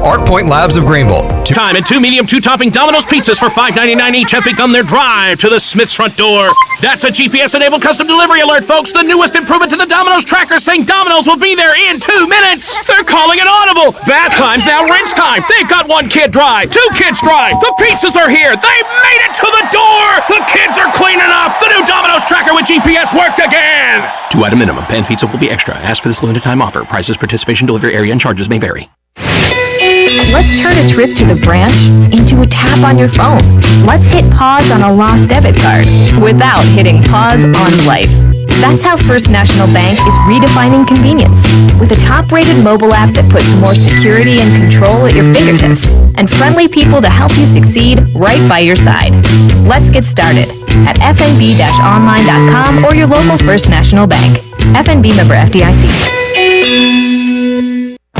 Arc Point Labs of Greenville. Time and 2 medium 2-topping Domino's pizzas for $5.99 each have begun their drive to the Smith's front door. That's a GPS-enabled custom delivery alert, folks. The newest improvement to the Domino's tracker saying Domino's will be there in 2 minutes. They're calling it audible. Bath time's now rinse time. They've got 1 kid dry, 2 kids dry. The pizzas are here. They made it to the door. The kids are clean enough. The new Domino's tracker with GPS worked again. 2-item minimum. Pan pizza will be extra. Ask for this limited time offer. Prices, participation, delivery area, and charges may vary. Let's turn a trip to the branch into a tap on your phone. Let's hit pause on a lost debit card without hitting pause on life. That's how First National Bank is redefining convenience with a top-rated mobile app that puts more security and control at your fingertips and friendly people to help you succeed right by your side. Let's get started at fnb-online.com or your local First National Bank. FNB member FDIC.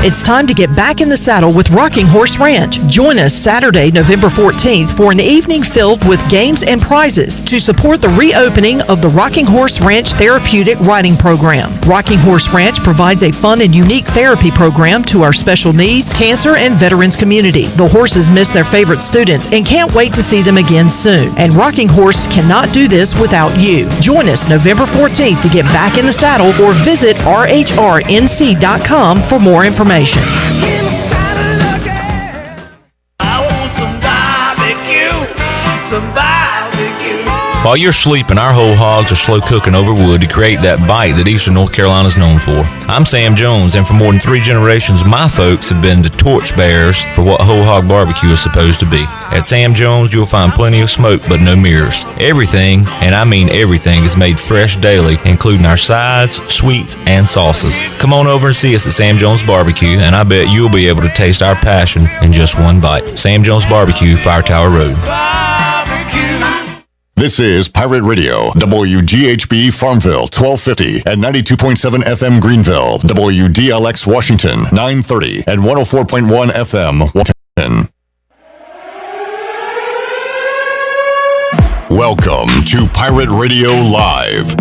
It's time to get back in the saddle with Rocking Horse Ranch. Join us Saturday, November 14th for an evening filled with games and prizes to support the reopening of the Rocking Horse Ranch Therapeutic Riding Program. Rocking Horse Ranch provides a fun and unique therapy program to our special needs, cancer, and veterans community. The horses miss their favorite students and can't wait to see them again soon. And Rocking Horse cannot do this without you. Join us November 14th to get back in the saddle or visit rhrnc.com for more information. While you're sleeping, our whole hogs are slow cooking over wood to create that bite that Eastern North Carolina is known for. I'm Sam Jones, and for more than 3 generations, my folks have been the torchbearers for what whole hog barbecue is supposed to be. At Sam Jones, you'll find plenty of smoke, but no mirrors. Everything, and I mean everything, is made fresh daily, including our sides, sweets, and sauces. Come on over and see us at Sam Jones Barbecue, and I bet you'll be able to taste our passion in just one bite. Sam Jones Barbecue, Fire Tower Road. This is Pirate Radio, WGHB Farmville, 1250 and 92.7 FM Greenville, WDLX Washington, 930 and 104.1 FM Washington. Welcome to Pirate Radio Live.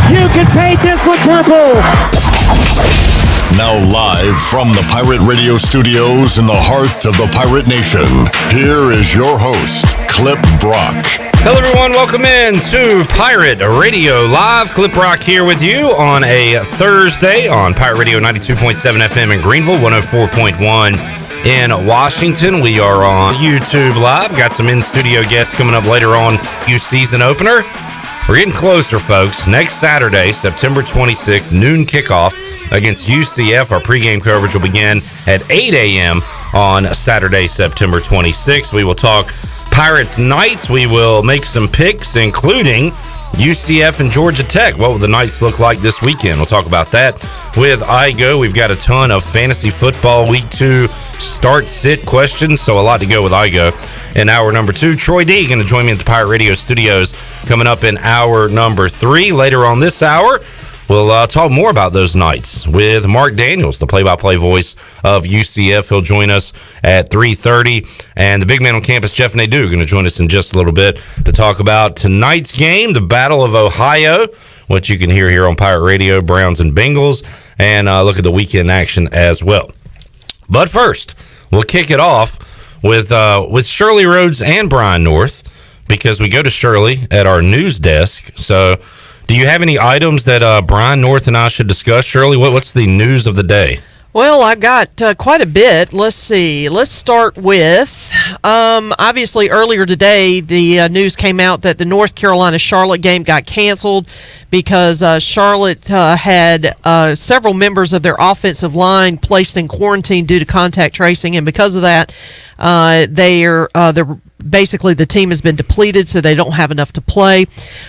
You can paint this with purple. Now live from the Pirate Radio studios in the heart of the Pirate Nation, here is your host, Clip Brock. Hello everyone, welcome in to Pirate Radio Live. Clip Brock here with you on a Thursday on Pirate Radio 92.7 FM in Greenville, 104.1 in Washington. We are on YouTube Live. Got some in-studio guests coming up later on, season opener. We're getting closer, folks. Next Saturday, September 26th, noon kickoff against UCF. Our pregame coverage will begin at 8 a.m. on Saturday, September 26th. We will talk Pirates Knights. We will make some picks, including UCF and Georgia Tech. What will the Knights look like this weekend? We'll talk about that with Igoe. We've got a ton of fantasy football week 2 start-sit questions, so a lot to go with Igoe. In hour number 2, Troy D going to join me at the Pirate Radio studios coming up in hour number 3. Later on this hour, we'll talk more about those Knights with Marc Daniels, the play-by-play voice of UCF. He'll join us at 3:30. And the big man on campus, Jeff Nadu, going to join us in just a little bit to talk about tonight's game, the Battle of Ohio, which you can hear here on Pirate Radio, Browns and Bengals, and look at the weekend action as well. But first, we'll kick it off with Shirley Rhodes and Brian North, because we go to Shirley at our news desk. So do you have any items that Brian North and I should discuss, Shirley? What's the news of the day? Well, I've got quite a bit. Let's see. Let's start with, obviously, earlier today, the news came out that the North Carolina-Charlotte game got canceled because Charlotte had several members of their offensive line placed in quarantine due to contact tracing, and because of that, they're basically the team has been depleted, so they don't have enough to play.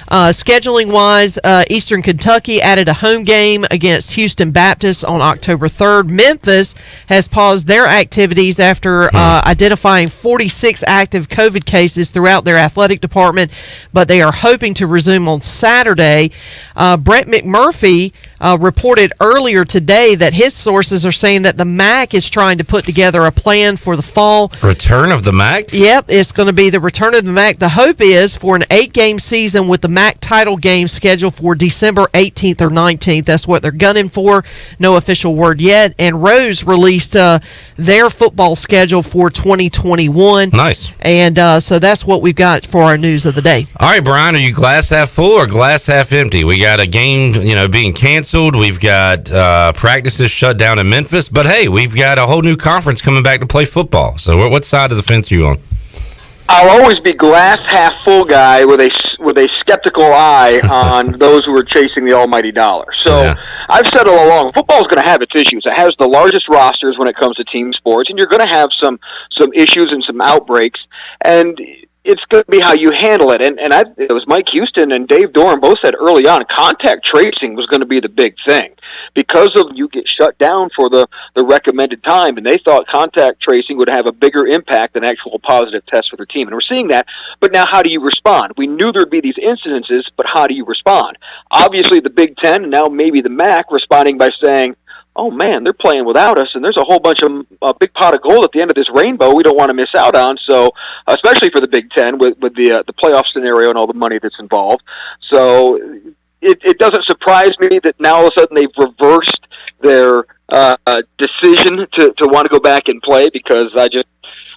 Scheduling-wise, Eastern Kentucky added a home game against Houston Baptist on October 3rd. Memphis has paused their activities after identifying 46 active COVID cases throughout their athletic department, but they are hoping to resume on Saturday. Brett McMurphy reported earlier today that his sources are saying that the MAC is trying to put together a plan for the fall. Return of the MAC? Yep, it's going to be the return of the MAC. The hope is for an 8-game season with the MAC title game scheduled for December 18th or 19th. That's what they're gunning for. No official word yet. And Rose released their football schedule for 2021. Nice. And so that's what we've got for our news of the day. All right, Brian, are you glass half full or glass half empty? We got a game, being canceled. We've got practices shut down in Memphis. But, hey, we've got a whole new conference coming back to play football. So what side of the fence are you on? I'll always be glass half full guy with a skeptical eye on those who are chasing the almighty dollar. So yeah. I've said all along, football is going to have its issues. It has the largest rosters when it comes to team sports, and you're going to have some issues and some outbreaks. And it's going to be how you handle it. And it was Mike Houston and Dave Doran both said early on, contact tracing was going to be the big thing because of you get shut down for the recommended time, and they thought contact tracing would have a bigger impact than actual positive tests for their team. And we're seeing that, but now how do you respond? We knew there'd be these incidences, but how do you respond? Obviously the Big Ten, and now maybe the MAC, responding by saying, oh man, they're playing without us, and there's a whole bunch of big pot of gold at the end of this rainbow we don't want to miss out on. So, especially for the Big Ten with the playoff scenario and all the money that's involved. So, it doesn't surprise me that now all of a sudden they've reversed their decision to want to go back and play, because I just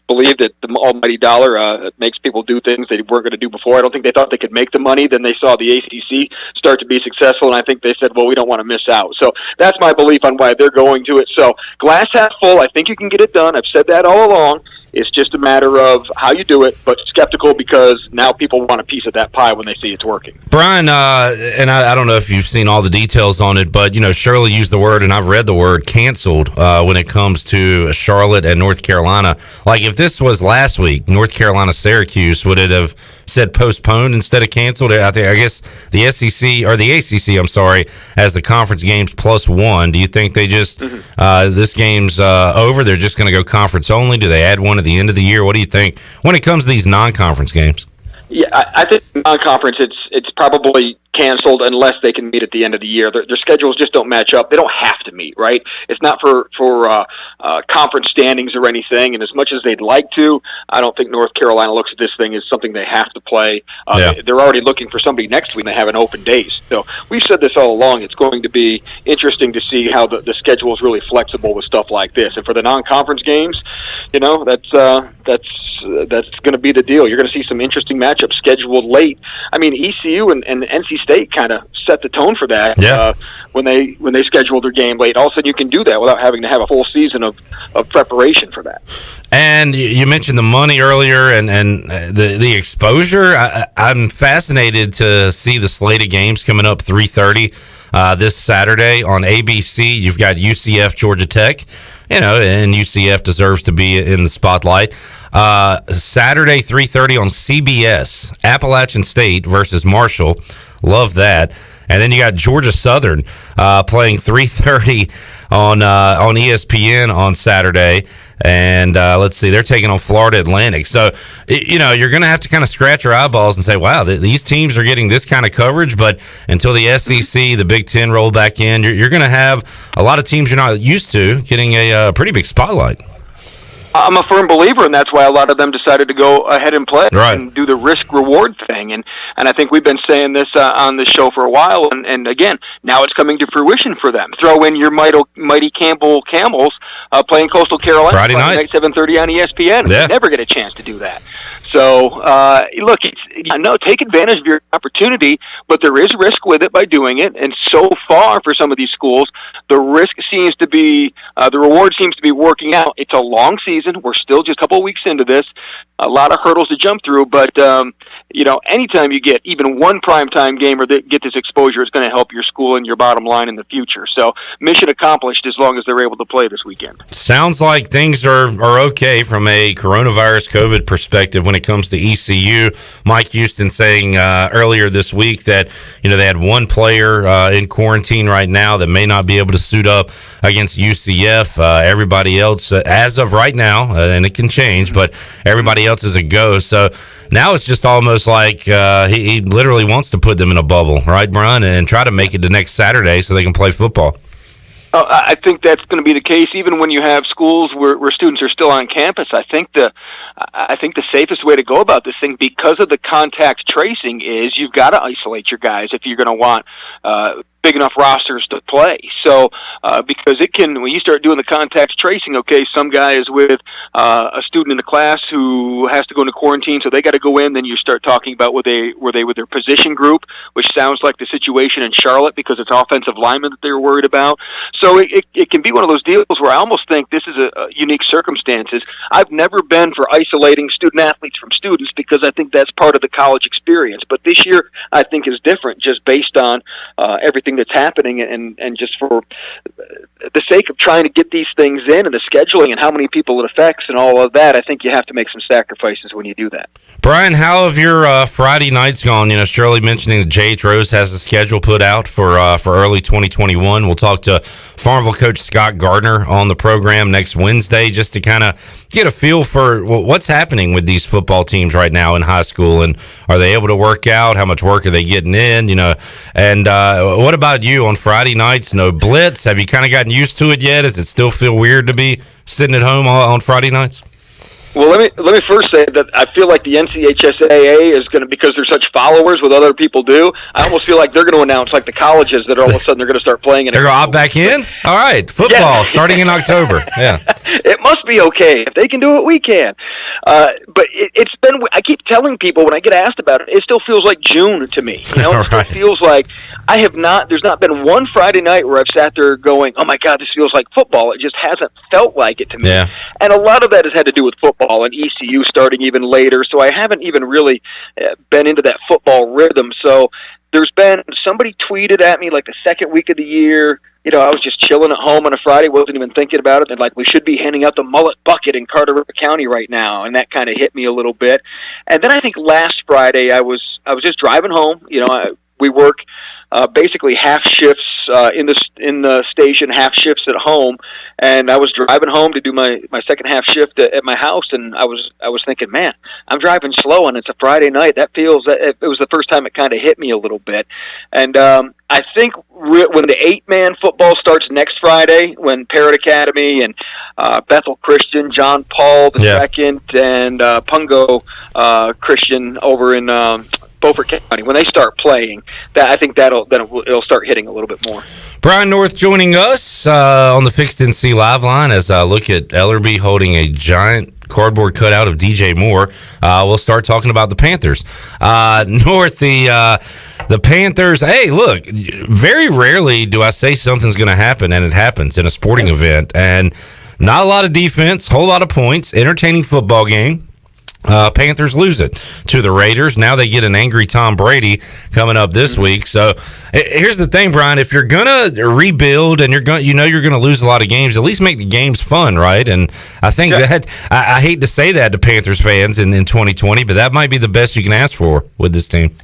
believe that the almighty dollar makes people do things they weren't going to do before. I don't think they thought they could make the money. Then they saw the ACC start to be successful, and I think they said, well, we don't want to miss out. So that's my belief on why they're going to it. So glass half full, I think you can get it done. I've said that all along. It's just a matter of how you do it, but skeptical because now people want a piece of that pie when they see it's working. Brian, and I don't know if you've seen all the details on it, but, Shirley used the word, and I've read the word, canceled when it comes to Charlotte and North Carolina. Like, if this was last week, North Carolina-Syracuse, would it have said postponed instead of canceled? I guess the SEC, or the ACC, I'm sorry, has the conference games +1. Do you think they just, this game's over, they're just going to go conference only? Do they add one at the end of the year? What do you think when it comes to these non-conference games? Yeah, I think non-conference, it's probably canceled unless they can meet at the end of the year. Their schedules just don't match up. They don't have to meet, right? It's not for conference standings or anything, and as much as they'd like to, I don't think North Carolina looks at this thing as something they have to play. They're already looking for somebody next week, and they have an open days. So we've said this all along. It's going to be interesting to see how the schedule is really flexible with stuff like this. And for the non-conference games, that's going to be the deal. You're going to see some interesting matchups scheduled late. I mean, ECU and NC State kind of set the tone for that when they scheduled their game late. All of a sudden, you can do that without having to have a full season of preparation for that. And you mentioned the money earlier and the exposure. I'm fascinated to see the slate of games coming up 3:30 this Saturday on ABC. You've got UCF, Georgia Tech, and UCF deserves to be in the spotlight. Saturday, 3:30 on CBS, Appalachian State versus Marshall. Love that. And then you got Georgia Southern playing 3:30 on ESPN on Saturday. And let's see, they're taking on Florida Atlantic. So, you're going to have to kind of scratch your eyeballs and say, wow, these teams are getting this kind of coverage. But until the SEC, the Big Ten roll back in, you're going to have a lot of teams you're not used to getting a pretty big spotlight. I'm a firm believer, and that's why a lot of them decided to go ahead and play and do the risk-reward thing. And I think we've been saying this on this show for a while, and again, now it's coming to fruition for them. Throw in your mighty Campbell Camels playing Coastal Carolina Friday night 7:30 on ESPN. Yeah. They never get a chance to do that. So, look, take advantage of your opportunity, but there is risk with it by doing it. And so far for some of these schools, the risk seems to be, the reward seems to be working out. It's a long season. We're still just a couple of weeks into this. A lot of hurdles to jump through, but, anytime you get even one primetime game or get this exposure, it's going to help your school and your bottom line in the future. So, mission accomplished as long as they're able to play this weekend. Sounds like things are okay from a coronavirus COVID perspective when it it comes to ECU. Mike Houston saying earlier this week that they had one player in quarantine right now that may not be able to suit up against UCF. Everybody else, as of right now, and it can change, but everybody else is a go. So now it's just almost like he literally wants to put them in a bubble, right, Brian, and try to make it to next Saturday so they can play football. I think that's going to be the case, even when you have schools where students are still on campus. I think the safest way to go about this thing, because of the contact tracing, is you've got to isolate your guys if you're going to want big enough rosters to play. So because when you start doing the contact tracing, okay, some guy is with a student in the class who has to go into quarantine, so they got to go in. Then you start talking about were they with their position group, which sounds like the situation in Charlotte because it's offensive linemen that they were worried about. So it can be one of those deals where I almost think this is a unique circumstances. I've never been for isolating student athletes from students because I think that's part of the college experience. But this year I think is different, just based on everything that's happening, and just for the sake of trying to get these things in, and the scheduling and how many people it affects and all of that. I think you have to make some sacrifices when you do that. Brian, how have your Friday nights gone? Shirley mentioning that J.H. Rose has the schedule put out for early 2021. We'll talk to Farmville coach Scott Gardner on the program next Wednesday, just to kind of get a feel for what's happening with these football teams right now in high school, and are they able to work out? How much work are they getting in? And what about you on Friday nights? No blitz. Have you kind of gotten used to it yet? Does it still feel weird to be sitting at home on Friday nights? Well, let me first say that I feel like the NCHSAA is going to, because they're such followers with other people do, I almost feel like they're going to announce, like the colleges, that all of a sudden they're going to start playing it. They're going to opt back in? All right, football starting in October. Yeah. It must be okay. If they can do it, we can. But it's been, I keep telling people when I get asked about it, it still feels like June to me. It still feels like there's not been one Friday night where I've sat there going, oh my God, this feels like football. It just hasn't felt like it to me. Yeah. And a lot of that has had to do with football and ECU starting even later, so I haven't even really been into that football rhythm. So there's been, somebody tweeted at me like the second week of the year, I was just chilling at home on a Friday, wasn't even thinking about it, and like, we should be handing out the mullet bucket in Carter River County right now, and that kind of hit me a little bit. And then I think last Friday I was just driving home. We work basically half shifts in the station, half shifts at home, and I was driving home to do my second half shift at my house, and I was thinking, man, I'm driving slow, and it's a Friday night. That feels, it was the first time it kind of hit me a little bit. And I think when the 8-man football starts next Friday, when Parrott Academy and Bethel Christian, John Paul II, and Pungo Christian over in Beaufort County, when they start playing, I think it'll start hitting a little bit more. Brian North joining us on the Fixed NC Live line as I look at Ellerby holding a giant cardboard cutout of DJ Moore. We'll start talking about the Panthers. North, the Panthers, hey, look, very rarely do I say something's going to happen, and it happens in a sporting event. And not a lot of defense, whole lot of points, entertaining football game. Panthers lose it to the Raiders. Now they get an angry Tom Brady coming up this week. So here's the thing, Brian. If you're gonna rebuild and you're gonna lose a lot of games, at least make the games fun, right? And I think that I hate to say that to Panthers fans in 2020, but that might be the best you can ask for with this team.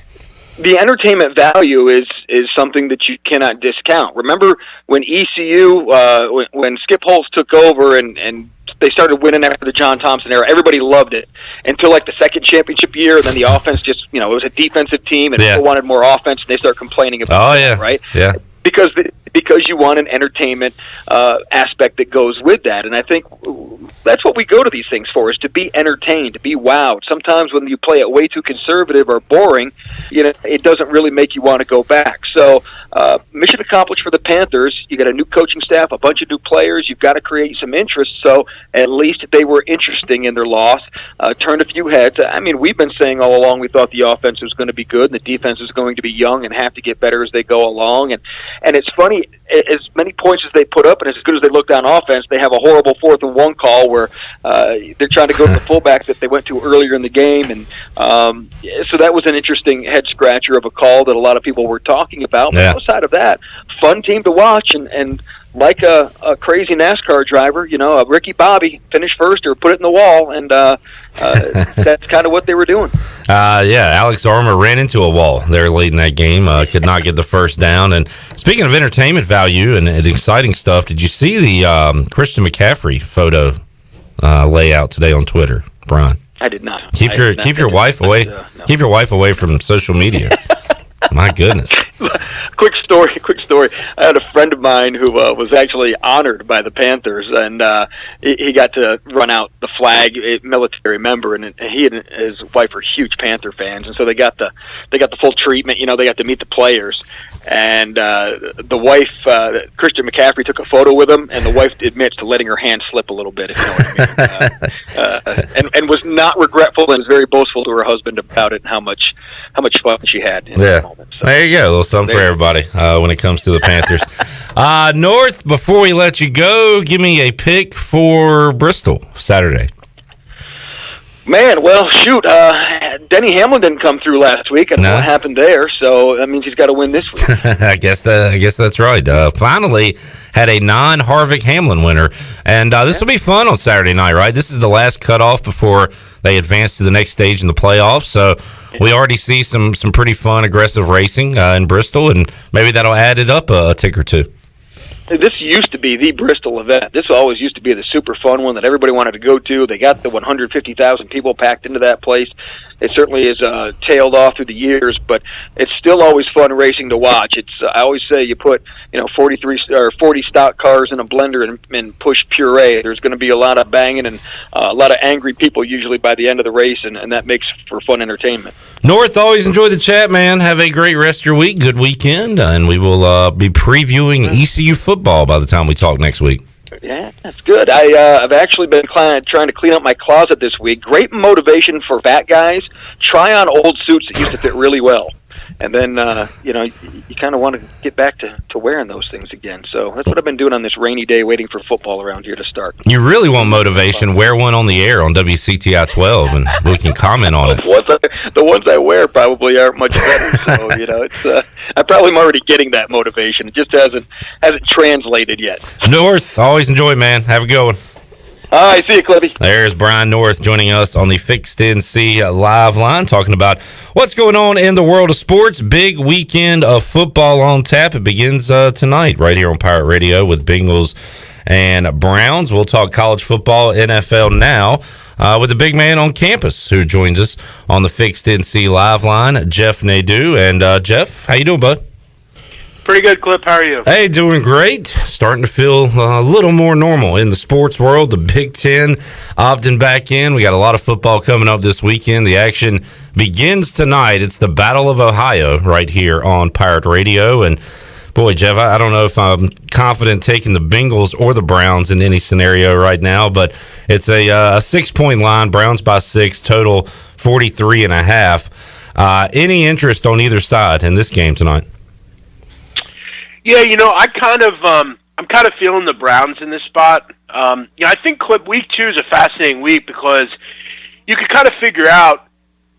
The entertainment value is something that you cannot discount. Remember when ECU, when Skip Holtz took over and they started winning after the John Thompson era, everybody loved it until like the second championship year, and then the offense just, it was a defensive team and people wanted more offense, and they start complaining about it, right? Yeah. Because you want an entertainment aspect that goes with that. And I think that's what we go to these things for, is to be entertained, to be wowed. Sometimes when you play it way too conservative or boring, it doesn't really make you want to go back. So mission accomplished for the Panthers. You got a new coaching staff, a bunch of new players. You've got to create some interest. So at least they were interesting in their loss, turned a few heads. I mean, we've been saying all along we thought the offense was going to be good and the defense was going to be young and have to get better as they go along. And it's funny, as many points as they put up and as good as they looked on offense, they have a horrible 4th and 1 call where they're trying to go to the fullback that they went to earlier in the game. And so that was an interesting head-scratcher of a call that a lot of people were talking about. But outside of that, fun team to watch. And like a crazy NASCAR driver, a Ricky Bobby, finish first or put it in the wall, and that's kind of what they were doing. Alex Armour ran into a wall there late in that game, could not get the first down. And speaking of entertainment value and exciting stuff, did you see the Christian McCaffrey photo layout today on Twitter, Brian? I did not. Keep your wife away. No. Keep your wife away from social media. My goodness. Quick story. I had a friend of mine who was actually honored by the Panthers, and he got to run out the flag, a military member, and he and his wife are huge Panther fans, and so they got the full treatment. They got to meet the players, and the wife, Christian McCaffrey, took a photo with him, and the wife admits to letting her hand slip a little bit, if you know what I mean, and was not regretful and was very boastful to her husband about it and how much fun she had in that moment. So, there you go, a little something for everybody when it comes to the Panthers. North, before we let you go, give me a pick for Bristol Saturday. Man, well, shoot, Denny Hamlin didn't come through last week. I don't know what happened there, so that means he's got to win this week. I guess that's right. Finally had a non-Harvick Hamlin winner, and this will be fun on Saturday night, right? This is the last cutoff before they advance to the next stage in the playoffs, so we already see some pretty fun, aggressive racing in Bristol, and maybe that'll add it up a tick or two. This used to be the Bristol event. This always used to be the super fun one that everybody wanted to go to. They got the 150,000 people packed into that place. It certainly is tailed off through the years, but it's still always fun racing to watch. It's I always say you put 40 stock cars in a blender and push puree. There's going to be a lot of banging and a lot of angry people usually by the end of the race, and that makes for fun entertainment. North, always enjoy the chat, man. Have a great rest of your week. Good weekend, and we will be previewing ECU football by the time we talk next week. Yeah, that's good. I've actually been trying to clean up my closet this week. Great motivation for fat guys. Try on old suits that used to fit really well. And then, you kind of want to get back to wearing those things again. So that's what I've been doing on this rainy day, waiting for football around here to start. You really want motivation, wear one on the air on WCTI 12, and we can comment on it. The ones I wear probably aren't much better. So, it's I probably am already getting that motivation. It just hasn't translated yet. North, always enjoy, man. Have a good one. All right, see you, Clippy. There's Brian North joining us on the Fixed NC Live Line, talking about what's going on in the world of sports. Big weekend of football on tap. It begins tonight right here on Pirate Radio with Bengals and Browns. We'll talk college football, NFL now, with the big man on campus who joins us on the Fixed NC Live Line, Jeff Nadu. And Jeff, how you doing, bud? Pretty good, Clip. How are you? Hey, doing great. Starting to feel a little more normal in the sports world. The Big Ten opting back in. We got a lot of football coming up this weekend. The action begins tonight. It's the Battle of Ohio right here on Pirate Radio. And, boy, Jeff, I don't know if I'm confident taking the Bengals or the Browns in any scenario right now, but it's a 6-point line. Browns by 6, total 43.5. Any interest on either side in this game tonight? Yeah, I'm kind of feeling the Browns in this spot. I think week 2 is a fascinating week because you can kind of figure out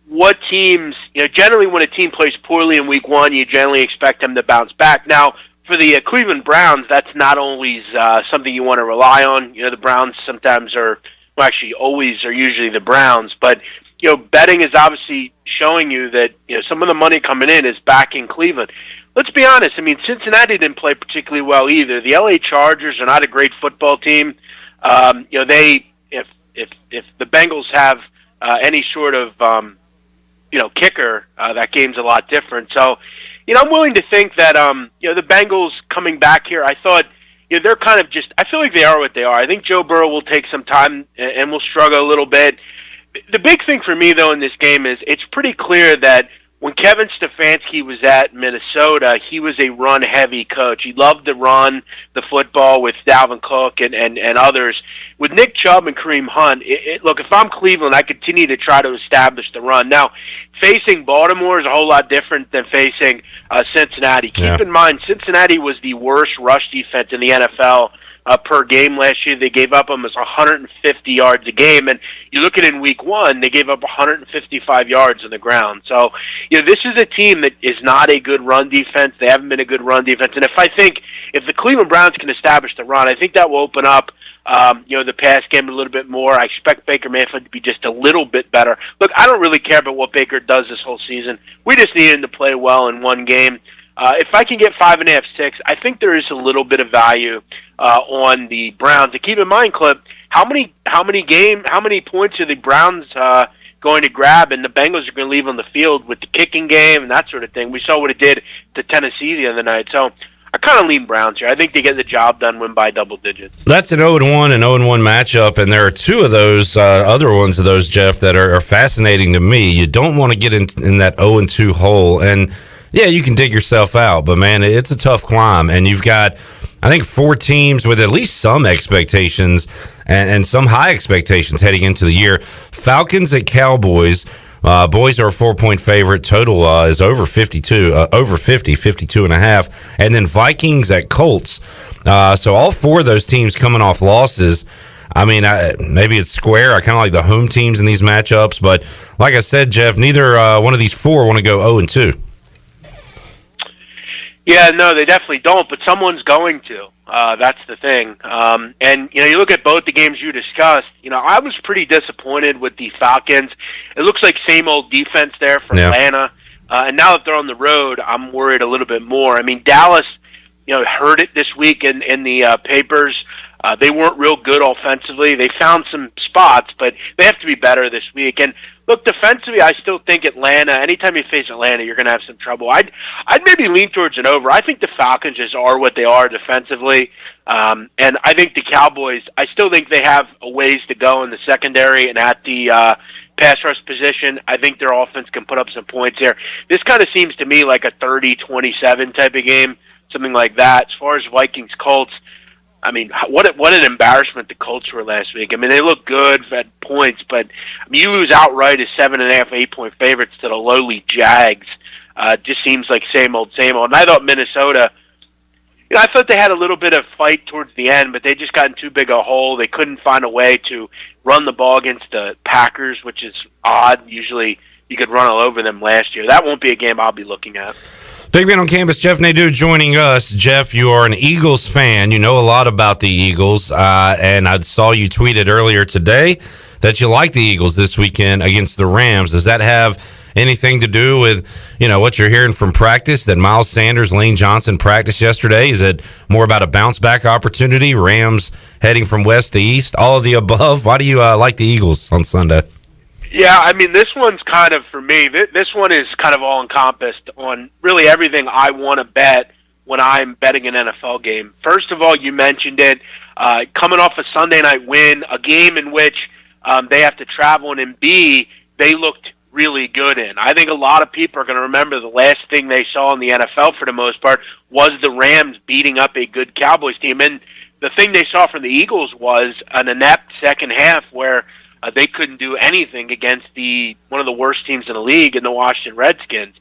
what teams, generally when a team plays poorly in week 1, you generally expect them to bounce back. Now, for the Cleveland Browns, that's not always something you want to rely on. The Browns sometimes always are usually the Browns, but betting is obviously showing you that some of the money coming in is backing Cleveland. Let's be honest. I mean, Cincinnati didn't play particularly well either. The LA Chargers are not a great football team. If the Bengals have any sort of kicker, that game's a lot different. So, I'm willing to think that the Bengals coming back here. I thought they're kind of I feel like they are what they are. I think Joe Burrow will take some time and will struggle a little bit. The big thing for me though in this game is it's pretty clear that when Kevin Stefanski was at Minnesota, he was a run-heavy coach. He loved to run the football with Dalvin Cook and others. With Nick Chubb and Kareem Hunt, look, if I'm Cleveland, I continue to try to establish the run. Now, facing Baltimore is a whole lot different than facing Cincinnati. Keep in mind, Cincinnati was the worst rush defense in the NFL per game last year. They gave up almost 150 yards a game, and you look at it in week 1, they gave up 155 yards on the ground. So, this is a team that is not a good run defense. They haven't been a good run defense, and if the Cleveland Browns can establish the run, I think that will open up the pass game a little bit more. I expect Baker Mayfield to be just a little bit better. Look, I don't really care about what Baker does this whole season. We just need him to play well in one game. If I can get 5.5, 6, I think there is a little bit of value on the Browns. And keep in mind, Clip, how many points are the Browns going to grab, and the Bengals are going to leave on the field with the kicking game and that sort of thing. We saw what it did to Tennessee the other night. So I kind of lean Browns here. I think they get the job done, win by double digits. That's an 0-1 and 0-1 matchup, and there are two of those other ones of those, Jeff, that are fascinating to me. You don't want to get in that 0-2 hole, and yeah, you can dig yourself out, but man, it's a tough climb, and you've got, I think, 4 teams with at least some expectations and some high expectations heading into the year. Falcons at Cowboys. Boys are a 4-point favorite. Total is over 52, 52.5. And then Vikings at Colts. So all 4 of those teams coming off losses. I mean, maybe it's square. I kind of like the home teams in these matchups. But like I said, Jeff, neither one of these 4 want to go 0-2. Yeah, no, they definitely don't, but someone's going to. That's the thing. And, you look at both the games you discussed, I was pretty disappointed with the Falcons. It looks like same old defense there for Atlanta. And now that they're on the road, I'm worried a little bit more. I mean, Dallas, heard it this week in the papers. They weren't real good offensively. They found some spots, but they have to be better this week. And look, defensively, I still think Atlanta, anytime you face Atlanta, you're going to have some trouble. I'd maybe lean towards an over. I think the Falcons just are what they are defensively. And I think the Cowboys, I still think they have a ways to go in the secondary and at the pass rush position. I think their offense can put up some points here. This kind of seems to me like a 30-27 type of game, something like that. As far as Vikings-Colts, I mean, what an embarrassment the Colts were last week. I mean, they look good at points, but you lose outright as 7.5, 8-point favorites to the lowly Jags. Just seems like same old, same old. And I thought Minnesota, I thought they had a little bit of fight towards the end, but they just got in too big a hole. They couldn't find a way to run the ball against the Packers, which is odd. Usually you could run all over them last year. That won't be a game I'll be looking at. Big Man on Campus, Jeff Nadu joining us. Jeff, you are an Eagles fan. You know a lot about the Eagles, and I saw you tweeted earlier today that you like the Eagles this weekend against the Rams. Does that have anything to do with, what you're hearing from practice, that Miles Sanders, Lane Johnson practiced yesterday? Is it more about a bounce-back opportunity, Rams heading from west to east, all of the above? Why do you like the Eagles on Sunday? Yeah, I mean, this one's kind of, for me, this one is kind of all-encompassed on really everything I want to bet when I'm betting an NFL game. First of all, you mentioned it, coming off a Sunday night win, a game in which they have to travel, and B, they looked really good in. I think a lot of people are going to remember the last thing they saw in the NFL for the most part was the Rams beating up a good Cowboys team. And the thing they saw from the Eagles was an inept second half where they couldn't do anything against one of the worst teams in the league in the Washington Redskins.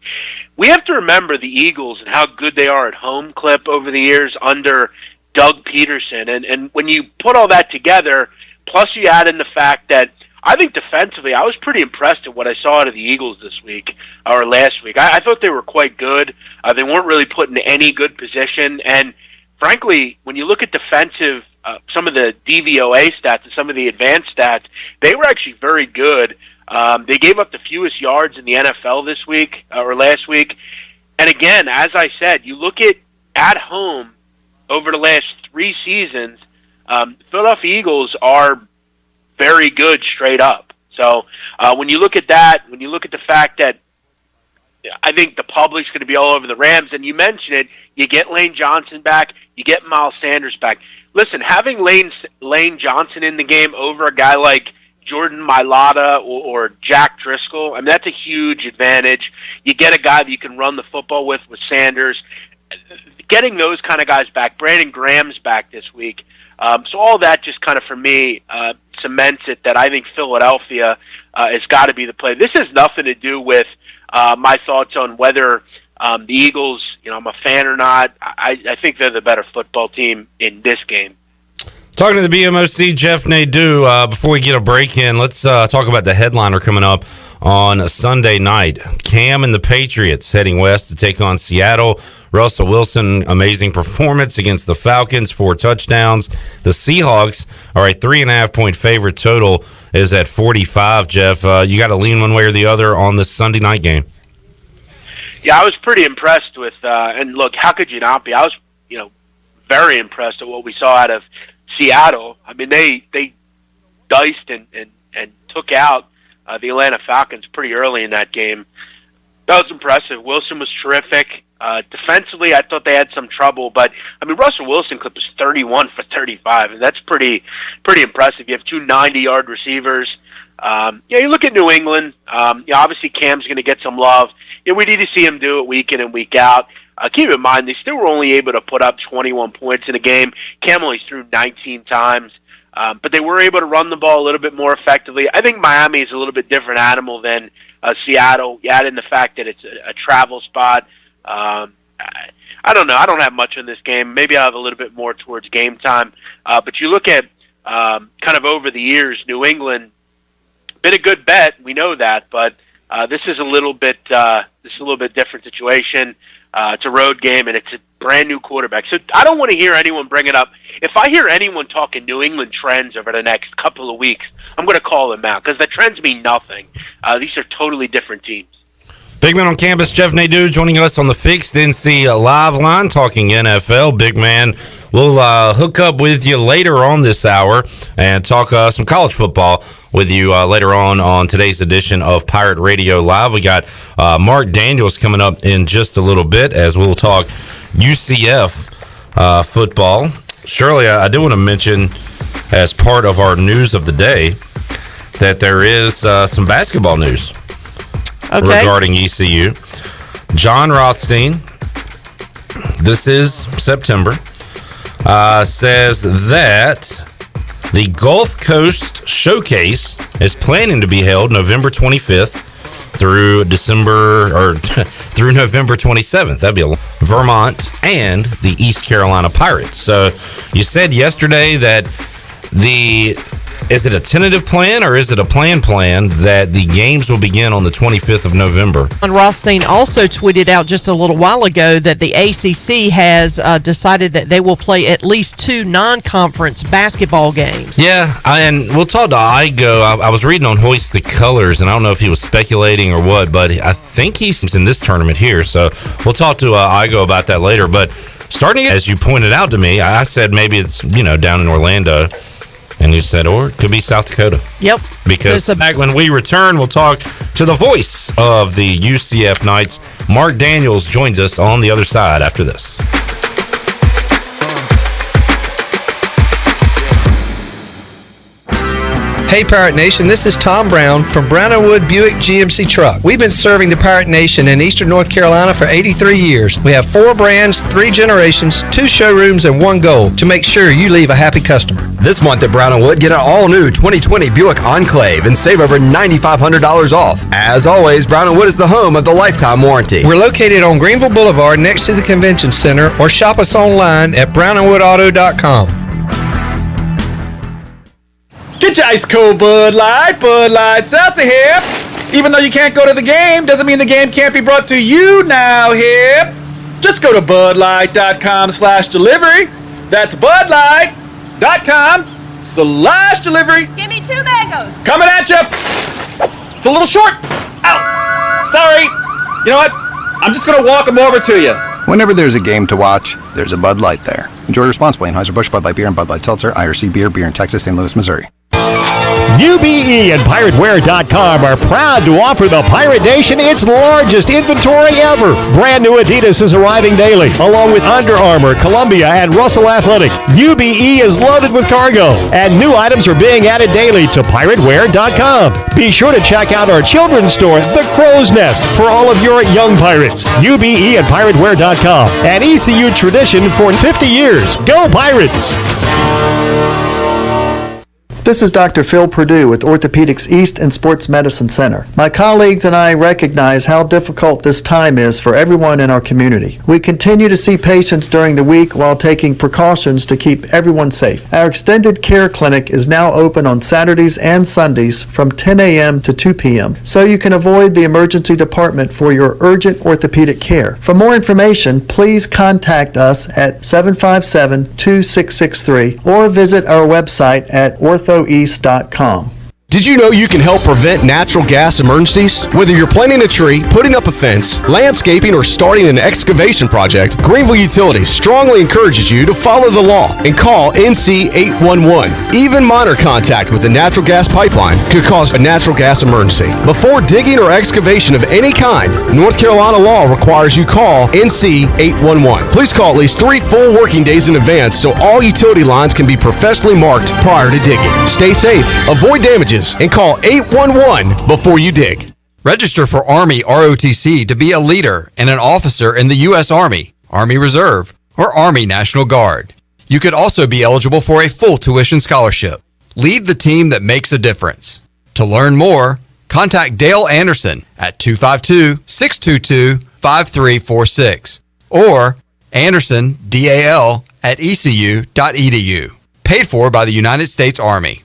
We have to remember the Eagles and how good they are at home, Clip, over the years under Doug Peterson. And when you put all that together, plus you add in the fact that I think defensively, I was pretty impressed at what I saw out of the Eagles this week, or last week. I thought they were quite good. They weren't really put in any good position. And frankly, when you look at defensive, some of the DVOA stats and some of the advanced stats, they were actually very good. They gave up the fewest yards in the NFL this week, or last week. And again, as I said, you look at home over the last 3 seasons, Philadelphia Eagles are very good straight up. So when you look at that, when you look at the fact that I think the public's going to be all over the Rams, and you mentioned it, you get Lane Johnson back, you get Miles Sanders back. Listen, having Lane Johnson in the game over a guy like Jordan Mailata or Jack Driscoll, I mean, that's a huge advantage. You get a guy that you can run the football with Sanders. Getting those kind of guys back, Brandon Graham's back this week. So all that just kind of, for me, cements it that I think Philadelphia has got to be the play. This has nothing to do with my thoughts on whether the Eagles, I'm a fan or not. I think they're the better football team in this game. Talking to the BMOC, Jeff Nadu. Before we get a break in, let's talk about the headliner coming up on Sunday night. Cam and the Patriots heading west to take on Seattle. Russell Wilson, amazing performance against the Falcons, 4 touchdowns. The Seahawks are a 3.5-point favorite. Total is at 45. Jeff, you got to lean one way or the other on this Sunday night game. Yeah, I was pretty impressed with, and look, how could you not be? I was, very impressed at what we saw out of Seattle. I mean, they diced and took out the Atlanta Falcons pretty early in that game. That was impressive. Wilson was terrific. Defensively, I thought they had some trouble, but I mean, Russell Wilson clip was 31 for 35, and that's pretty impressive. You have 2 90-yard receivers. You look at New England. Obviously Cam's going to get some love. We need to see him do it week in and week out. Keep in mind, they still were only able to put up 21 points in a game. Cam only threw 19 times, but they were able to run the ball a little bit more effectively. I think Miami is a little bit different animal than Seattle. You add in the fact that it's a travel spot. I don't know. I don't have much in this game. Maybe I'll have a little bit more towards game time. But you look at kind of over the years, New England, been a good bet. We know that, but this is a little bit different situation. It's a road game, and it's a brand new quarterback. So I don't want to hear anyone bring it up. If I hear anyone talking New England trends over the next couple of weeks, I'm going to call them out because the trends mean nothing. These are totally different teams. Big Man on Campus, Jeff Nadu, joining us on the Fixed NC Live line, talking NFL. Big Man, we'll hook up with you later on this hour and talk some college football with you later on today's edition of Pirate Radio Live. We got Marc Daniels coming up in just a little bit as we'll talk UCF football. Shirley, I do want to mention as part of our news of the day that there is some basketball news. Okay. Regarding ECU. John Rothstein, this is September, says that the Gulf Coast Showcase is planning to be held November 25th through through November 27th. That'd be Vermont and the East Carolina Pirates. So you said yesterday that is it a tentative plan or is it a plan that the games will begin on the 25th of November? And Rothstein also tweeted out just a little while ago that the ACC has decided that they will play at least 2 non-conference basketball games. Yeah, and we'll talk to Igoe. I was reading on Hoist the Colors, and I don't know if he was speculating or what, but I think he's in this tournament here, so we'll talk to Igoe about that later. But starting, as you pointed out to me, I said maybe it's down in Orlando. And you said, or it could be South Dakota. Yep. Because back when we return, we'll talk to the voice of the UCF Knights. Marc Daniels joins us on the other side after this. Hey Pirate Nation, this is Tom Brown from Brown & Wood Buick GMC Truck. We've been serving the Pirate Nation in Eastern North Carolina for 83 years. We have 4 brands, 3 generations, 2 showrooms, and 1 goal to make sure you leave a happy customer. This month at Brown & Wood, get an all-new 2020 Buick Enclave and save over $9,500 off. As always, Brown & Wood is the home of the lifetime warranty. We're located on Greenville Boulevard next to the Convention Center, or shop us online at brownandwoodauto.com. Get your ice cold Bud Light Seltzer here. Even though you can't go to the game, doesn't mean the game can't be brought to you now here. Just go to budlight.com/delivery. That's budlight.com/delivery. Give me 2 mangoes. Coming at you. It's a little short. Ow. Sorry. You know what? I'm just going to walk them over to you. Whenever there's a game to watch, there's a Bud Light there. Enjoy responsibly. Anheuser-Busch, Bud Light Beer, and Bud Light Seltzer. IRC Beer in Texas, St. Louis, Missouri. UBE and PirateWear.com are proud to offer the Pirate Nation its largest inventory ever. Brand new Adidas is arriving daily, along with Under Armour, Columbia, and Russell Athletic. UBE is loaded with cargo, and new items are being added daily to PirateWear.com. Be sure to check out our children's store, The Crow's Nest, for all of your young pirates. UBE and PirateWear.com, an ECU tradition for 50 years. Go Pirates! This is Dr. Phil Perdue with Orthopedics East and Sports Medicine Center. My colleagues and I recognize how difficult this time is for everyone in our community. We continue to see patients during the week while taking precautions to keep everyone safe. Our extended care clinic is now open on Saturdays and Sundays from 10 a.m. to 2 p.m. so you can avoid the emergency department for your urgent orthopedic care. For more information, please contact us at 757-2663 or visit our website at orthoeast.com. Did you know you can help prevent natural gas emergencies? Whether you're planting a tree, putting up a fence, landscaping, or starting an excavation project, Greenville Utilities strongly encourages you to follow the law and call NC 811. Even minor contact with the natural gas pipeline could cause a natural gas emergency. Before digging or excavation of any kind, North Carolina law requires you call NC 811. Please call at least 3 full working days in advance so all utility lines can be professionally marked prior to digging. Stay safe, avoid damages, and call 811 before you dig. Register for Army ROTC to be a leader and an officer in the U.S. Army, Army Reserve, or Army National Guard. You could also be eligible for a full tuition scholarship. Lead the team that makes a difference. To learn more, contact Dale Anderson at 252-622-5346 or Anderson, DAL, at ECU.edu. Paid for by the United States Army.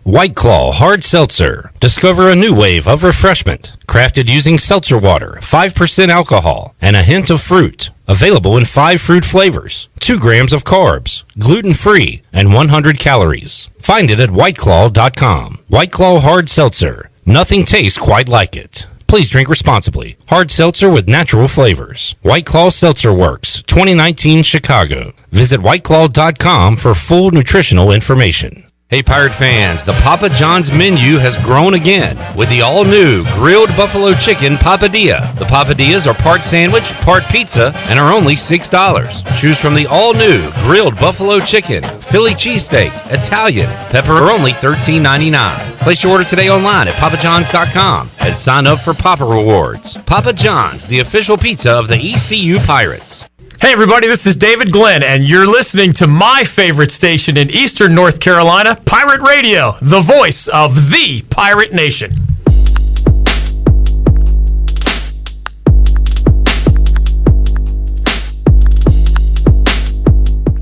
White Claw Hard Seltzer. Discover a new wave of refreshment. Crafted using seltzer water, 5% alcohol, and a hint of fruit. Available in 5 fruit flavors, 2 grams of carbs, gluten-free, and 100 calories. Find it at whiteclaw.com. White Claw Hard Seltzer. Nothing tastes quite like it. Please drink responsibly. Hard seltzer with natural flavors. White Claw Seltzer Works, 2019 Chicago. Visit whiteclaw.com for full nutritional information. Hey Pirate fans, the Papa John's menu has grown again with the all-new grilled buffalo chicken papadilla. The papadillas are part sandwich, part pizza, and are only $6. Choose from the all-new grilled buffalo chicken, Philly cheesesteak, Italian, pepper are only $13.99. Place your order today online at papajohns.com and sign up for Papa Rewards. Papa John's, the official pizza of the ECU Pirates. Hey everybody, this is David Glenn, and you're listening to my favorite station in Eastern North Carolina, Pirate Radio, the voice of the Pirate Nation.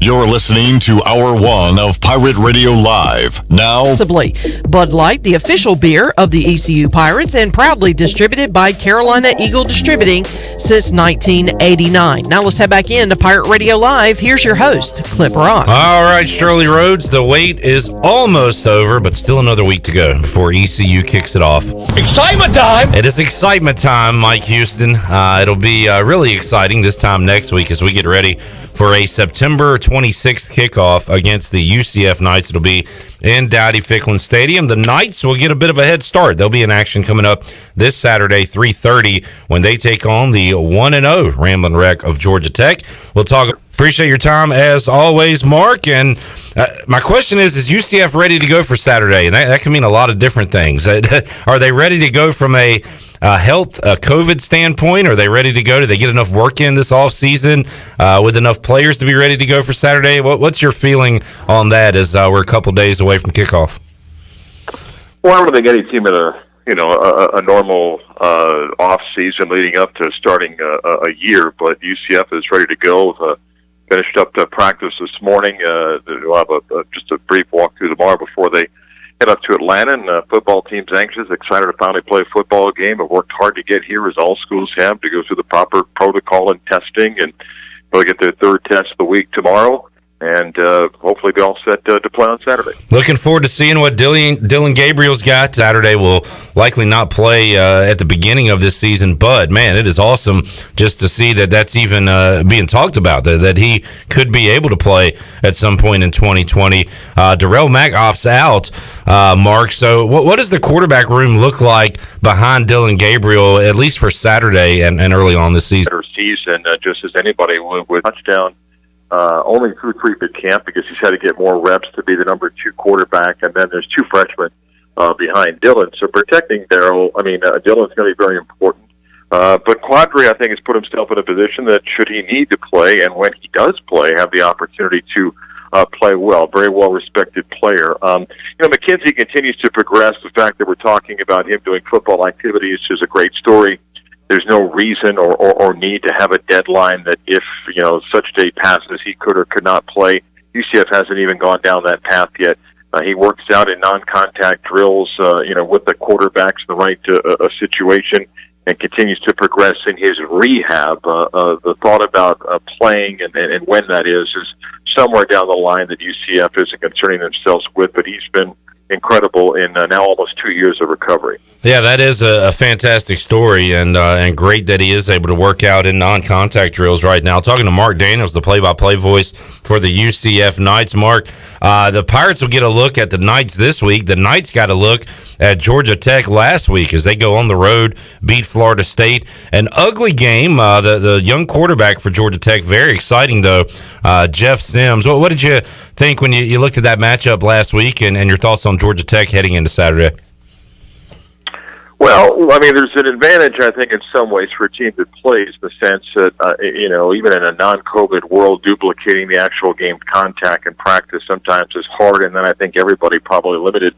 You're listening to Hour 1 of Pirate Radio Live. Now, Possibly. Bud Light, the official beer of the ECU Pirates, and proudly distributed by Carolina Eagle Distributing since 1989. Now let's head back into Pirate Radio Live. Here's your host, Clip Rock. All right, Shirley Rhodes, the wait is almost over, but still another week to go before ECU kicks it off. Excitement time! It is excitement time, Mike Houston. It'll be really exciting this time next week as we get ready for a September 26th kickoff against the UCF Knights. It'll be in Dowdy-Ficklin Stadium. The Knights will get a bit of a head start. They'll be in action coming up this Saturday, 3:30, when they take on the 1-0 Ramblin' Wreck of Georgia Tech. We'll talk. Appreciate your time as always, Mark. And my question is UCF ready to go for Saturday? And that can mean a lot of different things. Are they ready to go from a health, COVID standpoint? Are they ready to go? Do they get enough work in this offseason with enough players to be ready to go for Saturday? What's your feeling on that as we're a couple days away from kickoff? Well, I don't think any team in a normal off season leading up to starting a year, but UCF is ready to go. Finished up the practice this morning. We'll have just a brief walkthrough tomorrow before they head up to Atlanta, and football team's anxious, excited to finally play a football game. Have worked hard to get here, as all schools have, to go through the proper protocol and testing, and they'll get their third test of the week tomorrow, and hopefully be all set to play on Saturday. Looking forward to seeing what Dylan Gabriel's got. Saturday will likely not play at the beginning of this season, but, man, it is awesome just to see that that's even being talked about, that he could be able to play at some point in 2020. Darrell Mack opts out, Mark. So what does the quarterback room look like behind Dylan Gabriel, at least for Saturday and early on this season? Just as anybody would touchdown. Only through 3-bit camp because he's had to get more reps to be the number 2 quarterback, and then there's 2 freshmen behind Dylan. So protecting Dylan's going to be very important. But Quadri, I think, has put himself in a position that should he need to play, and when he does play, have the opportunity to play well. Very well-respected player. McKenzie continues to progress. The fact that we're talking about him doing football activities is a great story. There's no reason or need to have a deadline that if, such date passes, he could or could not play. UCF hasn't even gone down that path yet. He works out in non-contact drills, with the quarterbacks in the right situation, and continues to progress in his rehab. The thought about playing and when that is somewhere down the line that UCF isn't concerning themselves with, but he's been incredible in now almost 2 years of recovery. Yeah, that is a fantastic story, and great that he is able to work out in non-contact drills right now. Talking to Marc Daniels, the play-by-play voice for the UCF Knights. Mark, the Pirates will get a look at the Knights this week. The Knights got a look at Georgia Tech last week as they go on the road, beat Florida State. An ugly game. The young quarterback for Georgia Tech, very exciting though, Jeff Sims. What did you think when you looked at that matchup last week, and your thoughts on Georgia Tech heading into Saturday? Well, I mean, there's an advantage, I think, in some ways for a team that plays, in the sense that, even in a non-COVID world, duplicating the actual game contact and practice sometimes is hard, and then I think everybody probably limited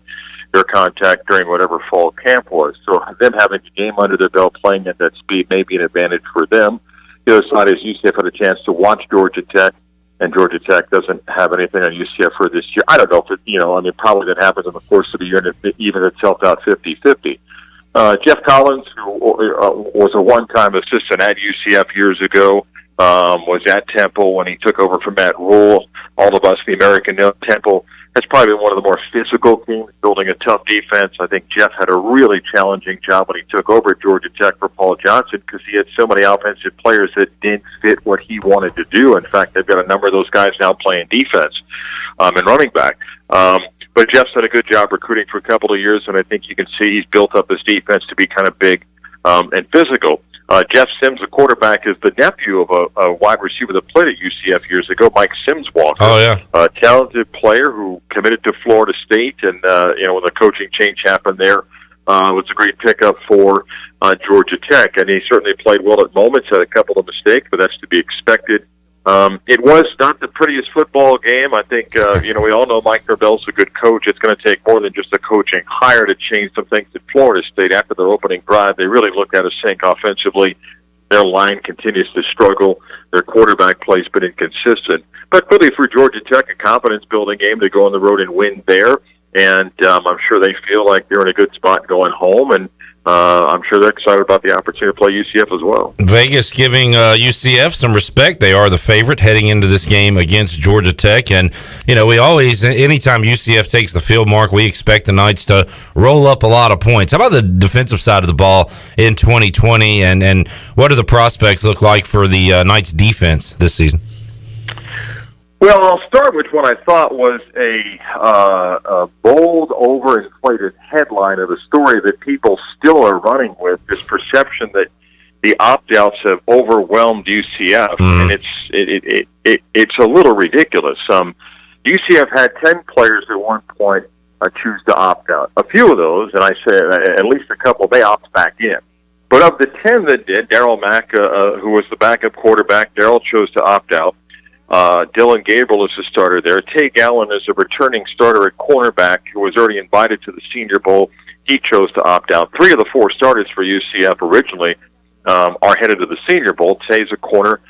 their contact during whatever fall camp was. So them having a game under their belt, playing at that speed, may be an advantage for them. The other side is UCF had a chance to watch Georgia Tech, and Georgia Tech doesn't have anything on UCF for this year. I don't know if probably that happens in the course of the year, and it even itself out 50-50. Jeff Collins, who was a one-time assistant at UCF years ago, was at Temple when he took over from Matt Rule. All of us, the American know Temple has probably been one of the more physical teams, building a tough defense. I think Jeff had a really challenging job when he took over at Georgia Tech for Paul Johnson, because he had so many offensive players that didn't fit what he wanted to do. In fact, they've got a number of those guys now playing defense and running back. But Jeff's done a good job recruiting for a couple of years, and I think you can see he's built up his defense to be kind of big and physical. Jeff Sims, the quarterback, is the nephew of a wide receiver that played at UCF years ago, Mike Sims-Walker. Oh, yeah. A talented player who committed to Florida State, and, when the coaching change happened there, was a great pickup for Georgia Tech. And he certainly played well at moments, had a couple of mistakes, but that's to be expected. It was not the prettiest football game. I think, we all know Mike Norvell's a good coach. It's going to take more than just a coaching hire to change some things at Florida State. After their opening drive, they really looked at a sink offensively. Their line continues to struggle. Their quarterback play's been inconsistent. But clearly for Georgia Tech, a confidence-building game to go on the road and win there. And I'm sure they feel like they're in a good spot going home, and I'm sure they're excited about the opportunity to play UCF as well. Vegas giving UCF some respect. They are the favorite heading into this game against Georgia Tech. And, we always, anytime UCF takes the field, Mark, we expect the Knights to roll up a lot of points. How about the defensive side of the ball in 2020, and what do the prospects look like for the Knights defense this season? Well, I'll start with what I thought was a bold, overinflated headline of a story that people still are running with, this perception that the opt-outs have overwhelmed UCF, and it's a little ridiculous. UCF had 10 players at one point choose to opt out. A few of those, and I say at least a couple, they opt back in. But of the 10 that did, Darryl Mack, who was the backup quarterback, Darryl chose to opt out. Dylan Gabriel is the starter there. Tay Gallen is a returning starter at cornerback who was already invited to the Senior Bowl. He chose to opt out. 3 of the 4 starters for UCF originally are headed to the Senior Bowl. Tay's a corner,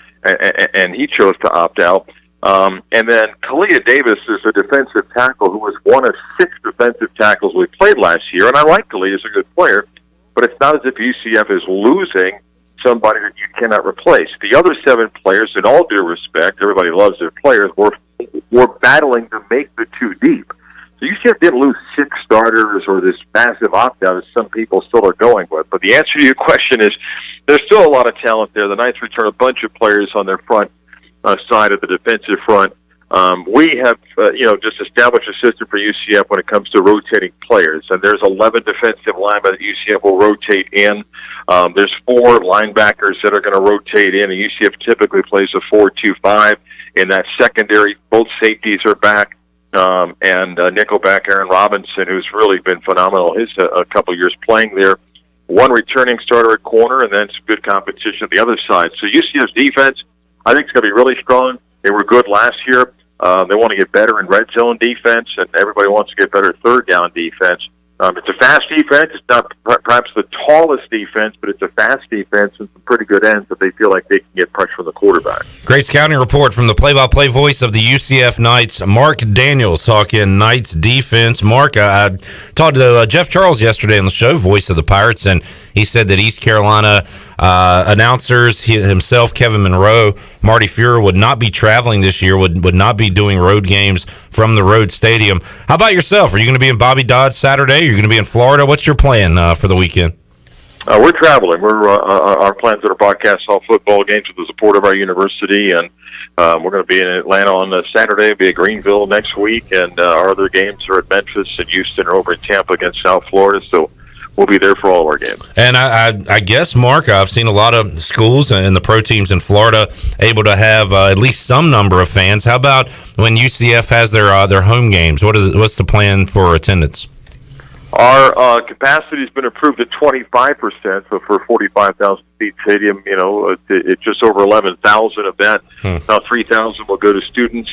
and he chose to opt out. And then Kalia Davis is a defensive tackle who was one of 6 defensive tackles we played last year. And I like Kalia, he's a good player, but it's not as if UCF is losing somebody that you cannot replace. The other 7 players, in all due respect, everybody loves their players, were battling to make the 2 deep. So UCF didn't lose 6 starters or this massive opt-out as some people still are going with. But the answer to your question is there's still a lot of talent there. The Knights return a bunch of players on their front side of the defensive front. We have, just established a system for UCF when it comes to rotating players. And there's 11 defensive linemen that UCF will rotate in. There's 4 linebackers that are going to rotate in. And UCF typically plays a 4-2-5. In that secondary, both safeties are back. And nickelback Aaron Robinson, who's really been phenomenal his a couple years playing there. 1 returning starter at corner, and then some good competition at the other side. So UCF's defense, I think, is going to be really strong. They were good last year. They want to get better in red zone defense, and everybody wants to get better at third down defense. It's a fast defense. It's not perhaps the tallest defense, but it's a fast defense and some pretty good ends that they feel like they can get pressure from the quarterback. Great scouting report from the play-by-play voice of the UCF Knights, Marc Daniels, talking Knights defense. Mark, I talked to Jeff Charles yesterday on the show, voice of the Pirates, and he said that East Carolina announcers, himself, Kevin Monroe, Marty Fuhrer would not be traveling this year, would not be doing road games from the road stadium. How about yourself? Are you going to be in Bobby Dodd Saturday? Are you going to be in Florida? What's your plan for the weekend? We're traveling. Our plans are to broadcast all football games with the support of our university, and we're going to be in Atlanta on Saturday, be at Greenville next week, and our other games are at Memphis and Houston or over in Tampa against South Florida, so we'll be there for all of our games. And I guess, Mark, I've seen a lot of schools and the pro teams in Florida able to have at least some number of fans. How about when UCF has their home games? What's the plan for attendance? Our capacity has been approved at 25%, so for a 45,000 seat stadium, it's just over 11,000 of that. Now 3,000 will go to students,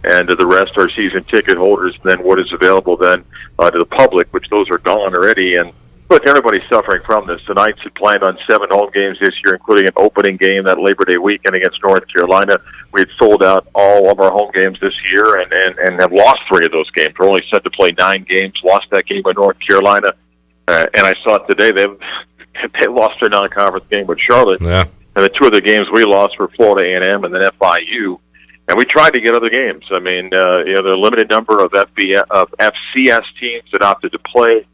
and the rest are season ticket holders. And then what is available then to the public, which those are gone already. And look, everybody's suffering from this. The Knights had planned on 7 home games this year, including an opening game that Labor Day weekend against North Carolina. We had sold out all of our home games this year and have lost 3 of those games. We're only set to play 9 games, lost that game by North Carolina. And I saw it today. They lost their non-conference game with Charlotte. Yeah. And the 2 other games we lost were Florida A&M and then FIU. And we tried to get other games. I mean, there are a limited number of FCS teams that opted to play.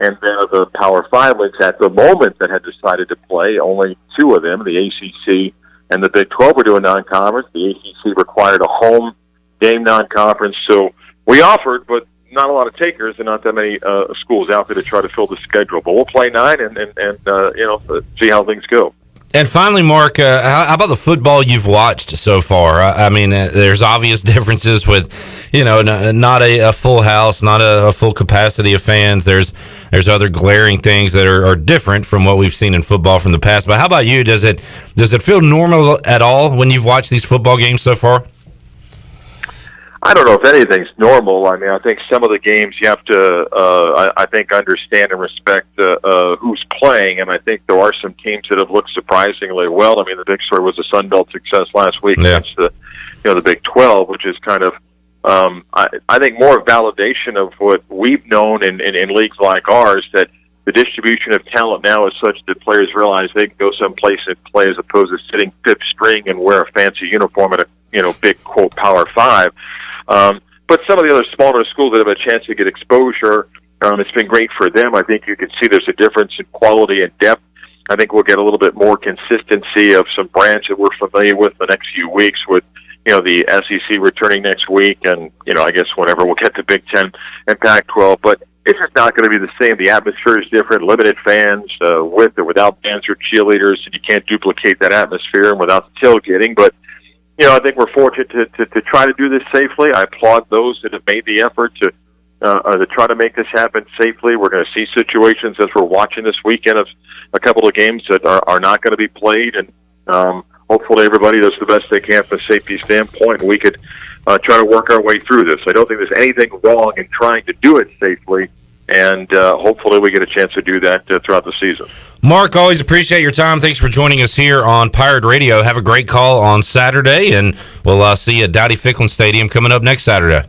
And then of the Power 5 leagues at the moment that had decided to play, only 2 of them, the ACC and the Big 12, were doing non-conference. The ACC required a home game non-conference. So we offered, but not a lot of takers and not that many schools out there to try to fill the schedule. But we'll play 9 and see how things go. And finally, Mark, how about the football you've watched so far? I mean, there's obvious differences with, not a full house, not a full capacity of fans. There's other glaring things that are different from what we've seen in football from the past. But how about you? Does it feel normal at all when you've watched these football games so far? I don't know if anything's normal. I mean, I think some of the games you have to, I think, understand and respect who's playing, and I think there are some teams that have looked surprisingly well. I mean, the big story was the Sun Belt success last week against the Big 12, which is kind of, I think, more a validation of what we've known in leagues like ours, that the distribution of talent now is such that players realize they can go someplace and play as opposed to sitting 5th string and wear a fancy uniform at a big quote Power 5. But some of the other smaller schools that have a chance to get exposure, it's been great for them. I think you can see there's a difference in quality and depth. I think we'll get a little bit more consistency of some brands that we're familiar with the next few weeks with, the SEC returning next week and, I guess whenever we'll get to Big 10 and Pac-12. But it's just not going to be the same. The atmosphere is different, limited fans, with or without bands or cheerleaders, and you can't duplicate that atmosphere and without the tailgating. But I think we're fortunate to try to do this safely. I applaud those that have made the effort to try to make this happen safely. We're going to see situations as we're watching this weekend of a couple of games that are not going to be played, and hopefully everybody does the best they can from a safety standpoint. We could try to work our way through this. I don't think there's anything wrong in trying to do it safely, and hopefully we get a chance to do that throughout the season. Mark, always appreciate your time. Thanks for joining us here on Pirate Radio. Have a great call on Saturday, and we'll see you at Dowdy-Ficklin Stadium coming up next Saturday.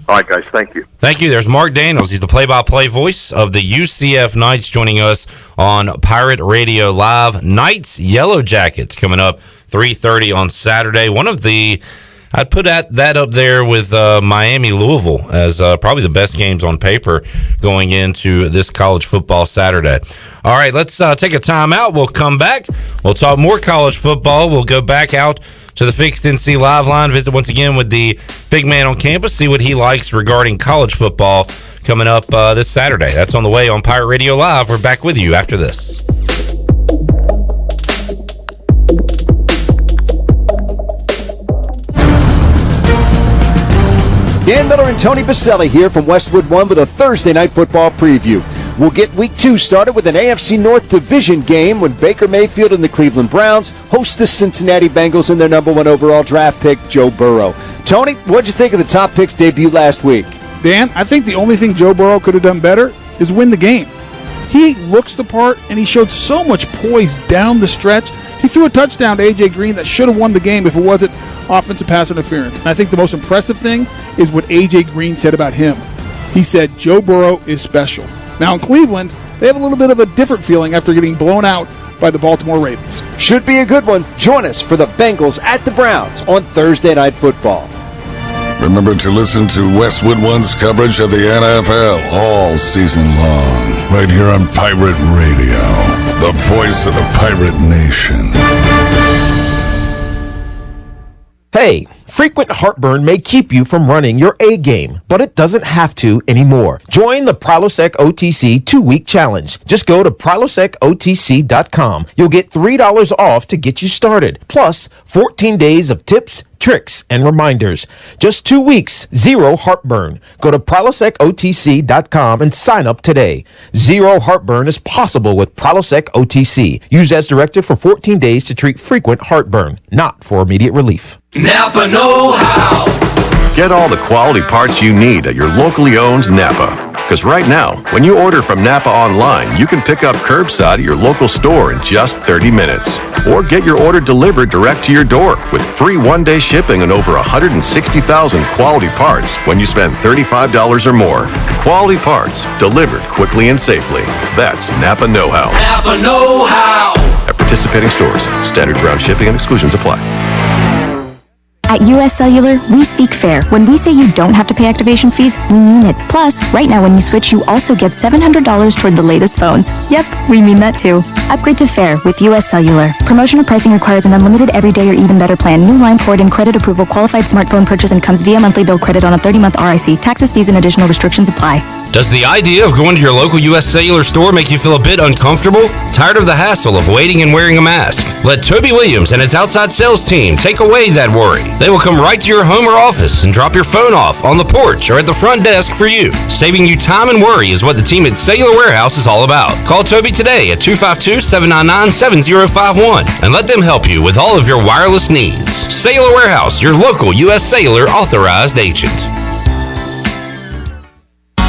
All right, guys. Thank you. Thank you. There's Marc Daniels. He's the play-by-play voice of the UCF Knights, joining us on Pirate Radio Live. Knights Yellow Jackets coming up 3:30 on Saturday. One of the... I'd put that up there with Miami-Louisville as probably the best games on paper going into this college football Saturday. All right, let's take a timeout. We'll come back. We'll talk more college football. We'll go back out to the Fixed NC Live line, visit once again with the big man on campus, see what he likes regarding college football coming up this Saturday. That's on the way on Pirate Radio Live. We're back with you after this. Dan Miller and Tony Baselli here from Westwood One with a Thursday night football preview. We'll get Week 2 started with an AFC North Division game when Baker Mayfield and the Cleveland Browns host the Cincinnati Bengals and their number 1 overall draft pick, Joe Burrow. Tony, what'd you think of the top picks debut last week? Dan, I think the only thing Joe Burrow could have done better is win the game. He looks the part, and he showed so much poise down the stretch. He threw a touchdown to A.J. Green that should have won the game if it wasn't offensive pass interference. And I think the most impressive thing is what A.J. Green said about him. He said, Joe Burrow is special. Now in Cleveland, they have a little bit of a different feeling after getting blown out by the Baltimore Ravens. Should be a good one. Join us for the Bengals at the Browns on Thursday Night Football. Remember to listen to Westwood One's coverage of the NFL all season long, right here on Pirate Radio, the voice of the Pirate Nation. Hey, frequent heartburn may keep you from running your A game, but it doesn't have to anymore. Join the Prilosec OTC 2-week challenge. Just go to prilosecotc.com. You'll get $3 off to get you started, plus 14 days of tips, tricks, and reminders. Just 2 weeks, zero heartburn. Go to prilosecotc.com and sign up today. Zero heartburn is possible with Prilosec OTC. Use as directed for 14 days to treat frequent heartburn, not for immediate relief. Napa know-how. Get all the quality parts you need at your locally owned Napa. Because right now, when you order from Napa online, you can pick up curbside at your local store in just 30 minutes. Or get your order delivered direct to your door with free one-day shipping on over 160,000 quality parts when you spend $35 or more. Quality parts delivered quickly and safely. That's Napa know-how. Napa know-how. At participating stores, standard ground shipping and exclusions apply. At US Cellular, we speak fair. When we say you don't have to pay activation fees, we mean it. Plus, right now when you switch, you also get $700 toward the latest phones. Yep, we mean that too. Upgrade to fair with US Cellular. Promotional pricing requires an unlimited everyday or even better plan. New line port and credit approval. Qualified smartphone purchase and comes via monthly bill credit on a 30-month RIC. Taxes, fees, and additional restrictions apply. Does the idea of going to your local U.S. Cellular store make you feel a bit uncomfortable? Tired of the hassle of waiting and wearing a mask? Let Toby Williams and his outside sales team take away that worry. They will come right to your home or office and drop your phone off on the porch or at the front desk for you. Saving you time and worry is what the team at Cellular Warehouse is all about. Call Toby today at 252-799-7051 and let them help you with all of your wireless needs. Cellular Warehouse, your local U.S. Cellular authorized agent.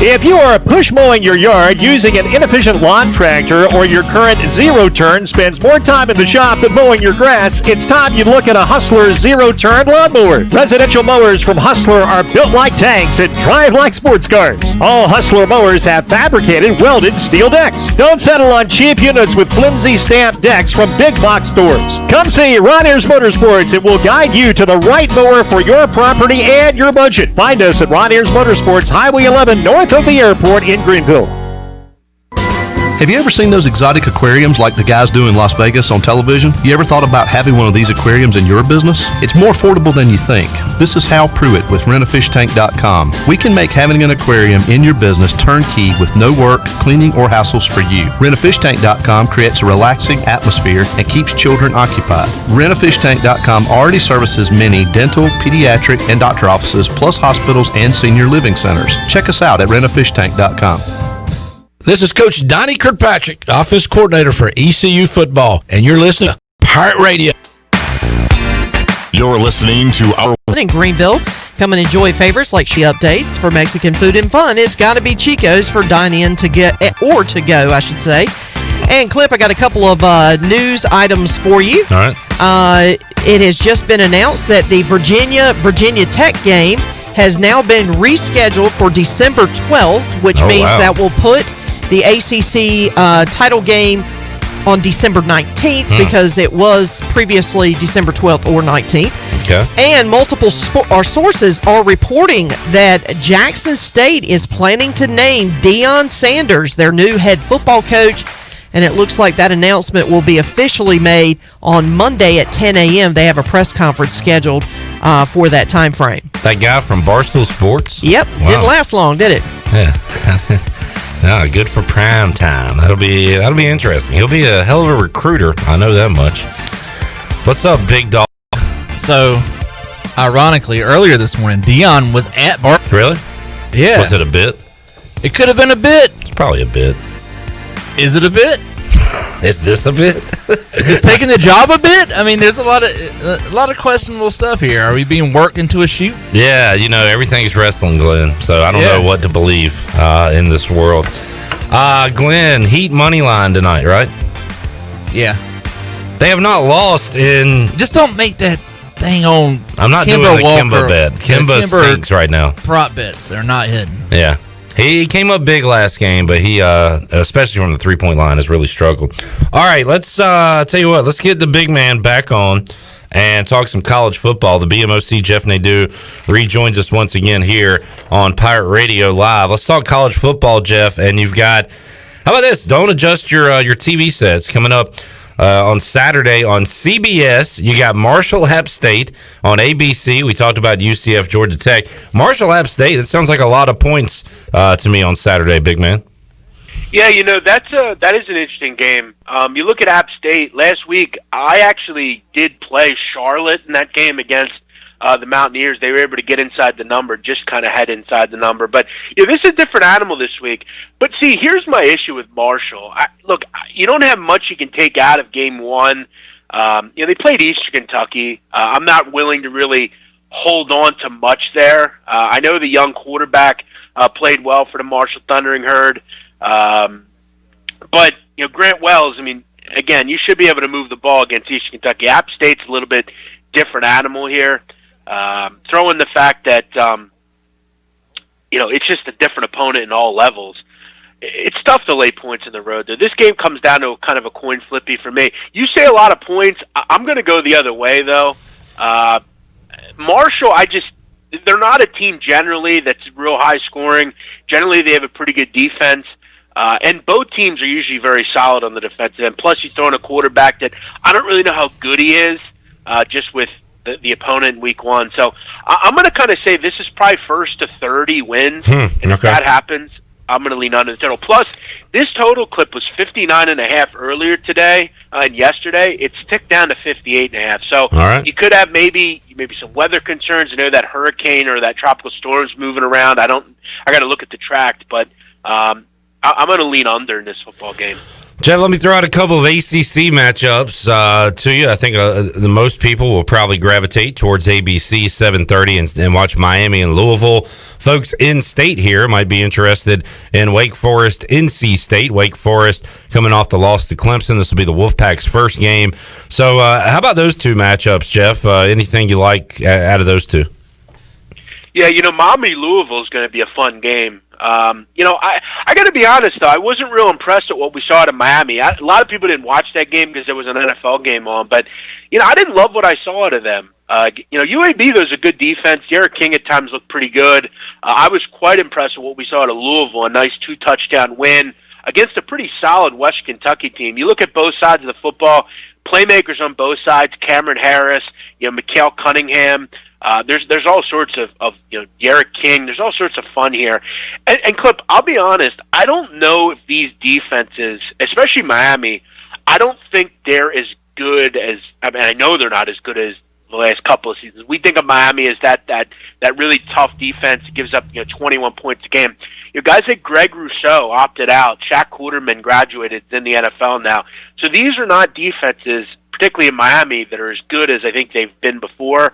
If you are push mowing your yard using an inefficient lawn tractor or your current zero-turn spends more time in the shop than mowing your grass, it's time you look at a Hustler zero-turn lawnmower. Residential mowers from Hustler are built like tanks and drive like sports cars. All Hustler mowers have fabricated, welded steel decks. Don't settle on cheap units with flimsy stamped decks from big box stores. Come see Ron Ayers Motorsports. It will guide you to the right mower for your property and your budget. Find us at Ron Ayers Motorsports, Highway 11 north of the airport in Greenville. Have you ever seen those exotic aquariums like the guys do in Las Vegas on television? You ever thought about having one of these aquariums in your business? It's more affordable than you think. This is Hal Pruitt with rentafishtank.com. We can make having an aquarium in your business turnkey with no work, cleaning, or hassles for you. Rentafishtank.com creates a relaxing atmosphere and keeps children occupied. Rentafishtank.com already services many dental, pediatric, and doctor offices, plus hospitals and senior living centers. Check us out at rentafishtank.com. This is Coach Donnie Kirkpatrick, Office Coordinator for ECU Football, and you're listening to Pirate Radio. You're listening to our... In Greenville, come and enjoy favorites like She Updates for Mexican food and fun. It's got to be Chico's for dine-in to get, or to go, I should say. And Clip, I got a couple of news items for you. All right. It has just been announced that the Virginia Tech game has now been rescheduled for December 12th, which means that will put the ACC title game on December 19th because it was previously December 12th or 19th. Okay. And multiple sources are reporting that Jackson State is planning to name Deion Sanders their new head football coach, and it looks like that announcement will be officially made on Monday at 10 a.m. They have a press conference scheduled for that time frame. That guy from Barstool Sports? Yep. Wow. Didn't last long, did it? Yeah. No, good for prime time. That'll be interesting. He'll be a hell of a recruiter. I know that much. What's up, big dog? So, ironically, earlier this morning, Deion was at Really? Yeah. Was it a bit? It could have been a bit. It's probably a bit. Is it a bit? Is this a bit? Is taking the job a bit? I mean, there's a lot of questionable stuff here. Are we being worked into a shoot? Yeah, everything's wrestling, Glenn. So I don't know what to believe in this world. Glenn, Heat money line tonight, right? Yeah. They have not lost in. Just don't make that thing on. I'm not Kemba doing the Walker. Kemba bet. Kemba stinks right now. Prop bets, they're not hidden. Yeah. He came up big last game, but he, especially from the three-point line, has really struggled. All right, let's tell you what. Let's get the big man back on and talk some college football. The BMOC, Jeff Nadu, rejoins us once again here on Pirate Radio Live. Let's talk college football, Jeff. And you've got, how about this? Don't adjust your TV sets coming up. On Saturday on CBS, you got Marshall App State on ABC. We talked about UCF, Georgia Tech. Marshall App State, it sounds like a lot of points to me on Saturday, big man. Yeah, that is an interesting game. You look at App State, last week I actually did play Charlotte in that game against the Mountaineers. They were able to get inside the number, just kind of head inside the number. But this is a different animal this week. But see, here's my issue with Marshall. Look, you don't have much you can take out of game one. They played Eastern Kentucky. I'm not willing to really hold on to much there. I know the young quarterback played well for the Marshall Thundering Herd. But, Grant Wells, again, you should be able to move the ball against Eastern Kentucky. App State's a little bit different animal here. Throw in the fact that, it's just a different opponent in all levels. It's tough to lay points in the road, though. This game comes down to kind of a coin flippy for me. You say a lot of points. I'm going to go the other way, though. Marshall, they're not a team generally that's real high scoring. Generally, they have a pretty good defense. And both teams are usually very solid on the defensive end. Plus, you throw in a quarterback that I don't really know how good he is, just with the opponent in week one. So I'm going to kind of say this is probably first to 30 wins. And if that happens, I'm going to lean under the total. Plus, this total clip was 59.5 earlier today and yesterday. It's ticked down to 58.5. So you could have maybe some weather concerns. I know that hurricane or that tropical storm's moving around. I got to look at the track, but I'm going to lean under in this football game. Jeff, let me throw out a couple of ACC matchups to you. I think the most people will probably gravitate towards ABC 7:30 and watch Miami and Louisville. Folks in state here might be interested in Wake Forest, NC State. Wake Forest coming off the loss to Clemson. This will be the Wolfpack's first game. So how about those two matchups, Jeff? Anything you like out of those two? Yeah, Miami Louisville is going to be a fun game. I got to be honest, though, I wasn't real impressed at what we saw at Miami. A lot of people didn't watch that game because there was an NFL game on, but, I didn't love what I saw out of them. UAB, there's a good defense. Derek King at times looked pretty good. I was quite impressed with what we saw at Louisville, a nice 2-touchdown win against a pretty solid West Kentucky team. You look at both sides of the football, playmakers on both sides, Cameron Harris, Mikhail Cunningham. There's all sorts of Derek King. There's all sorts of fun here. And Clip, I'll be honest, I don't know if these defenses, especially Miami, I don't think they're as good as, I know they're not as good as the last couple of seasons. We think of Miami as that really tough defense that gives up 21 points a game. Guys like Greg Rousseau opted out. Shaq Quarterman graduated in the NFL now. So these are not defenses, particularly in Miami, that are as good as I think they've been before.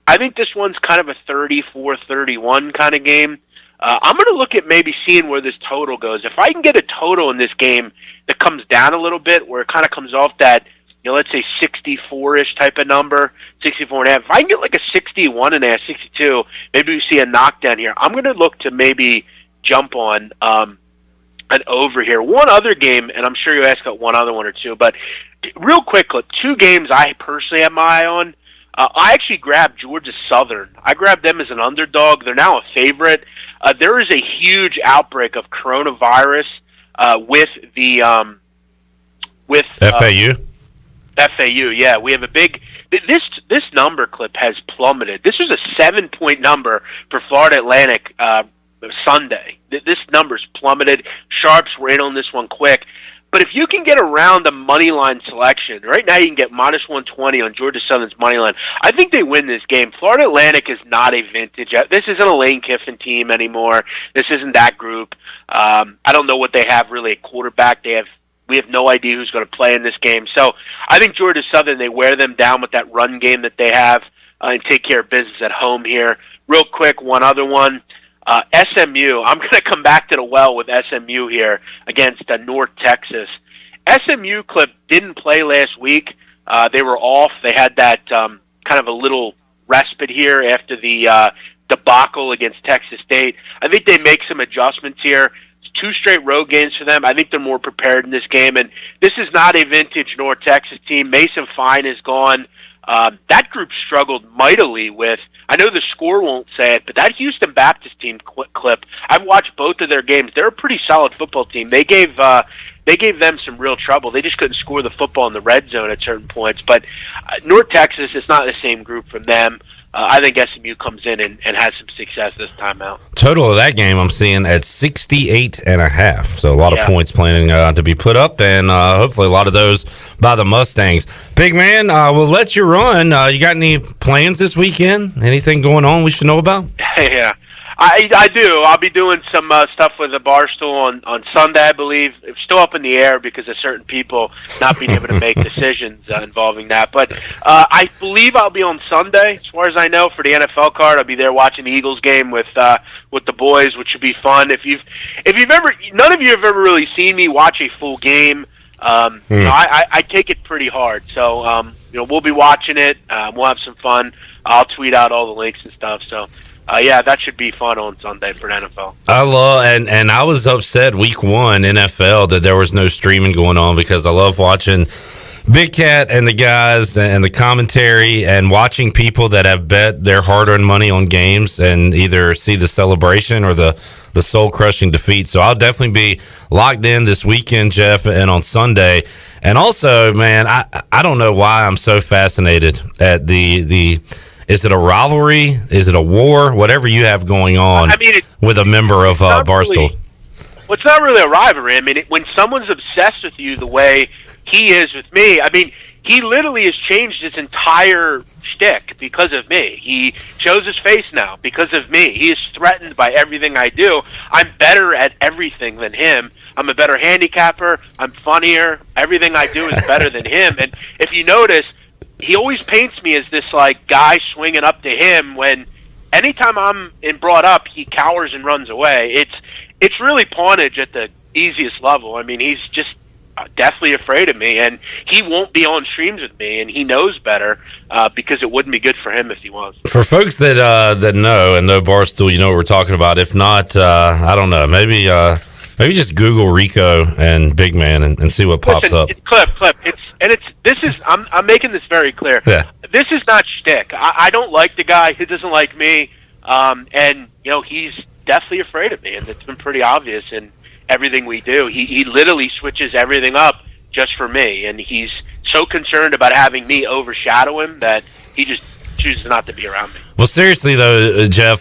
I think this one's kind of a 34-31 kind of game. I'm going to look at maybe seeing where this total goes. If I can get a total in this game that comes down a little bit, where it kind of comes off that, let's say 64-ish type of number, 64.5. If I can get like a 61.5, 62, maybe we see a knockdown here. I'm going to look to maybe jump on an over here. One other game, and I'm sure you'll ask about one other one or two, but real quick, two games I personally have my eye on. I actually grabbed Georgia Southern. I grabbed them as an underdog. They're now a favorite. There is a huge outbreak of coronavirus with the with FAU. FAU, yeah. We have a big. This number, Clip, has plummeted. This was a 7-point number for Florida Atlantic Sunday. This number's plummeted. Sharps were in on this one quick. But if you can get around the money line selection, right now you can get minus 120 on Georgia Southern's money line. I think they win this game. Florida Atlantic is not a vintage. This isn't a Lane Kiffin team anymore. This isn't that group. I don't know what they have really at quarterback. We have no idea who's going to play in this game. So I think Georgia Southern, they wear them down with that run game that they have and take care of business at home here. Real quick, one other one. SMU, I'm going to come back to the well with SMU here against North Texas. SMU, Clip, didn't play last week. They were off. They had that kind of a little respite here after the debacle against Texas State. I think they make some adjustments here. It's 2 straight road games for them. I think they're more prepared in this game. And this is not a vintage North Texas team. Mason Fine is gone. That group struggled mightily with, I know the score won't say it, but that Houston Baptist team, Clip, I've watched both of their games. They're a pretty solid football team. They gave them some real trouble. They just couldn't score the football in the red zone at certain points. But North Texas is not the same group from them. I think SMU comes in and has some success this time out. Total of that game I'm seeing at 68.5. So a lot of points planning to be put up, and hopefully a lot of those by the Mustangs. Big man, we'll let you run. You got any plans this weekend? Anything going on we should know about? Yeah. I do. I'll be doing some stuff with the Barstool on Sunday, I believe. It's still up in the air because of certain people not being able to make decisions involving that. But I believe I'll be on Sunday, as far as I know, for the NFL card. I'll be there watching the Eagles game with the boys, which should be fun. If you've ever, none of you have ever really seen me watch a full game. I take it pretty hard. So we'll be watching it. We'll have some fun. I'll tweet out all the links and stuff. So. That should be fun on Sunday for the NFL. I love, and I was upset week 1 NFL that there was no streaming going on because I love watching Big Cat and the guys and the commentary and watching people that have bet their hard-earned money on games and either see the celebration or the soul-crushing defeat. So I'll definitely be locked in this weekend, Jeff, and on Sunday. And also, man, I don't know why I'm so fascinated at the is it a rivalry? Is it a war? Whatever you have going on with a member of Barstool. Well, it's not really a rivalry. I mean, when someone's obsessed with you the way he is with me, I mean, he literally has changed his entire shtick because of me. He shows his face now because of me. He is threatened by everything I do. I'm better at everything than him. I'm a better handicapper. I'm funnier. Everything I do is better than him. And if you notice, he always paints me as this like guy swinging up to him when anytime I'm brought up, he cowers and runs away. It's really pawnage at the easiest level. I mean, he's just deathly afraid of me, and he won't be on streams with me, and he knows better because it wouldn't be good for him if he was. For folks that know and know Barstool, you know what we're talking about. If not, I don't know. Maybe just Google Rico and Big Man and see what pops up. Clip. I'm making this very clear. Yeah. This is not shtick. I don't like the guy. He doesn't like me. And he's deathly afraid of me, and it's been pretty obvious in everything we do. He literally switches everything up just for me, and he's so concerned about having me overshadow him that he just chooses not to be around me. Well, seriously though, Jeff,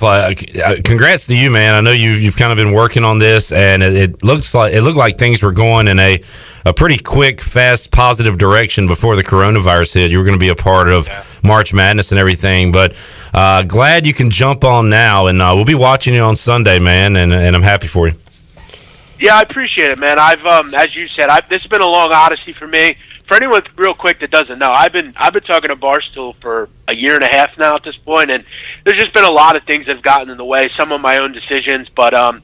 congrats to you, man. I know you've kind of been working on this, and it looked like things were going in a pretty quick, fast, positive direction before the coronavirus hit. You were going to be a part of March Madness and everything, but glad you can jump on now, and we'll be watching you on Sunday, man, and I'm happy for you. Yeah, I appreciate it, man. I've, as you said, this has been a long odyssey for me. For anyone real quick that doesn't know, I've been talking to Barstool for a year and a half now at this point, and there's just been a lot of things that have gotten in the way, some of my own decisions, but I'm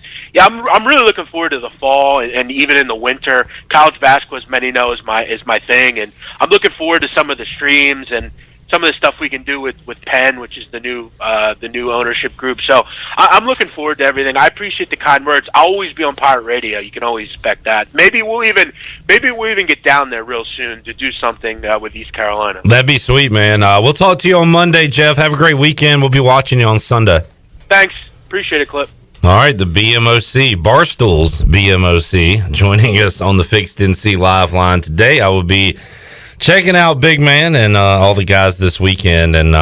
really looking forward to the fall and even in the winter. College basketball, as many know, is my thing, and I'm looking forward to some of the streams and some of the stuff we can do with Penn, which is the new ownership group. So I'm looking forward to everything. I appreciate the kind words. I'll always be on Pirate Radio. You can always expect that. Maybe we'll even get down there real soon to do something with East Carolina. That'd be sweet, man. We'll talk to you on Monday, Jeff. Have a great weekend. We'll be watching you on Sunday. Thanks. Appreciate it, Clip. All right, the BMOC, Barstool's BMOC, joining us on the Fixed NC Live line today. I will be checking out Big Man and all the guys this weekend, and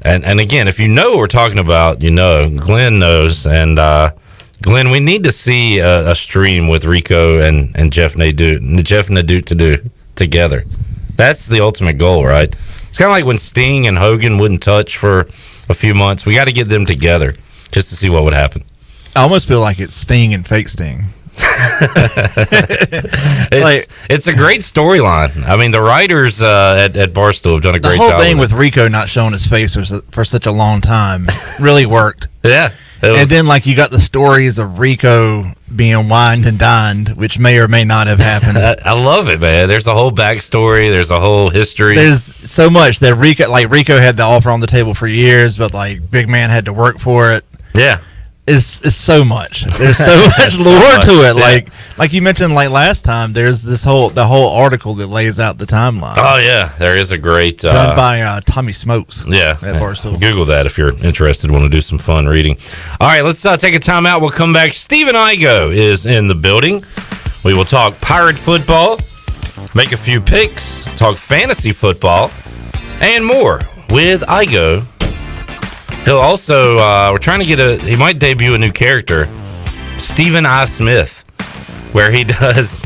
again, if you know what we're talking about, Glenn knows, and Glenn, we need to see a stream with Rico and Jeff Nadu to do together. That's the ultimate goal, right? It's kind of like when Sting and Hogan wouldn't touch for a few months. We got to get them together just to see what would happen. I almost feel like it's Sting and fake Sting. It's a great storyline. I mean, the writers at Barstool have done a great job. The whole thing with Rico not showing his face for such a long time really worked. Yeah. And then, you got the stories of Rico being wined and dined, which may or may not have happened. I love it, man. There's a whole backstory. There's a whole history. There's so much that Rico had the offer on the table for years, but Big Man had to work for it. Yeah. It's so much. There's so much lore to it. Yeah. Like you mentioned, last time, there's the whole article that lays out the timeline. Oh yeah, there is a great done by Tommy Smokes. Yeah, at Barstool. Google that if you're interested. Want to do some fun reading. All right, let's take a time out. We'll come back. Stephen Igoe is in the building. We will talk Pirate football, make a few picks, talk fantasy football, and more with Igoe. He'll also, we're trying to he might debut a new character, Stephen I. Smith, where he does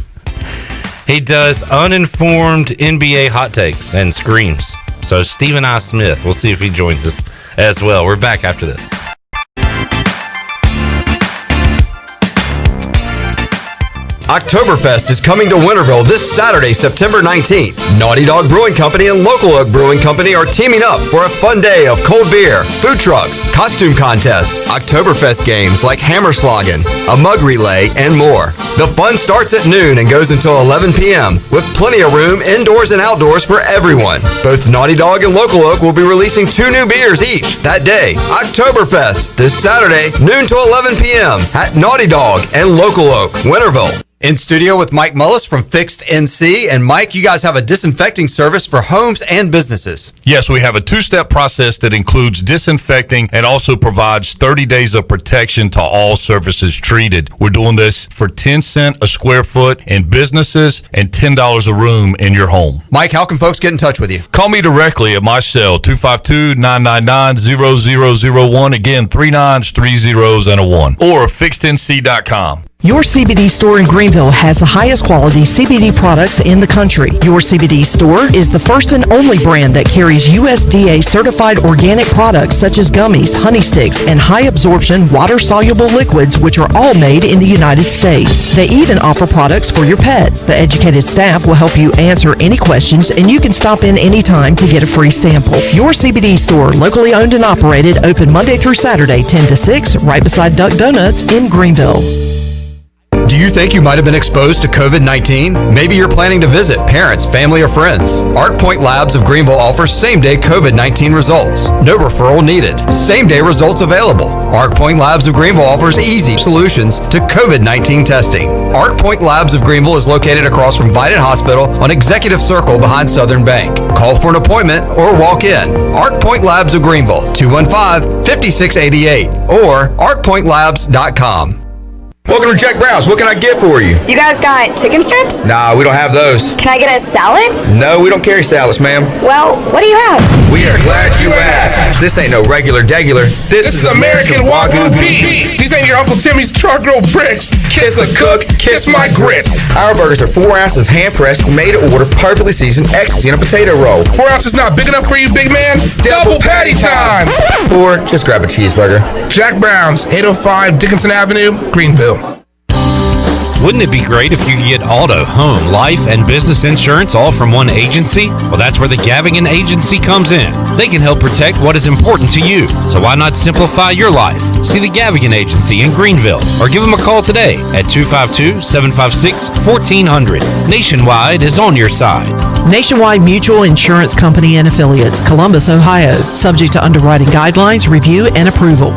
uninformed NBA hot takes and screams. So Stephen I. Smith, we'll see if he joins us as well. We're back after this. Oktoberfest is coming to Winterville this Saturday, September 19th. Naughty Dog Brewing Company and Local Oak Brewing Company are teaming up for a fun day of cold beer, food trucks, costume contests, Oktoberfest games like Hammerschlagen, a mug relay, and more. The fun starts at noon and goes until 11 p.m. with plenty of room indoors and outdoors for everyone. Both Naughty Dog and Local Oak will be releasing 2 new beers each that day. Oktoberfest this Saturday, noon to 11 p.m. at Naughty Dog and Local Oak, Winterville. In studio with Mike Mullis from Fixed NC. And Mike, you guys have a disinfecting service for homes and businesses. Yes, we have a 2-step process that includes disinfecting and also provides 30 days of protection to all surfaces treated. We're doing this for 10 cents a square foot in businesses and $10 a room in your home. Mike, how can folks get in touch with you? Call me directly at my cell, 252-999-0001. Again, 3 9s, 3 zeros, and a 1. Or fixednc.com. Your CBD store in Greenville has the highest quality CBD products in the country. Your CBD store is the first and only brand that carries USDA certified organic products such as gummies, honey sticks, and high absorption water-soluble liquids, which are all made in the United States. They even offer products for your pet. The educated staff will help you answer any questions, and you can stop in anytime to get a free sample. Your CBD store, locally owned and operated, open Monday through Saturday, 10 to 6, right beside Duck Donuts in Greenville. Do you think you might have been exposed to COVID-19? Maybe you're planning to visit parents, family, or friends. Arc Point Labs of Greenville offers same-day COVID-19 results. No referral needed. Same-day results available. Arc Point Labs of Greenville offers easy solutions to COVID-19 testing. Arc Point Labs of Greenville is located across from Vidant Hospital on Executive Circle behind Southern Bank. Call for an appointment or walk in. Arc Point Labs of Greenville, 215-5688 or arcpointlabs.com. Welcome to Jack Brown's. What can I get for you? You guys got chicken strips? Nah, we don't have those. Can I get a salad? No, we don't carry salads, ma'am. Well, what do you have? We are glad you asked. This ain't no regular degular. This is American Wagyu beef. These ain't your Uncle Timmy's charcoal bricks. Kiss the cook, kiss my grits. Our burgers are 4 ounces of hand-pressed, made-to-order, perfectly seasoned ecstasy in a potato roll. 4 ounces not big enough for you, big man? Double patty time! Or just grab a cheeseburger. Jack Brown's, 805 Dickinson Avenue, Greenville. Wouldn't it be great if you could get auto, home, life, and business insurance all from one agency? Well, that's where the Gavigan Agency comes in. They can help protect what is important to you. So why not simplify your life? See the Gavigan Agency in Greenville or give them a call today at 252-756-1400. Nationwide is on your side. Nationwide Mutual Insurance Company and Affiliates, Columbus, Ohio. Subject to underwriting guidelines, review, and approval.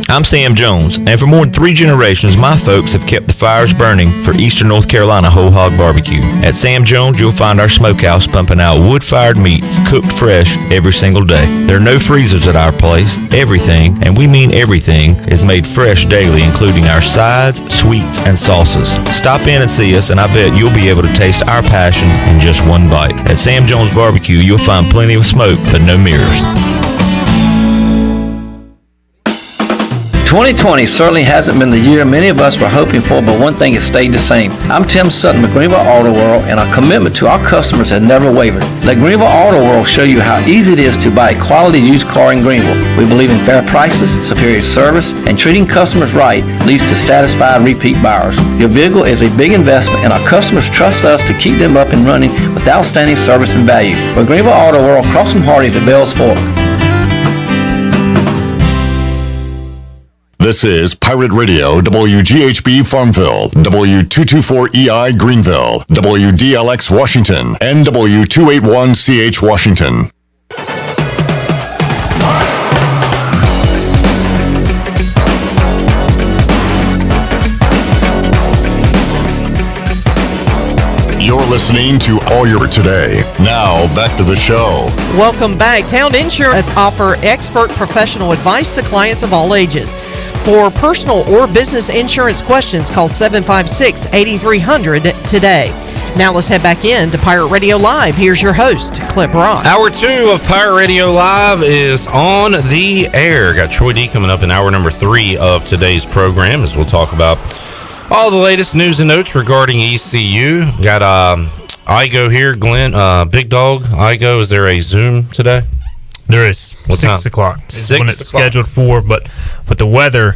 I'm Sam Jones, and for more than 3 generations, my folks have kept the fires burning for Eastern North Carolina Whole Hog Barbecue. At Sam Jones, you'll find our smokehouse pumping out wood-fired meats, cooked fresh every single day. There are no freezers at our place. Everything, and we mean everything, is made fresh daily, including our sides, sweets, and sauces. Stop in and see us, and I bet you'll be able to taste our passion in just one bite. At Sam Jones Barbecue, you'll find plenty of smoke, but no mirrors. 2020 certainly hasn't been the year many of us were hoping for, but one thing has stayed the same. I'm Tim Sutton with Greenville Auto World, and our commitment to our customers has never wavered. Let Greenville Auto World show you how easy it is to buy a quality used car in Greenville. We believe in fair prices, superior service, and treating customers right leads to satisfied repeat buyers. Your vehicle is a big investment, and our customers trust us to keep them up and running with outstanding service and value. For Greenville Auto World, cross from Hardee's at Bell's Fork. This is Pirate Radio, WGHB Farmville, W224EI Greenville, WDLX Washington, and W281CH Washington. You're listening to All Your Today. Now, back to the show. Welcome back. Town Insurance offer expert professional advice to clients of all ages. For personal or business insurance questions, call 756-8300 today. Now let's head back in to Pirate Radio Live. Here's your host, Clip Rock. Hour 2 of Pirate Radio Live is on the air. Got Troy D coming up in hour number 3 of today's program as we'll talk about all the latest news and notes regarding ECU. Got Igoe here, Glenn. Big Dog, Igoe, is there a Zoom today? There is. What 6 time? o'clock is 6 when it's o'clock. scheduled for, but with the weather,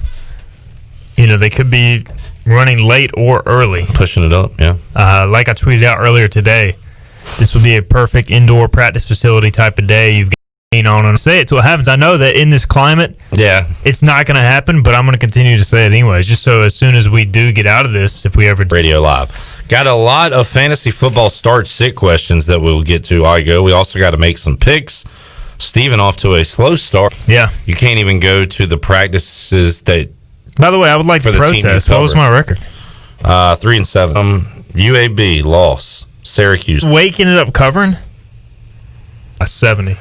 they could be running late or early. Pushing it up, yeah. Like I tweeted out earlier today, this would be a perfect indoor practice facility type of day. You've got rain on and say it till it happens. I know that in this climate, yeah, it's not going to happen, but I'm going to continue to say it anyways, just so as soon as we do get out of this, if we ever do. Radio Live. Got a lot of fantasy football start-sit questions that we'll get to, Igoe. We also got to make some picks. Steven off to a slow start. Yeah. You can't even go to the practices that... By the way, I would like to protest. What was my record? 3-7. UAB, loss. Syracuse. Wake ended up covering a 70.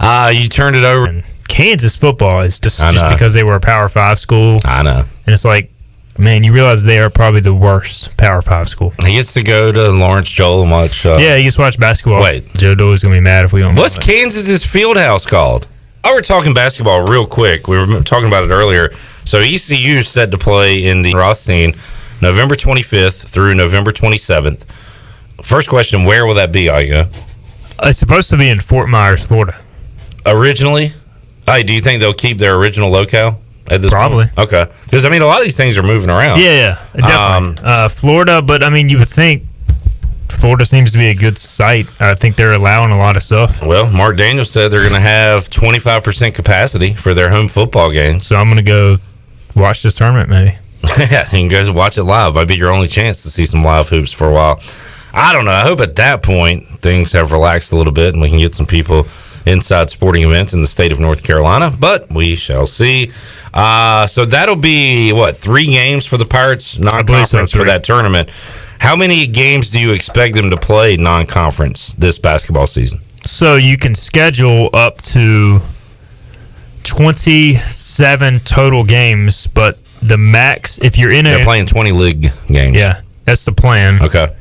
You turned it over. And Kansas football is just I know. because they were a Power 5 school. I know. And it's like, man, you realize they are probably the worst Power 5 school. He gets to go to Lawrence Joel and watch... yeah, he gets to watch basketball. Wait. Joe Doyle's going to be mad if we don't. What's Kansas's field house called? Oh, we're talking basketball real quick. We were talking about it earlier. So ECU is set to play in the Rothstein November 25th through November 27th. First question, where will that be, Igoe? It's supposed to be in Fort Myers, Florida. Originally? Hey, do you think they'll keep their original locale at this Probably. point? Okay. Because, a lot of these things are moving around. Yeah, definitely. Florida, but, you would think Florida seems to be a good site. I think they're allowing a lot of stuff. Well, Mark Daniels said they're going to have 25% capacity for their home football games. So I'm going to go watch this tournament, maybe. Yeah, you can go watch it live. Might be your only chance to see some live hoops for a while. I don't know. I hope at that point things have relaxed a little bit and we can get some people inside sporting events in the state of North Carolina, but we shall see. So that'll be, 3 games for the Pirates non-conference for that tournament. How many games do you expect them to play non-conference this basketball season? So you can schedule up to 27 total games, but the max, if you're in They're playing 20 league games. Yeah, that's the plan. Okay.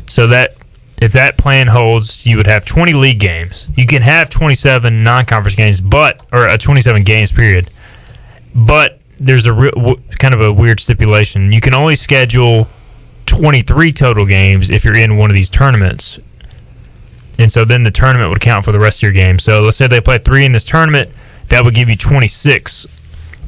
So that if that plan holds, you would have 20 league games. You can have 27 non-conference games, or 27 games period. But there's kind of a weird stipulation. You can only schedule 23 total games if you're in one of these tournaments. And so then the tournament would count for the rest of your games. So let's say they play 3 in this tournament, that would give you 26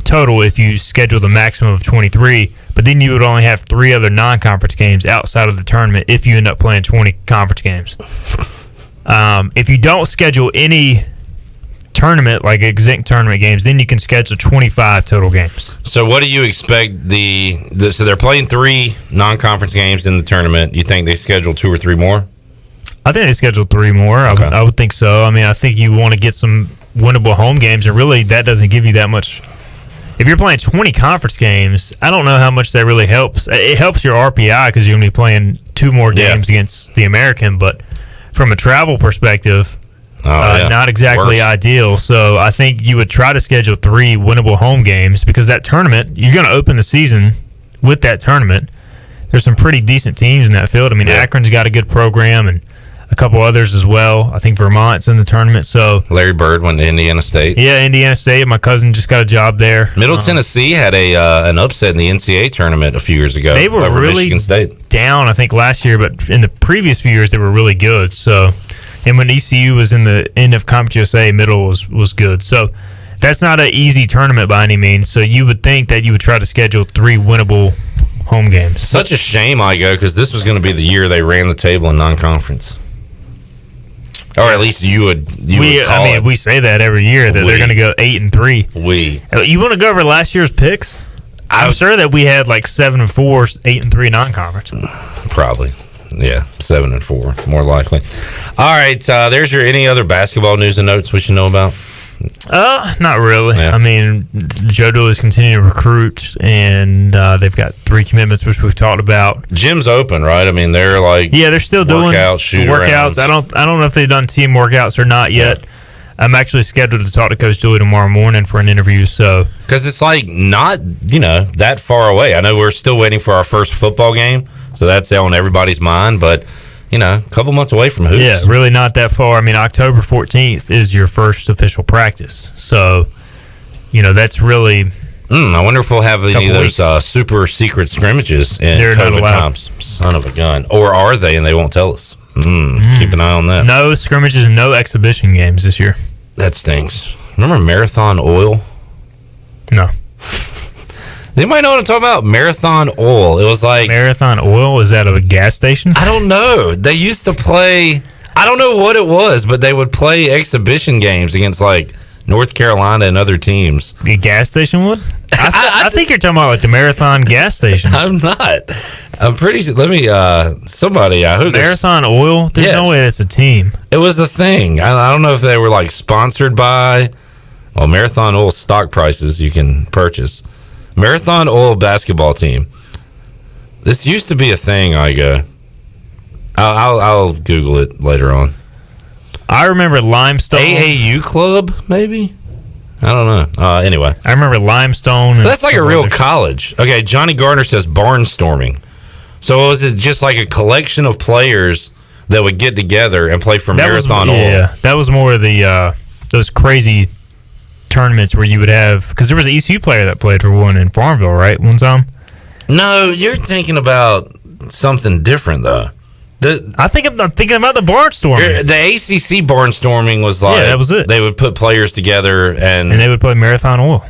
total if you schedule the maximum of 23. But then you would only have 3 other non-conference games outside of the tournament if you end up playing 20 conference games. If you don't schedule any tournament, like exempt tournament games, then you can schedule 25 total games. So what do you expect so they're playing 3 non-conference games in the tournament. You think they schedule 2 or 3 more? I think they scheduled 3 more. Okay. I would think so. I think you want to get some winnable home games, and really that doesn't give you that much. If you're playing 20 conference games, I don't know how much that really helps. It helps your RPI because you're going to be playing 2 more games against the American, but from a travel perspective, not exactly ideal. So I think you would try to schedule 3 winnable home games because that tournament, you're going to open the season with that tournament. There's some pretty decent teams in that field. Akron's got a good program, and a couple others as well. I think Vermont's in the tournament. So Larry Bird went to Indiana State. Yeah, Indiana State. My cousin just got a job there. Middle Tennessee had an upset in the NCAA tournament a few years ago. They were over really Michigan State. Down, I think, last year, but in the previous few years they were really good. So, and when ECU was in the end of Conference USA, Middle was good. So that's not an easy tournament by any means. So you would think that you would try to schedule 3 winnable home games. Such a shame, Igoe, because this was going to be the year they ran the table in non-conference. Or at least you would call it. We say that every year that they're going to go 8-3. You want to go over last year's picks? I'm sure that we had like 7-4, 8-3 non-conference. Probably, yeah, 7-4, more likely. All right, there's your any other basketball news and notes we should know about. Not really. Yeah. I mean, JoJo is continuing to recruit, and they've got 3 commitments, which we've talked about. Gym's open, right? I mean, they're like they're still doing workouts. I don't know if they've done team workouts or not yet. Yeah. I'm actually scheduled to talk to Coach Julie tomorrow morning for an interview. So because it's like not that far away. I know we're still waiting for our first football game, so that's on everybody's mind, but. A couple months away from hoops. Yeah, really not that far. I mean, October 14th is your first official practice. So, that's really... I wonder if we'll have any of those super secret scrimmages in COVID times. Son of a gun. Or are they and they won't tell us? Keep an eye on that. No scrimmages and no exhibition games this year. That stinks. Remember Marathon Oil? No. Anybody know what I'm talking about? Marathon Oil. It was like... Marathon Oil? Is that a gas station? I don't know. They used to play... I don't know what it was, but they would play exhibition games against, like, North Carolina and other teams. The gas station would? I think you're talking about, like, the Marathon gas station. I'm not. I'm pretty sure... Let me... somebody... I hope Marathon Oil? There's no way that's a team. It was the thing. I don't know if they were, like, sponsored by... Well, Marathon Oil stock prices you can purchase. Marathon Oil basketball team. This used to be a thing, Igoe. I'll Google it later on. I remember Limestone. AAU Club, maybe? I don't know. Anyway. I remember Limestone. That's like a real college. Okay, Johnny Gardner says barnstorming. So was it just like a collection of players that would get together and play for Marathon Oil? Yeah, that was more of the those crazy tournaments where you would have, because there was an ECU player that played for one in Farmville, right? One time. No, you're thinking about something different though. I'm thinking about the barnstorming. The ACC barnstorming was like that was it. They would put players together and they would play Marathon Oil.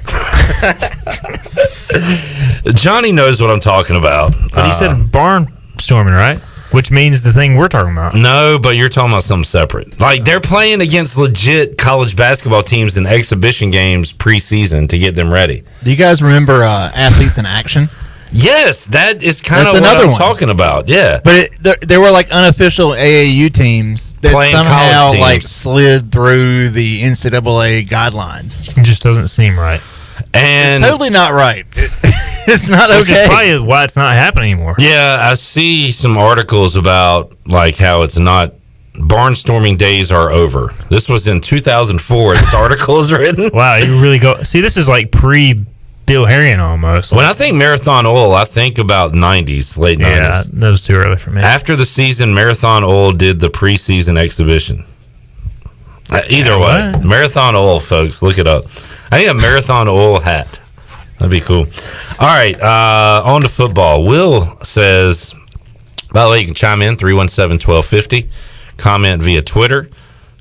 Johnny knows what I'm talking about. But he said barnstorming, right? Which means the thing we're talking about. No, but you're talking about something separate. Like, they're playing against legit college basketball teams in exhibition games preseason to get them ready. Do you guys remember Athletes in Action? Yes, that is kind of what I'm talking about. Yeah. But there were, like, unofficial AAU teams that playing somehow, like, slid through the NCAA guidelines. It just doesn't seem right. And it's totally not right. It's not okay. Which is probably why it's not happening anymore. Yeah, I see some articles about like how it's not. Barnstorming days are over. This was in 2004. This article is written. Wow, you really go. See, this is like pre-Bill Harrion almost. When I think Marathon Oil, I think about 90s, late 90s. Yeah, that was too early for me. After the season, Marathon Oil did the preseason exhibition. Either way, Marathon Oil, folks, look it up. I need a Marathon Oil hat. That'd be cool. All right, on to football. Will says, by the way, you can chime in, 317-1250. Comment via Twitter.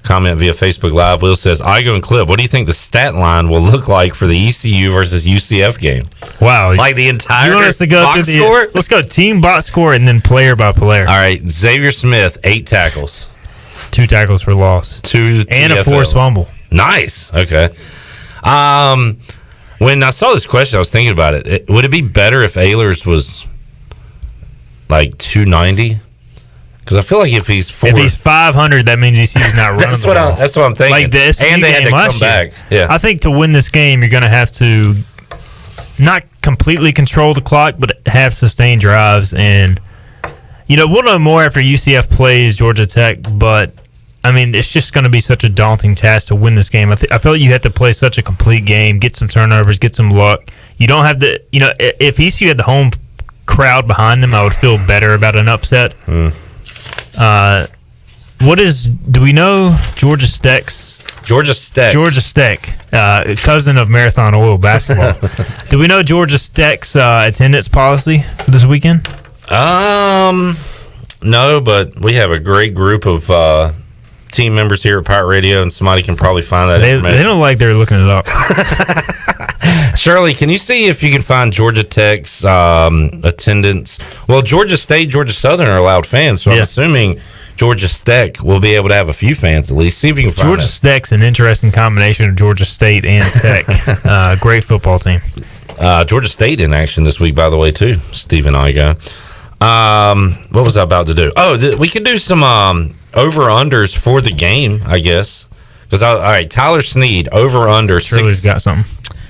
Comment via Facebook Live. Will says, Igoe and Clip, what do you think the stat line will look like for the ECU versus UCF game? Wow. Like the entire you want us to go box through score? Let's go team box score and then player by player. All right, Xavier Smith, 8 tackles. 2 tackles for loss. 2 and a forced fumble. Nice. Okay. When I saw this question, I was thinking about it. Would it be better if Ehlers was like 290? Because I feel like if he's 500, that means ECU's not running. That's what I'm thinking. Like this, and they had to come back. Yeah, I think to win this game, you're going to have to not completely control the clock, but have sustained drives. And we'll know more after UCF plays Georgia Tech. But I mean, it's just going to be such a daunting task to win this game. I feel like you have to play such a complete game, get some turnovers, get some luck. You don't have the, if ECU had the home crowd behind them, I would feel better about an upset. Do we know Georgia Steck's? Georgia Steck, cousin of Marathon Oil basketball. Do we know Georgia Steck's attendance policy for this weekend? No, but we have a great group of team members here at Pirate Radio, and somebody can probably find that information. They don't like they're looking it up. Shirley, can you see if you can find Georgia Tech's attendance? Well, Georgia State, Georgia Southern are allowed fans, so I'm assuming Georgia Tech will be able to have a few fans at least. See if you can find Georgia Tech's an interesting combination of Georgia State and Tech. Great football team. Georgia State in action this week, by the way, too. Stephen Igoe. What was I about to do? Oh, we could do some over-unders for the game, I guess. Because, all right, Tyler Snead, over-under. Shirley's got something.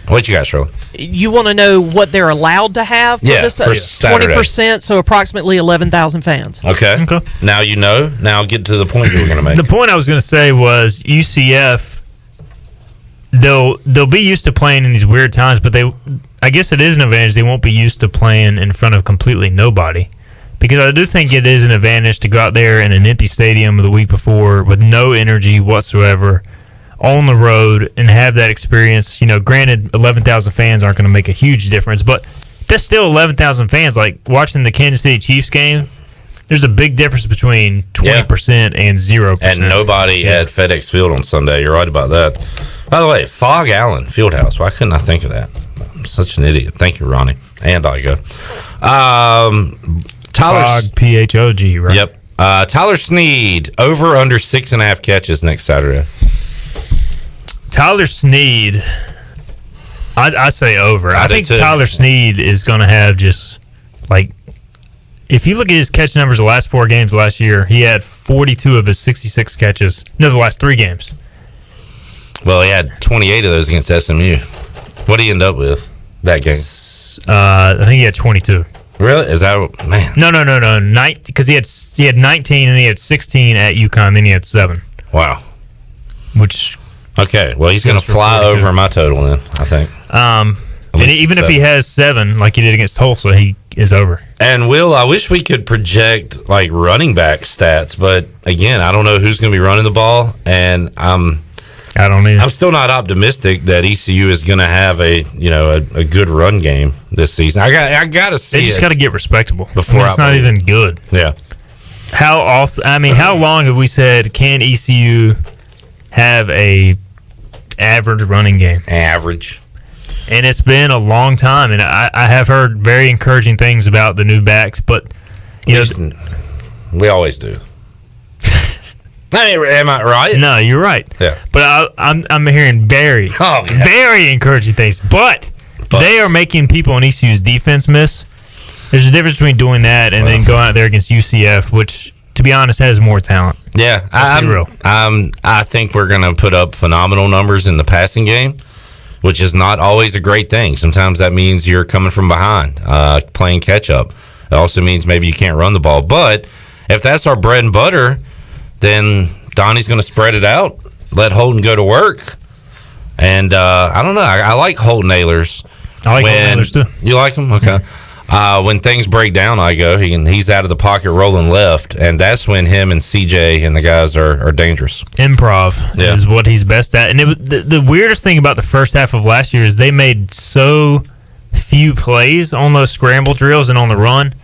What you got, Shirley? You want to know what they're allowed to have for this? For Saturday. 20%, so approximately 11,000 fans. Okay. Now you know. Now get to the point you were going to make. The point I was going to say was UCF, they'll be used to playing in these weird times, but I guess it is an advantage. They won't be used to playing in front of completely nobody. Because I do think it is an advantage to go out there in an empty stadium the week before with no energy whatsoever on the road and have that experience. You know, granted, 11,000 fans aren't going to make a huge difference, but that's still 11,000 fans. Like watching the Kansas City Chiefs game, there's a big difference between 20% and 0%. And nobody at FedEx Field on Sunday. You're right about that. By the way, Fog Allen Fieldhouse. Why couldn't I think of that? I'm such an idiot. Thank you, Ronnie. And Igoe. Fog, P-H-O-G, right? Yep. Tyler Snead, over under 6.5 catches next Saturday. Tyler Snead, I say over. I think Tyler Snead is going to have just, like, if you look at his catch numbers the last 4 games last year, he had 42 of his 66 catches. No, the last 3 games. Well, he had 28 of those against SMU. What did he end up with that game? I think he had 22. Really? Is that, man? No. Because he had 19 and he had 16 at UConn, then he had 7. Wow. Which... Okay, well, he's going to fly over my total then, I think. And even if he has 7, like he did against Tulsa, he is over. And, Will, I wish we could project, like, running back stats, but, again, I don't know who's going to be running the ball, and I don't either. I'm still not optimistic that ECU is going to have a good run game this season. I got to see They just got to get respectable. Before it's not even good. Yeah. How long have we said can ECU have a average running game? Average. And it's been a long time, and I have heard very encouraging things about the new backs, but we always do. Am I right? No, you're right. Yeah. But I'm hearing very encouraging things, but they are making people on ECU's defense miss. There's a difference between doing that and then going out there against UCF, which, to be honest, has more talent. Yeah, Let's be real. I think we're going to put up phenomenal numbers in the passing game, which is not always a great thing. Sometimes that means you're coming from behind, playing catch up. It also means maybe you can't run the ball. But if that's our bread and butter, then Donnie's going to spread it out, let Holton go to work. And I don't know. I like Holton Ahlers. I like Holton Ahlers too. You like him? Okay. When things break down, he's out of the pocket rolling left, and that's when him and CJ and the guys are dangerous. Improv is what he's best at. And it was the weirdest thing about the first half of last year is they made so few plays on those scramble drills and on the run.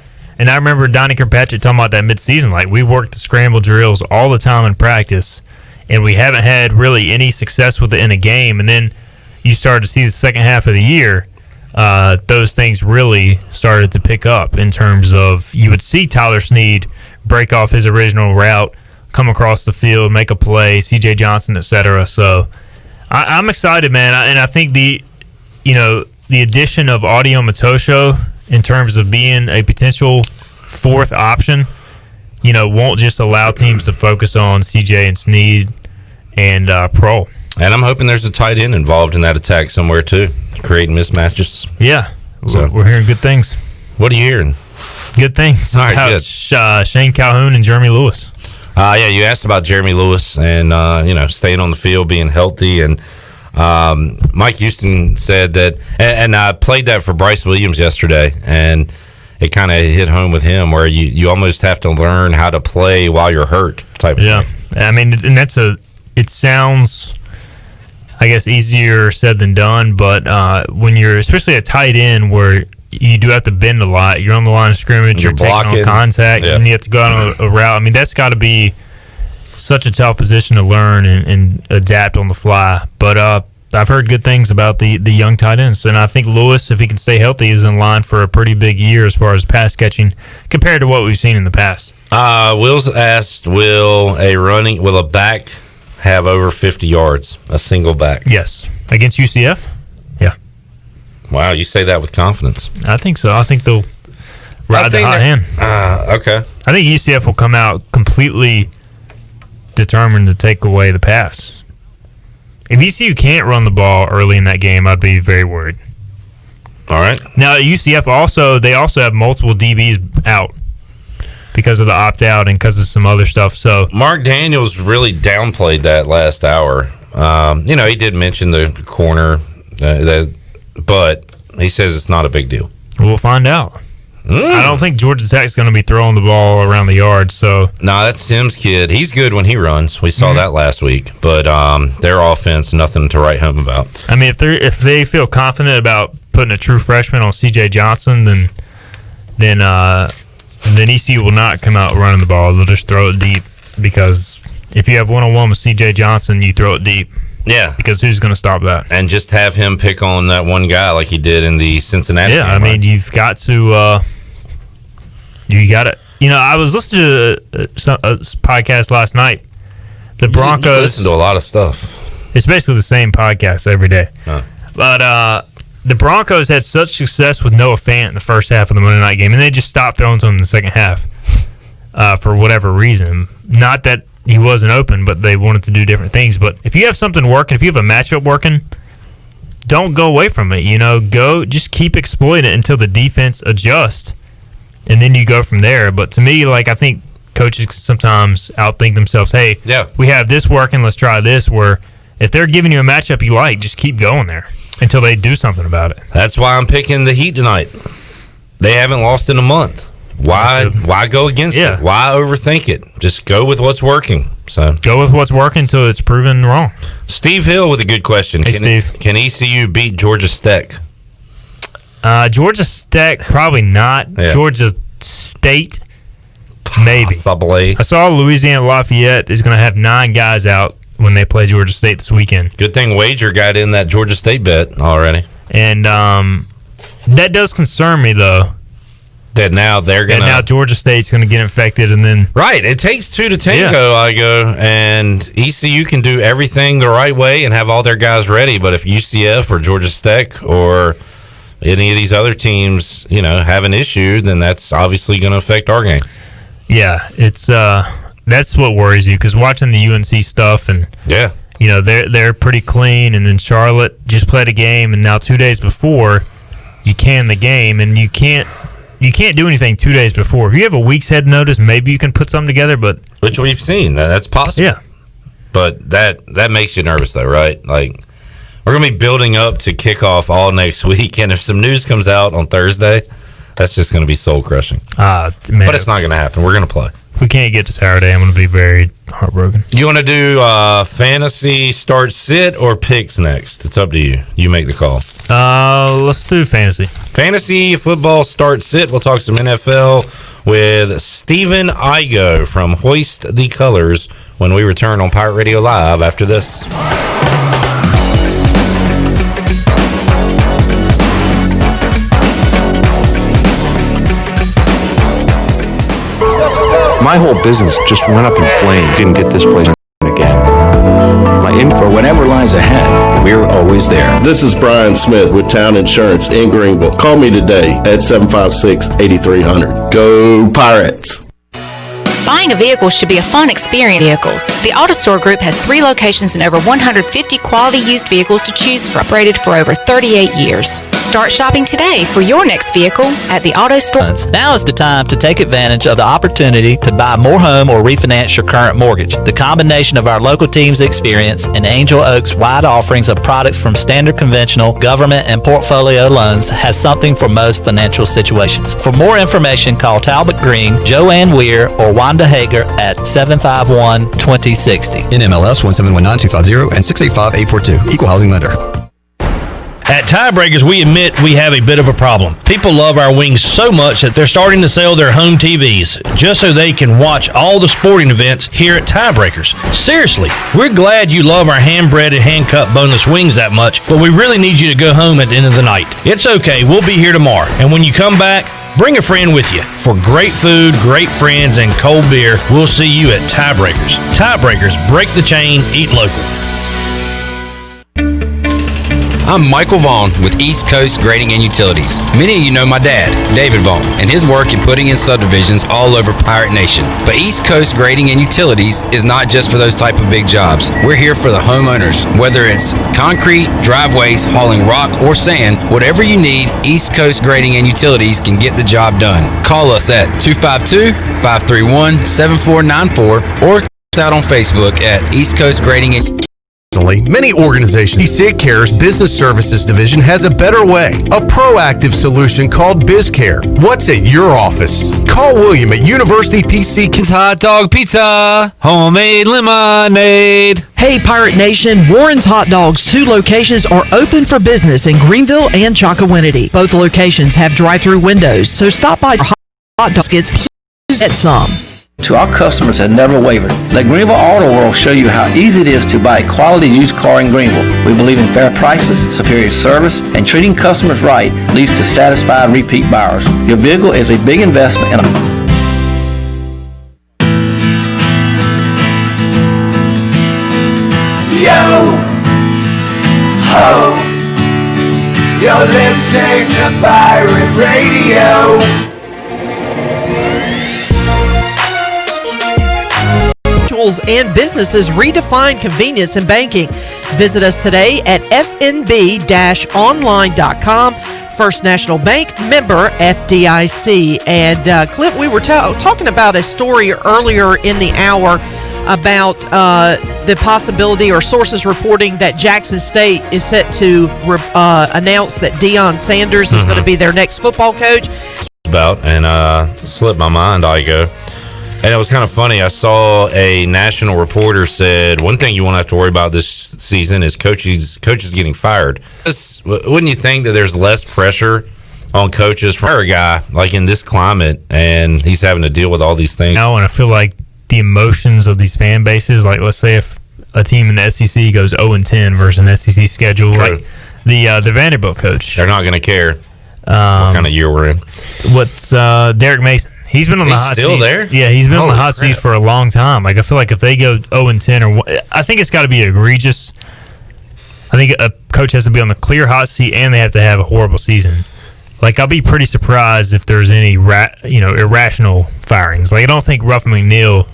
And I remember Donnie Kirkpatrick talking about that midseason. Like, we worked the scramble drills all the time in practice, and we haven't had really any success with it in a game. And then you started to see the second half of the year, those things really started to pick up in terms of you would see Tyler Snead break off his original route, come across the field, make a play, C.J. Johnson, etc. So I'm excited, man. And I think the addition of Audio Matosho in terms of being a potential fourth option, won't just allow teams to focus on CJ and Snead and Pro. And I'm hoping there's a tight end involved in that attack somewhere too, creating mismatches. Yeah, so we're hearing good things. What are you hearing? Good things. All right, good. Shane Calhoun and Jeremy Lewis. You asked about Jeremy Lewis and staying on the field, being healthy, and Mike Houston said that, and I played that for Bryce Williams yesterday, and it kind of hit home with him where you almost have to learn how to play while you're hurt type of thing. I mean, and it sounds, I guess, easier said than done, but when you're, especially a tight end where you do have to bend a lot, you're on the line of scrimmage, you're taking on contact, and you have to go on a route. I mean, that's got to be such a tough position to learn and adapt on the fly. But I've heard good things about the young tight ends, and I think Lewis, if he can stay healthy, is in line for a pretty big year as far as pass catching compared to what we've seen in the past. Will's asked, will a back have over 50 yards, a single back? Yes. Against UCF? Yeah. Wow, you say that with confidence. I think so. I think they'll ride the hot hand. Okay. I think UCF will come out completely determined to take away the pass. If ECU can't run the ball early in that game, I'd be very worried. All right. Now, UCF also have multiple DBs out because of the opt-out and because of some other stuff. So Mark Daniels really downplayed that last hour. He did mention the corner, but he says it's not a big deal. We'll find out. I don't think Georgia Tech's going to be throwing the ball around the yard. So that's Sim's kid. He's good when he runs. We saw that last week. But their offense, nothing to write home about. I mean, if they feel confident about putting a true freshman on C.J. Johnson, then ECU will not come out running the ball. They'll just throw it deep, because if you have one-on-one with C.J. Johnson, you throw it deep. Yeah. Because who's going to stop that? And just have him pick on that one guy like he did in the Cincinnati game. I mean, you've got to I was listening to a podcast last night. The Broncos you listen to a lot of stuff. It's basically the same podcast every day. Huh. But the Broncos had such success with Noah Fant in the first half of the Monday night game, and they just stopped throwing to him in the second half for whatever reason. Not that he wasn't open, but they wanted to do different things. But if you have something working, if you have a matchup working, don't go away from it. Just keep exploiting it until the defense adjusts, and then you go from there. But to me, I think coaches can sometimes outthink themselves. Hey, we have this working, let's try this. Where if they're giving you a matchup you like, just keep going there until they do something about it. That's why I'm picking the Heat tonight. They haven't lost in a month. Why go against it? Why overthink it? Just go with what's working. So go with what's working until it's proven wrong. Steve Hill with a good question. Hey, Steve. Can ECU beat Georgia Tech? Georgia Tech, probably not. Yeah. Georgia State, maybe. Possibly. I saw Louisiana Lafayette is going to have 9 guys out when they play Georgia State this weekend. Good thing Wager got in that Georgia State bet already. And that does concern me, though. That now they're going to... now Georgia State's going to get infected, and then... Right. It takes 2 to tango, Igoe, and ECU can do everything the right way and have all their guys ready, but if UCF or Georgia Tech or any of these other teams, have an issue, then that's obviously going to affect our game. Yeah, it's that's what worries you, because watching the UNC stuff, and they're pretty clean, and then Charlotte just played a game, and now 2 days before you can the game, and you can't do anything 2 days before. If you have a week's head notice, maybe you can put something together, but which we've seen, that's possible. Yeah, but that makes you nervous, though, right? We're gonna be building up to kickoff all next week, and if some news comes out on Thursday, that's just gonna be soul crushing. Man, but it's not gonna happen. We're gonna play. If we can't get to Saturday, I'm gonna be very heartbroken. You want to do fantasy start sit or picks next? It's up to you. You make the call. Let's do fantasy. Fantasy football start sit. We'll talk some NFL with Stephen Igoe from Hoist the Colors when we return on Pirate Radio Live after this. My whole business just went up in flames. Didn't get this place again. For whatever lies ahead, we're always there. This is Brian Smith with Town Insurance in Greenville. Call me today at 756-8300. Go Pirates! Buying a vehicle should be a fun experience. The Auto Store Group has 3 locations and over 150 quality used vehicles to choose from, operated for over 38 years. Start shopping today for your next vehicle at the Auto Store. Now is the time to take advantage of the opportunity to buy more home or refinance your current mortgage. The combination of our local team's experience and Angel Oak's wide offerings of products from standard conventional, government, and portfolio loans has something for most financial situations. For more information, call Talbot Green, Joanne Weir, or Wanda Honda Hager at 751-2060. NMLS 1719250 and 685-842. Equal housing lender. At Tiebreakers, we admit we have a bit of a problem. People love our wings so much that they're starting to sell their home TVs just so they can watch all the sporting events here at Tiebreakers. Seriously, we're glad you love our hand-breaded, hand-cut boneless wings that much, but we really need you to go home at the end of the night. It's okay, we'll be here tomorrow. And when you come back, bring a friend with you. For great food, great friends, and cold beer, we'll see you at Tiebreakers. Tiebreakers, break the chain, eat local. I'm Michael Vaughn with East Coast Grading and Utilities. Many of you know my dad, David Vaughn, and his work in putting in subdivisions all over Pirate Nation. But East Coast Grading and Utilities is not just for those type of big jobs. We're here for the homeowners. Whether it's concrete, driveways, hauling rock, or sand, whatever you need, East Coast Grading and Utilities can get the job done. Call us at 252-531-7494 or check us out on Facebook at East Coast Grading and Many organizations, ECU Care's Business Services Division has a better way, a proactive solution called BizCare. What's at your office? Call William at University PC Hot Dog Pizza, homemade lemonade. Hey, Pirate Nation, Warren's Hot Dogs, 2 locations are open for business in Greenville and Chocowinity. Both locations have drive-through windows, so stop by for hot dogs, get some. To our customers that never wavered, let Greenville Auto World show you how easy it is to buy a quality used car in Greenville. We believe in fair prices, superior service, and treating customers right leads to satisfied repeat buyers. Your vehicle is a big investment in a Yo ho, you're listening to Pirate Radio. And businesses redefine convenience in banking. Visit us today at fnb-online.com. First National Bank, member FDIC. And Cliff, we were talking about a story earlier in the hour about the possibility or sources reporting that Jackson State is set to announce that Deion Sanders is going to be their next football coach. Slipped my mind, Igoe. And it was kind of funny. I saw a national reporter said, one thing you won't have to worry about this season is coaches getting fired. Wouldn't you think that there's less pressure on coaches for a guy like in this climate and he's having to deal with all these things? No, and I feel like the emotions of these fan bases, like let's say if a team in the SEC goes 0-10 versus an SEC schedule, True. like the Vanderbilt coach. They're not going to care what kind of year we're in. What's Derek Mason? He's been on the hot seat. Still there? Yeah, he's been on the hot crap. seat for a long time. Like I feel like if they go 0-10 I think it's got to be egregious. I think a coach has to be on the clear hot seat and they have to have a horrible season. Like I'll be pretty surprised if there's any irrational firings. Like I don't think Ruff McNeil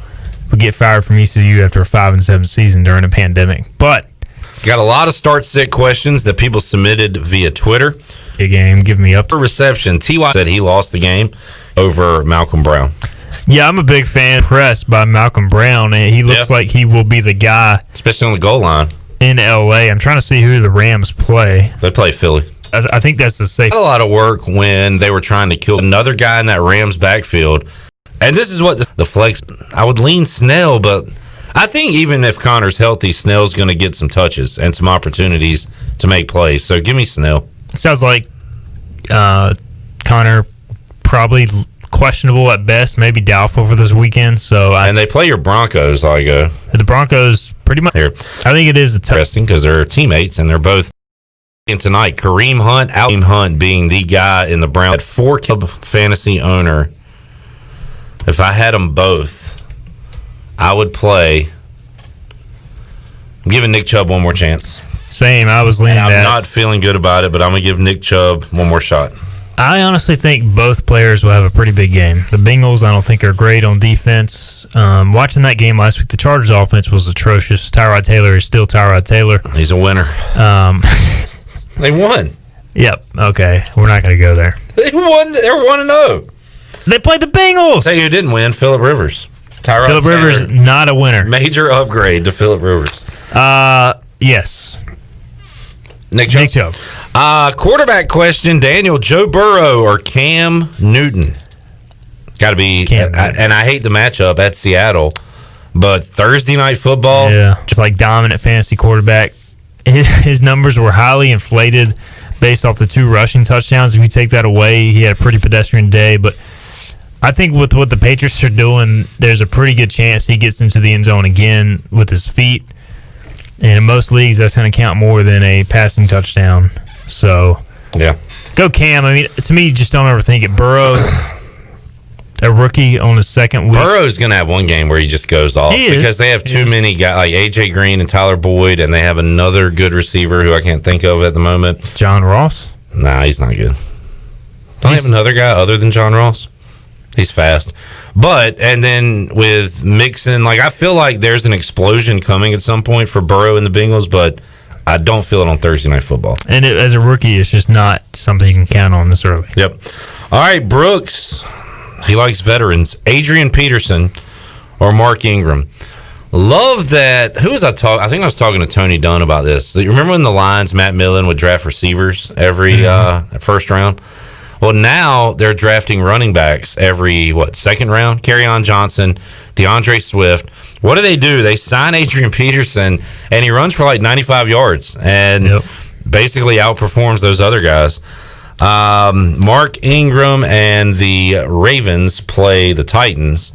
would get fired from ECU after a 5-7 season during a pandemic. But got a lot of start-sit questions that people submitted via Twitter. A game, give me up. For reception, T.Y. said he lost the game over Malcolm Brown. Yeah, I'm a big fan. Impressed by Malcolm Brown, and he looks like he will be the guy, especially on the goal line in L.A. I'm trying to see who the Rams play. They play Philly. I think that's the safe. Had a lot of work when they were trying to kill another guy in that Rams backfield, and this is what the flex. I would lean Snell, but I think even if Connor's healthy, Snell's going to get some touches and some opportunities to make plays. So give me Snell. Sounds like Connor probably questionable at best, maybe doubtful for this weekend. And they play your Broncos, Igoe. The Broncos pretty much. Here, I think it is interesting because they're teammates and they're both in tonight. Kareem Hunt being the guy in the Browns. 4 club fantasy owner. If I had them both, I would play. I'm giving Nick Chubb one more chance. Same. I was leaning. I'm not feeling good about it, but I'm gonna give Nick Chubb one more shot. I honestly think both players will have a pretty big game. The Bengals, I don't think, are great on defense. Watching that game last week, the Chargers' offense was atrocious. Tyrod Taylor is still Tyrod Taylor. He's a winner. They won. Yep. Okay. We're not going to go there. They won. They're 1-0. They played the Bengals. Tell you who didn't win? Phillip Rivers. Phillip Rivers, not a winner. Major upgrade to Phillip Rivers. Yes. Nick Chubb. Quarterback question, Daniel, Joe Burrow or Cam Newton? Got to be, and I hate the matchup at Seattle, but Thursday night football, just like dominant fantasy quarterback. His numbers were highly inflated based off the 2 rushing touchdowns. If you take that away, he had a pretty pedestrian day. But I think with what the Patriots are doing, there's a pretty good chance he gets into the end zone again with his feet. And in most leagues, that's going to count more than a passing touchdown. So, yeah, go Cam. I mean, to me, you just don't overthink it. Burrow, a rookie on his second week. Burrow's going to have one game where he just goes off because they have too many guys like A.J. Green and Tyler Boyd, and they have another good receiver who I can't think of at the moment. John Ross? Nah, he's not good. Don't they have another guy other than John Ross? He's fast. But, and then with Mixon, like I feel like there's an explosion coming at some point for Burrow and the Bengals, but I don't feel it on Thursday Night Football. And as a rookie, it's just not something you can count on this early. Yep. All right, Brooks. He likes veterans. Adrian Peterson or Mark Ingram. Love that. Who was I talking? I think I was talking to Tony Dunn about this. You remember when the Lions, Matt Millen, would draft receivers every first round? Well, now they're drafting running backs every, second round? Kerryon Johnson, DeAndre Swift. What do? They sign Adrian Peterson, and he runs for like 95 yards and basically outperforms those other guys. Mark Ingram and the Ravens play the Titans,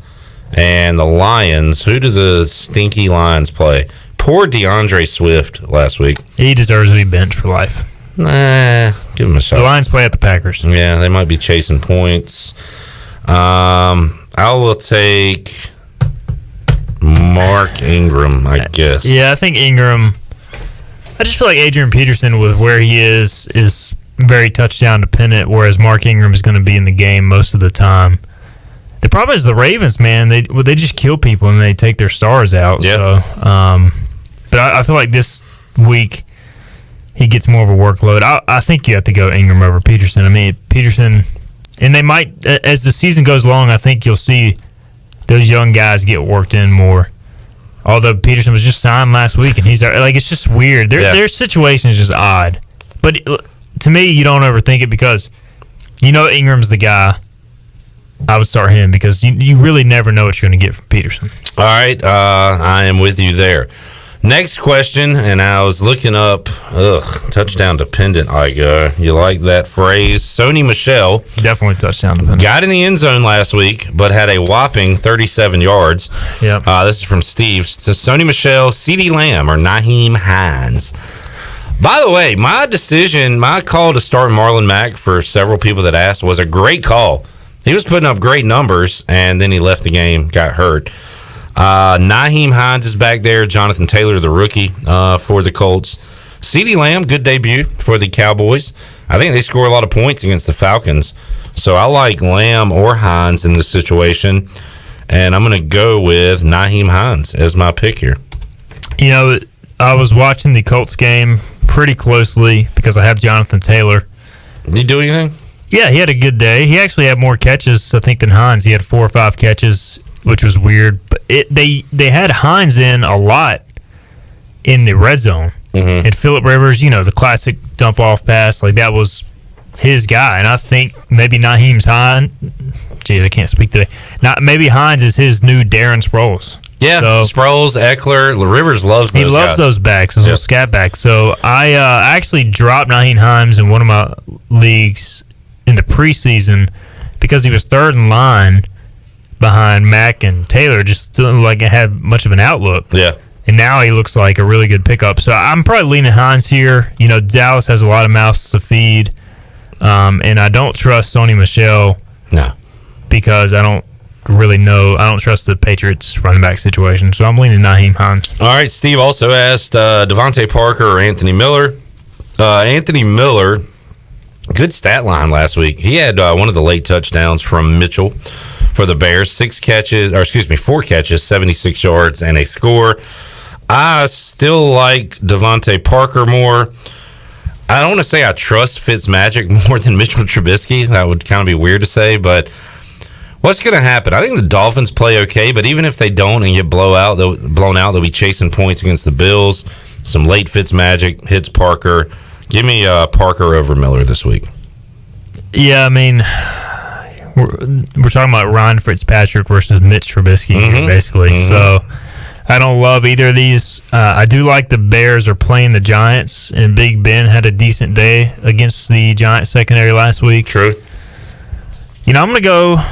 and the Lions. Who do the stinky Lions play? Poor DeAndre Swift last week. He deserves to be benched for life. Nah, give him a shot. The Lions play at the Packers. Yeah, they might be chasing points. I will take Mark Ingram, I guess. Yeah, I think Ingram. I just feel like Adrian Peterson, with where he is very touchdown dependent, whereas Mark Ingram is going to be in the game most of the time. The problem is the Ravens, man. They just kill people and they take their stars out. Yep. So, but I feel like this week he gets more of a workload. I think you have to go Ingram over Peterson. I mean, Peterson, and they might, as the season goes along, I think you'll see those young guys get worked in more. Although Peterson was just signed last week, and he's like, it's just weird. Their situation is just odd. But to me, you don't overthink it because you know Ingram's the guy. I would start him because you really never know what you're going to get from Peterson. All right, I am with you there. Next question, and I was looking up, touchdown dependent, Igoe. You like that phrase? Sony Michel. Definitely touchdown dependent. Got in the end zone last week, but had a whopping 37 yards. Yep. This is from Steve. So Sony Michel, CeeDee Lamb, or Nyheim Hines. By the way, my call to start Marlon Mack for several people that asked was a great call. He was putting up great numbers, and then he left the game, got hurt. Nyheim Hines is back there. Jonathan Taylor, the rookie for the Colts. CeeDee Lamb, good debut for the Cowboys. I think they score a lot of points against the Falcons. So I like Lamb or Hines in this situation, and I'm going to go with Nyheim Hines as my pick here. You know, I was watching the Colts game pretty closely because I have Jonathan Taylor. Did he do anything? Yeah, he had a good day. He actually had more catches, I think, than Hines. He had 4 or 5 catches, which was weird. But they had Hines in a lot in the red zone. Mm-hmm. And Phillip Rivers, you know, the classic dump-off pass, like that was his guy. And I think maybe Nyheim Hines, geez, I can't speak today. Maybe Hines is his new Darren Sproles. Yeah, so, Sproles, Eckler, Rivers loves those He loves guys. those backs, those little scat backs. So I actually dropped Nyheim Hines in one of my leagues in the preseason because he was third in line behind Mack and Taylor, just didn't like it had much of an outlook. Yeah. And now he looks like a really good pickup. So I'm probably leaning Hines here. You know, Dallas has a lot of mouths to feed. And I don't trust Sony Michel. No. Because I don't really know. I don't trust the Patriots running back situation. So I'm leaning Nyheim Hines. All right. Steve also asked Devontae Parker or Anthony Miller. Anthony Miller, good stat line last week. He had one of the late touchdowns from Mitchell for the Bears. 4 catches, 76 yards, and a score. I still like Devontae Parker more. I don't want to say I trust Fitzmagic more than Mitchell Trubisky. That would kind of be weird to say, but what's going to happen? I think the Dolphins play okay, but even if they don't and get blown out, they'll be chasing points against the Bills. Some late Fitzmagic hits Parker. Give me Parker over Miller this week. Yeah, I mean, we're talking about Ryan Fitzpatrick versus Mitch Trubisky here, basically. So I don't love either of these. I do like the Bears are playing the Giants, and Big Ben had a decent day against the Giants secondary last week. True. I'm going to go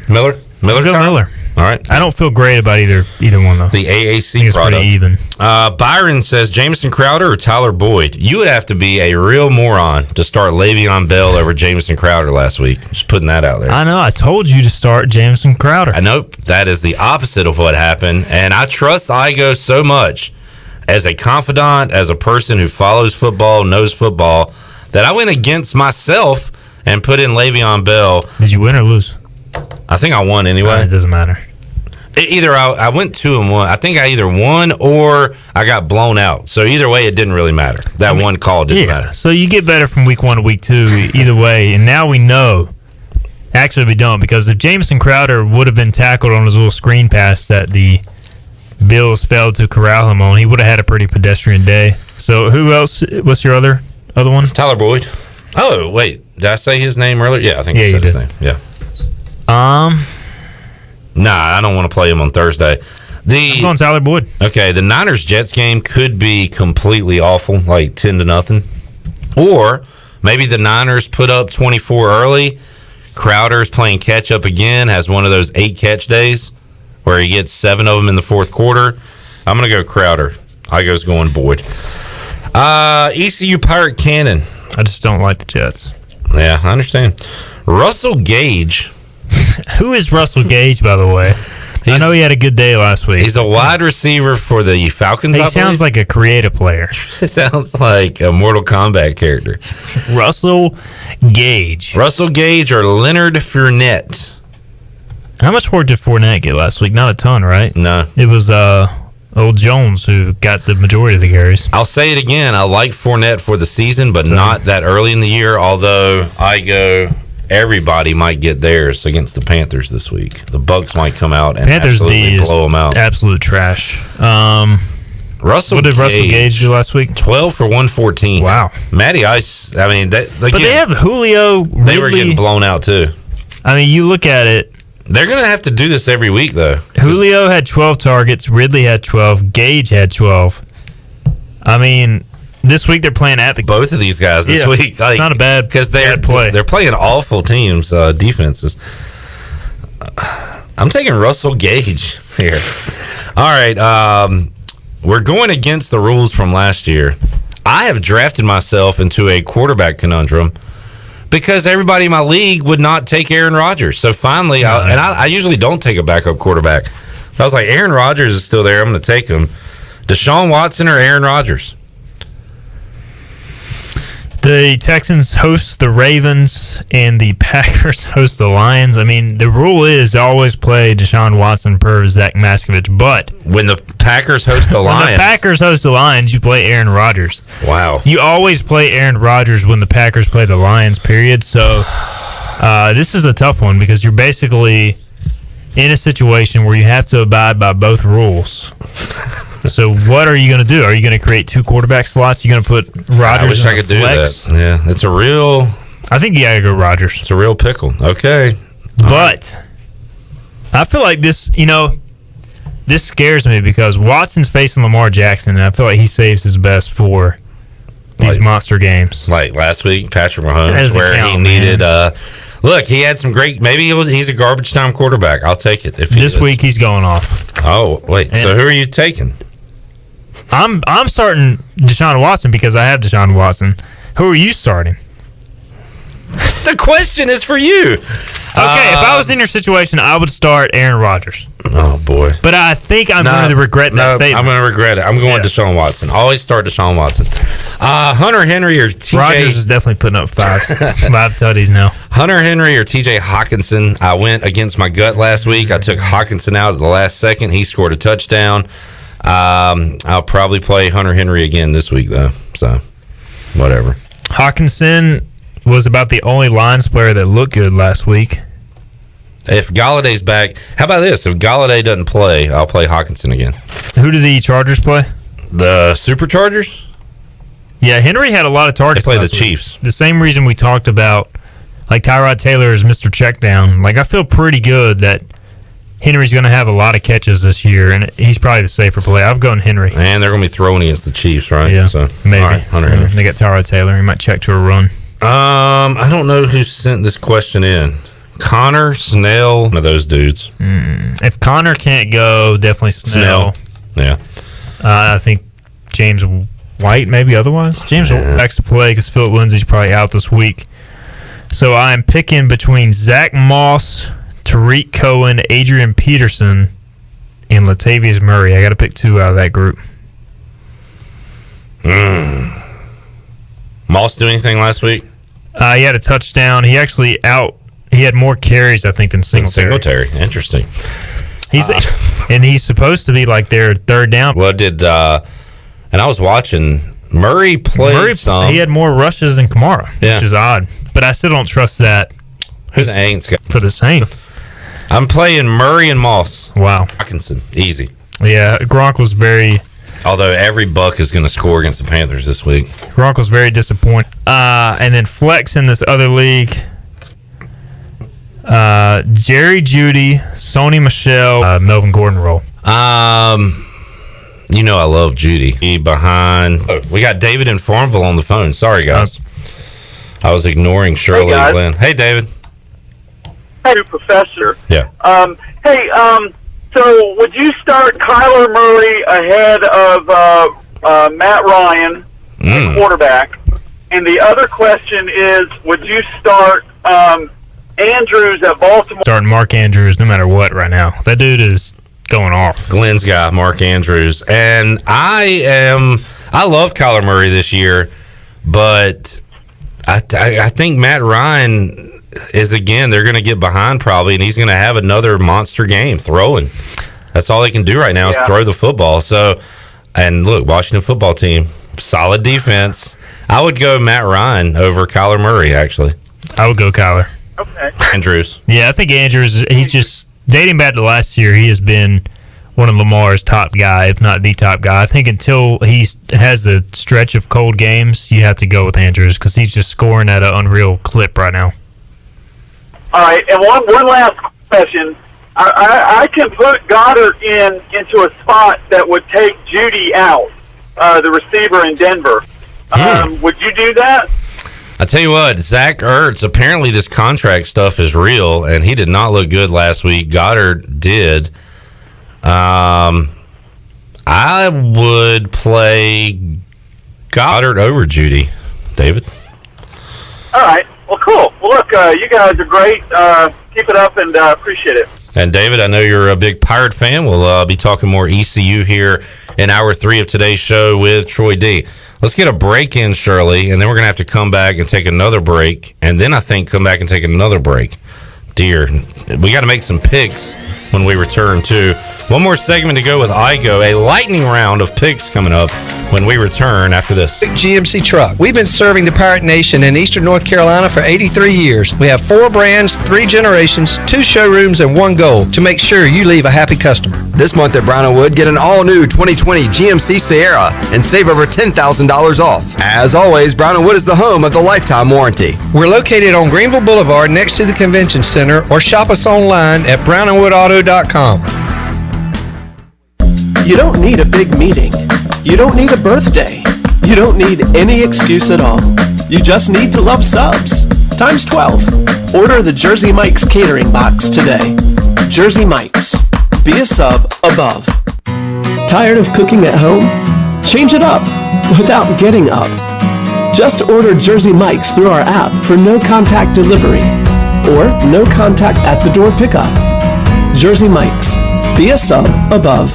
Miller. Miller. All right. I don't feel great about either one, though. The AAC it's product. pretty even. Byron says Jamison Crowder or Tyler Boyd. You would have to be a real moron to start Le'Veon Bell over Jamison Crowder last week. Just putting that out there. I know. I told you to start Jamison Crowder. Nope. That is the opposite of what happened. And I trust Igoe so much as a confidant, as a person who follows football, knows football, that I went against myself and put in Le'Veon Bell. Did you win or lose? I think I won anyway. It doesn't matter. Either I went 2-1. I think I either won or I got blown out. So either way, it didn't really matter. That one call didn't matter. So you get better from week 1 to week 2 either way. And now we know. Actually, we don't, because if Jamison Crowder would have been tackled on his little screen pass that the Bills failed to corral him on, he would have had a pretty pedestrian day. So who else? What's your other one? Tyler Boyd. Oh, wait. Did I say his name earlier? Yeah, I think I said his name. Yeah. Nah, I don't want to play him on Thursday. I'm going Tyler Boyd. Okay, the Niners-Jets game could be completely awful, like 10-0. Or maybe the Niners put up 24 early. Crowder's playing catch-up again, has one of those 8-catch days where he gets 7 of them in the fourth quarter. I'm going to go Crowder. Igoe's going Boyd. ECU Pirate Cannon. I just don't like the Jets. Yeah, I understand. Russell Gage. Who is Russell Gage, by the way? I know he had a good day last week. He's a wide receiver for the Falcons. He sounds like a creative player. It sounds like a Mortal Kombat character. Russell Gage. Russell Gage or Leonard Fournette. How much work did Fournette get last week? Not a ton, right? No. It was old Jones who got the majority of the carries. I'll say it again. I like Fournette for the season, but not that early in the year, although everybody might get theirs against the Panthers this week. The Bucs might come out and Panthers absolutely D blow them out. Absolute trash. What did Russell Gage do last week? 12 for 114. Wow. Matty Ice, I mean, but they have Julio. They were getting blown out too. I mean, you look at it. They're going to have to do this every week, though. Julio had 12 targets. Ridley had 12. Gage had 12. I mean, this week they're playing at the... Both of these guys this week. It's not a bad play. They're playing awful teams, defenses. I'm taking Russell Gage here. All right. We're going against the rules from last year. I have drafted myself into a quarterback conundrum because everybody in my league would not take Aaron Rodgers. So finally, I usually don't take a backup quarterback. I was like, Aaron Rodgers is still there. I'm going to take him. Deshaun Watson or Aaron Rodgers? The Texans host the Ravens and the Packers host the Lions. I mean, the rule is to always play Deshaun Watson per Zach Maskovich, but when the Packers host the Lions, you play Aaron Rodgers. Wow. You always play Aaron Rodgers when the Packers play the Lions, period. So this is a tough one because you're basically in a situation where you have to abide by both rules. So what are you going to do? Are you going to create 2 quarterback slots? You're going to put Rodgers? I wish I could do that. Yeah, it's a real. I think you got to go Rodgers. It's a real pickle. Okay, but I feel like this. This scares me because Watson's facing Lamar Jackson, and I feel like he saves his best for these monster games. Like last week, Patrick Mahomes, where he needed. Look, he had some great. Maybe he's a garbage time quarterback. I'll take it. This week he's going off. Oh wait, so who are you taking? I'm starting Deshaun Watson because I have Deshaun Watson. Who are you starting? The question is for you. Okay, if I was in your situation, I would start Aaron Rodgers. Oh boy! But I think I'm going to regret that statement. I'm going to regret it. I'm going Deshaun Watson. Always start Deshaun Watson. Hunter Henry or TJ. Rodgers is definitely putting up 5 tutties now. Hunter Henry or TJ Hawkinson. I went against my gut last week. I took Hawkinson out at the last second. He scored a touchdown. I'll probably play Hunter Henry again this week, though. So, whatever. Hawkinson was about the only Lions player that looked good last week. If Galladay's back, how about this? If Galladay doesn't play, I'll play Hawkinson again. Who do the Chargers play? The Superchargers? Yeah, Henry had a lot of targets. They play the Chiefs. The same reason we talked about like Tyrod Taylor is Mr. Checkdown. Like, I feel pretty good that Henry's going to have a lot of catches this year, and he's probably the safer play. I'm going Henry. And they're going to be throwing against the Chiefs, right? Yeah, so, maybe. All right, Hunter Henry. They got Tyrod Taylor. He might check to a run. I don't know who sent this question in. Connor, Snell, one of those dudes. If Connor can't go, definitely Snell. Yeah. I think James White, maybe otherwise. James backs to play because Philip Lindsay's probably out this week. So I'm picking between Zach Moss, Tariq Cohen, Adrian Peterson, and Latavius Murray. I got to pick two out of that group. Moss do anything last week? He had a touchdown. He actually He had more carries, I think, than Singletary. Interesting. And he's supposed to be like their third down. Well, and I was watching Murray played some. He had more rushes than Kamara, which is odd. But I still don't trust that. Who's the Saints? For the Saints. I'm playing Murray and Moss. Wow. Hawkinson, easy. Yeah, Gronk was very... Although every buck is going to score against the Panthers this week. Gronk was very disappointed. And then flex in this other league... Jerry Jeudy, Sony Michel, Melvin Gordon roll. You know I love Jeudy. We got David in Farmville on the phone. Sorry, guys. I was ignoring Shirley and Glenn. Hey, David. Hey, Professor. Yeah. So would you start Kyler Murray ahead of Matt Ryan, the quarterback? And the other question is, would you start Andrews at Baltimore? Starting Mark Andrews no matter what right now. That dude is going off. Glenn's guy, Mark Andrews. And I love Kyler Murray this year, but I think Matt Ryan is, again, they're going to get behind probably, and he's going to have another monster game throwing. That's all they can do right now is throw the football. So, and look, Washington football team, solid defense. I would go Matt Ryan over Kyler Murray, actually. I would go Kyler. Okay. Andrews. Yeah, I think Andrews, he's just, dating back to last year, he has been one of Lamar's top guy, if not the top guy. I think until he has a stretch of cold games, you have to go with Andrews because he's just scoring at an unreal clip right now. All right, and one last question. I can put Goddard into a spot that would take Jeudy out, the receiver in Denver. Would you do that? I tell you what, Zach Ertz, apparently this contract stuff is real, and he did not look good last week. Goddard did. I would play Goddard over Jeudy. David? All right. Well, cool. Well, look, you guys are great. Keep it up, and appreciate it. And David, I know you're a big Pirate fan. We'll be talking more ECU here in hour 3 of today's show with Troy D. Let's get a break in, Shirley, and then we're going to have to come back and take another break, and then I think come back and take another break. Dear, we got to make some picks when we return, too. One more segment to go with Igoe, a lightning round of picks coming up when we return after this. GMC truck. We've been serving the Pirate Nation in eastern North Carolina for 83 years. We have 4 brands, 3 generations, 2 showrooms, and 1 goal to make sure you leave a happy customer. This month at Brown & Wood, get an all-new 2020 GMC Sierra and save over $10,000 off. As always, Brown & Wood is the home of the lifetime warranty. We're located on Greenville Boulevard next to the Convention Center, or shop us online at brownandwoodauto.com. You don't need a big meeting. You don't need a birthday. You don't need any excuse at all. You just need to love subs. Times 12. Order the Jersey Mike's catering box today. Jersey Mike's. Be a sub above. Tired of cooking at home? Change it up without getting up. Just order Jersey Mike's through our app for no contact delivery or no contact at the door pickup. Jersey Mike's. Be a sub above.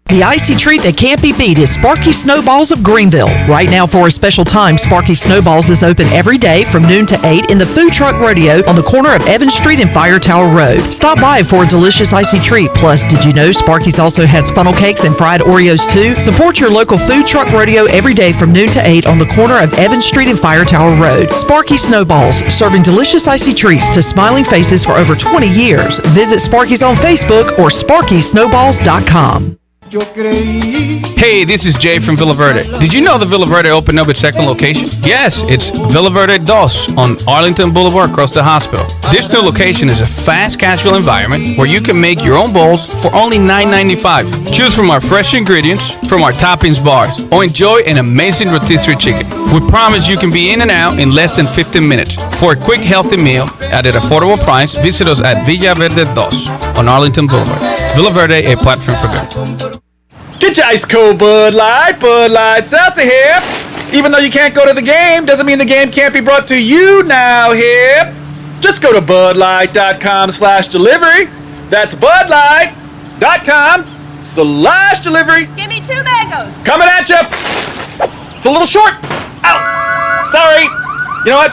The icy treat that can't be beat is Sparky Snowballs of Greenville. Right now, for a special time, Sparky Snowballs is open every day from noon to 8 in the Food Truck Rodeo on the corner of Evans Street and Fire Tower Road. Stop by for a delicious icy treat. Plus, did you know Sparky's also has funnel cakes and fried Oreos too? Support your local Food Truck Rodeo every day from noon to 8 on the corner of Evans Street and Fire Tower Road. Sparky Snowballs, serving delicious icy treats to smiling faces for over 20 years. Visit Sparky's on Facebook or SparkySnowballs.com. Hey, this is Jay from Villa Verde. Did you know that Villa Verde opened up its second location? Yes, it's Villa Verde Dos on Arlington Boulevard across the hospital. This new location is a fast casual environment where you can make your own bowls for only $9.95. Choose from our fresh ingredients from our toppings bars or enjoy an amazing rotisserie chicken. We promise you can be in and out in less than 15 minutes. For a quick, healthy meal at an affordable price, visit us at Villa Verde Dos on Arlington Boulevard. Villa Verde, a platform for good. Get your ice cold Bud Light. Bud Light Seltzer here. Even though you can't go to the game, doesn't mean the game can't be brought to you now here. Just go to budlight.com/delivery. That's budlight.com/delivery. Give me 2 mangoes. Coming at you. It's a little short. Ow. Sorry. You know what?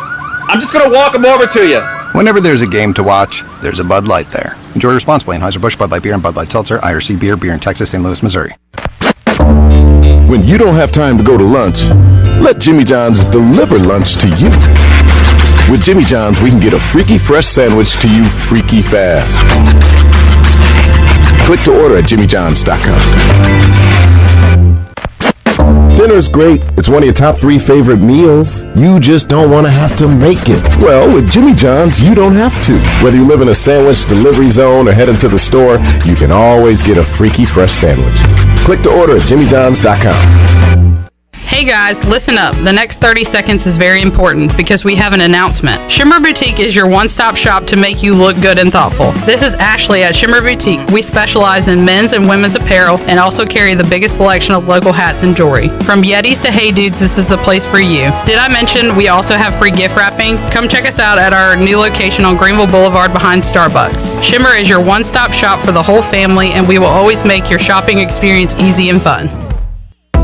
I'm just going to walk them over to you. Whenever there's a game to watch, there's a Bud Light there. Enjoy responsibly. Anheuser-Busch, Bud Light Beer, and Bud Light Seltzer, IRC Beer, beer in Texas, St. Louis, Missouri. When you don't have time to go to lunch, let Jimmy John's deliver lunch to you. With Jimmy John's, we can get a freaky fresh sandwich to you freaky fast. Click to order at jimmyjohns.com. Dinner's great. It's one of your top 3 favorite meals. You just don't want to have to make it. Well, with Jimmy John's, you don't have to. Whether you live in a sandwich delivery zone or head into the store, you can always get a freaky fresh sandwich. Click to order at jimmyjohns.com. Hey guys, listen up. The next 30 seconds is very important because we have an announcement. Shimmer Boutique is your one-stop shop to make you look good and thoughtful. This is Ashley at Shimmer Boutique. We specialize in men's and women's apparel and also carry the biggest selection of local hats and jewelry. From Yetis to Hey Dudes, this is the place for you. Did I mention we also have free gift wrapping? Come check us out at our new location on Greenville Boulevard behind Starbucks. Shimmer is your one-stop shop for the whole family, and we will always make your shopping experience easy and fun.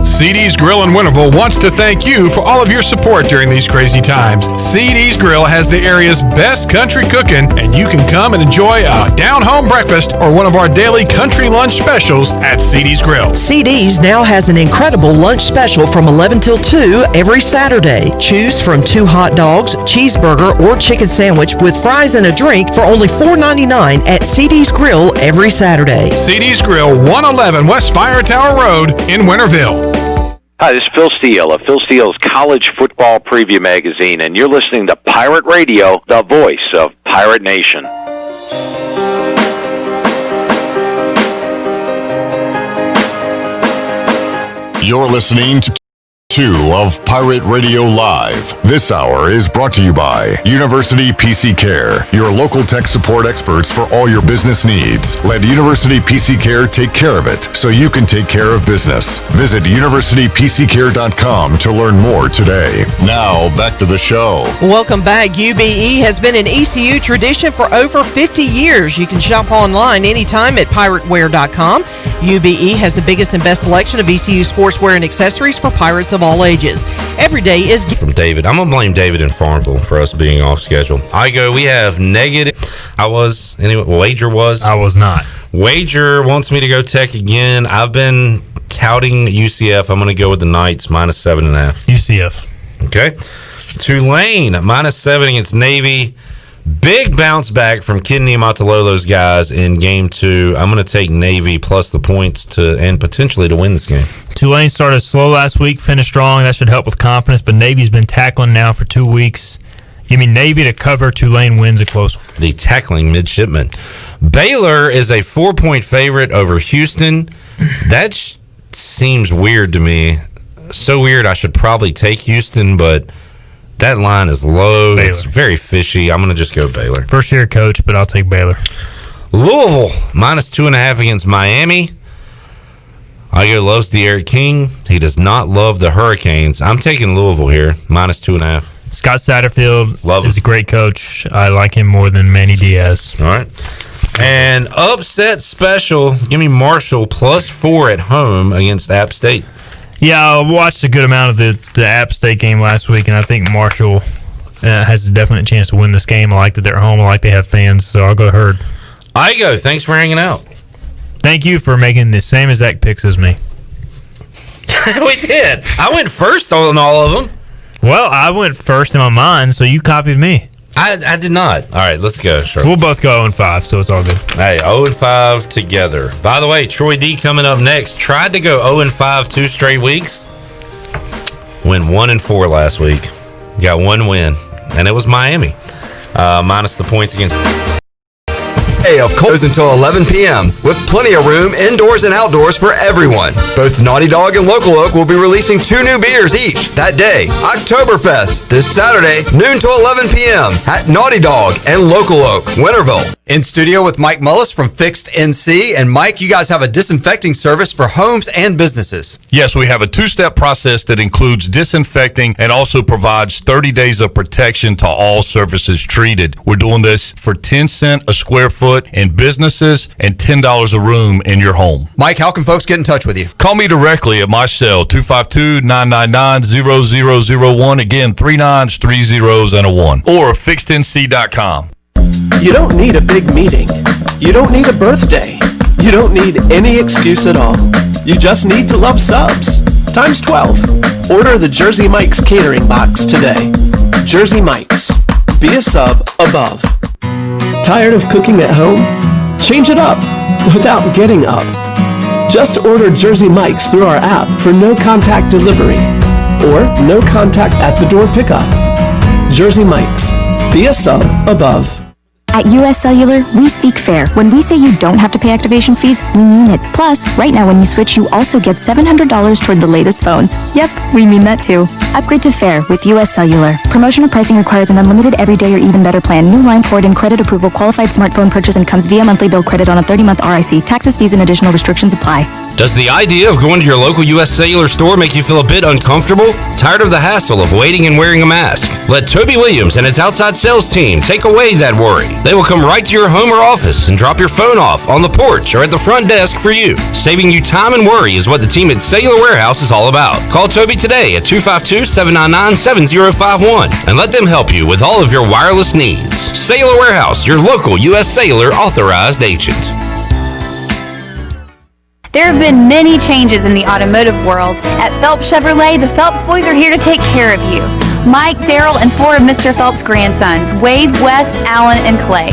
CD's Grill in Winterville wants to thank you for all of your support during these crazy times. CD's Grill has the area's best country cooking, and you can come and enjoy a down-home breakfast or one of our daily country lunch specials at CD's Grill. CD's now has an incredible lunch special from 11 till 2 every Saturday. Choose from 2 hot dogs, cheeseburger, or chicken sandwich with fries and a drink for only $4.99 at CD's Grill every Saturday. CD's Grill, 111 West Fire Tower Road in Winterville. Hi, this is Phil Steele of Phil Steele's College Football Preview Magazine, and you're listening to Pirate Radio, the voice of Pirate Nation. You're listening to 2 of Pirate Radio Live. This hour is brought to you by University PC Care, your local tech support experts for all your business needs. Let University PC Care take care of it so you can take care of business. Visit universitypccare.com to learn more today. Now, back to the show. Welcome back. UBE has been an ECU tradition for over 50 years. You can shop online anytime at pirateware.com. UBE has the biggest and best selection of ECU sportswear and accessories for pirates of all ages. Every day is from David. I'm gonna blame David in Farmville for us being off schedule. Igoe, we have negative. I was anyway. Wager was. I was not. Wager wants me to go Tech again. I've been touting UCF. I'm gonna go with the Knights -7.5. UCF. Okay. Tulane -7 against Navy. Big bounce back from Kidney Matalolo's guys in Game 2. I'm going to take Navy plus the points and potentially to win this game. Tulane started slow last week, finished strong. That should help with confidence, but Navy's been tackling now for 2 weeks. Give me Navy to cover. Tulane wins a close one. The tackling midshipman. Baylor is a 4-point favorite over Houston. That seems weird to me. So weird I should probably take Houston, but that line is low. Baylor. It's very fishy. I'm going to just go Baylor. First year coach, but I'll take Baylor. Louisville, -2.5 against Miami. Igoe loves De'Aaron King. He does not love the Hurricanes. I'm taking Louisville here, -2.5. Scott Satterfield is a great coach. I like him more than Manny Diaz. All right. And upset special, give me Marshall +4 at home against App State. Yeah, I watched a good amount of the App State game last week, and I think Marshall has a definite chance to win this game. I like that they're home. I like they have fans, so I'll go Herd. Igoe, thanks for hanging out. Thank you for making the same exact picks as me. We did. I went first on all of them. Well, I went first in my mind, so you copied me. I did not. All right, let's go. Sure. We'll both go 0-5, so it's all good. Hey, 0-5 together. By the way, Troy D coming up next. Tried to go 0-5 2 straight weeks. Went 1-4 last week. Got one win, and it was Miami. Minus the points against. Of course until 11 p.m. with plenty of room indoors and outdoors for everyone. Both Naughty Dog and Local Oak will be releasing 2 new beers each that day. Oktoberfest this Saturday, noon to 11 p.m. at Naughty Dog and Local Oak, Winterville. In studio with Mike Mullis from Fixed NC. And Mike, you guys have a disinfecting service for homes and businesses. Yes, we have a 2-step process that includes disinfecting and also provides 30 days of protection to all surfaces treated. We're doing this for 10 cents a square foot in businesses and $10 a room in your home. Mike, how can folks get in touch with you? Call me directly at my cell, 252-999-0001. Again, 3 9s, 3 zeros, and a 1. Or fixednc.com. You don't need a big meeting. You don't need a birthday. You don't need any excuse at all. You just need to love subs. Times 12. Order the Jersey Mike's catering box today. Jersey Mike's. Be a sub above. Tired of cooking at home? Change it up without getting up. Just order Jersey Mike's through our app for no contact delivery or no contact at the door pickup. Jersey Mike's. Be a sub above. At US Cellular, we speak fair. When we say you don't have to pay activation fees, we mean it. Plus, right now when you switch, you also get $700 toward the latest phones. Yep, we mean that too. Upgrade to fair with US Cellular. Promotional pricing requires an unlimited everyday or even better plan. New line port and credit approval. Qualified smartphone purchase and comes via monthly bill credit on a 30-month RIC. Taxes, fees, and additional restrictions apply. Does the idea of going to your local U.S. Cellular store make you feel a bit uncomfortable? Tired of the hassle of waiting and wearing a mask? Let Toby Williams and its outside sales team take away that worry. They will come right to your home or office and drop your phone off on the porch or at the front desk for you. Saving you time and worry is what the team at Cellular Warehouse is all about. Call Toby today at 252-799-7051 and let them help you with all of your wireless needs. Cellular Warehouse, your local U.S. Cellular authorized agent. There have been many changes in the automotive world. At Phelps Chevrolet, the Phelps boys are here to take care of you. Mike, Daryl, and 4 of Mr. Phelps' grandsons, Wade, Wes, Alan, and Clay.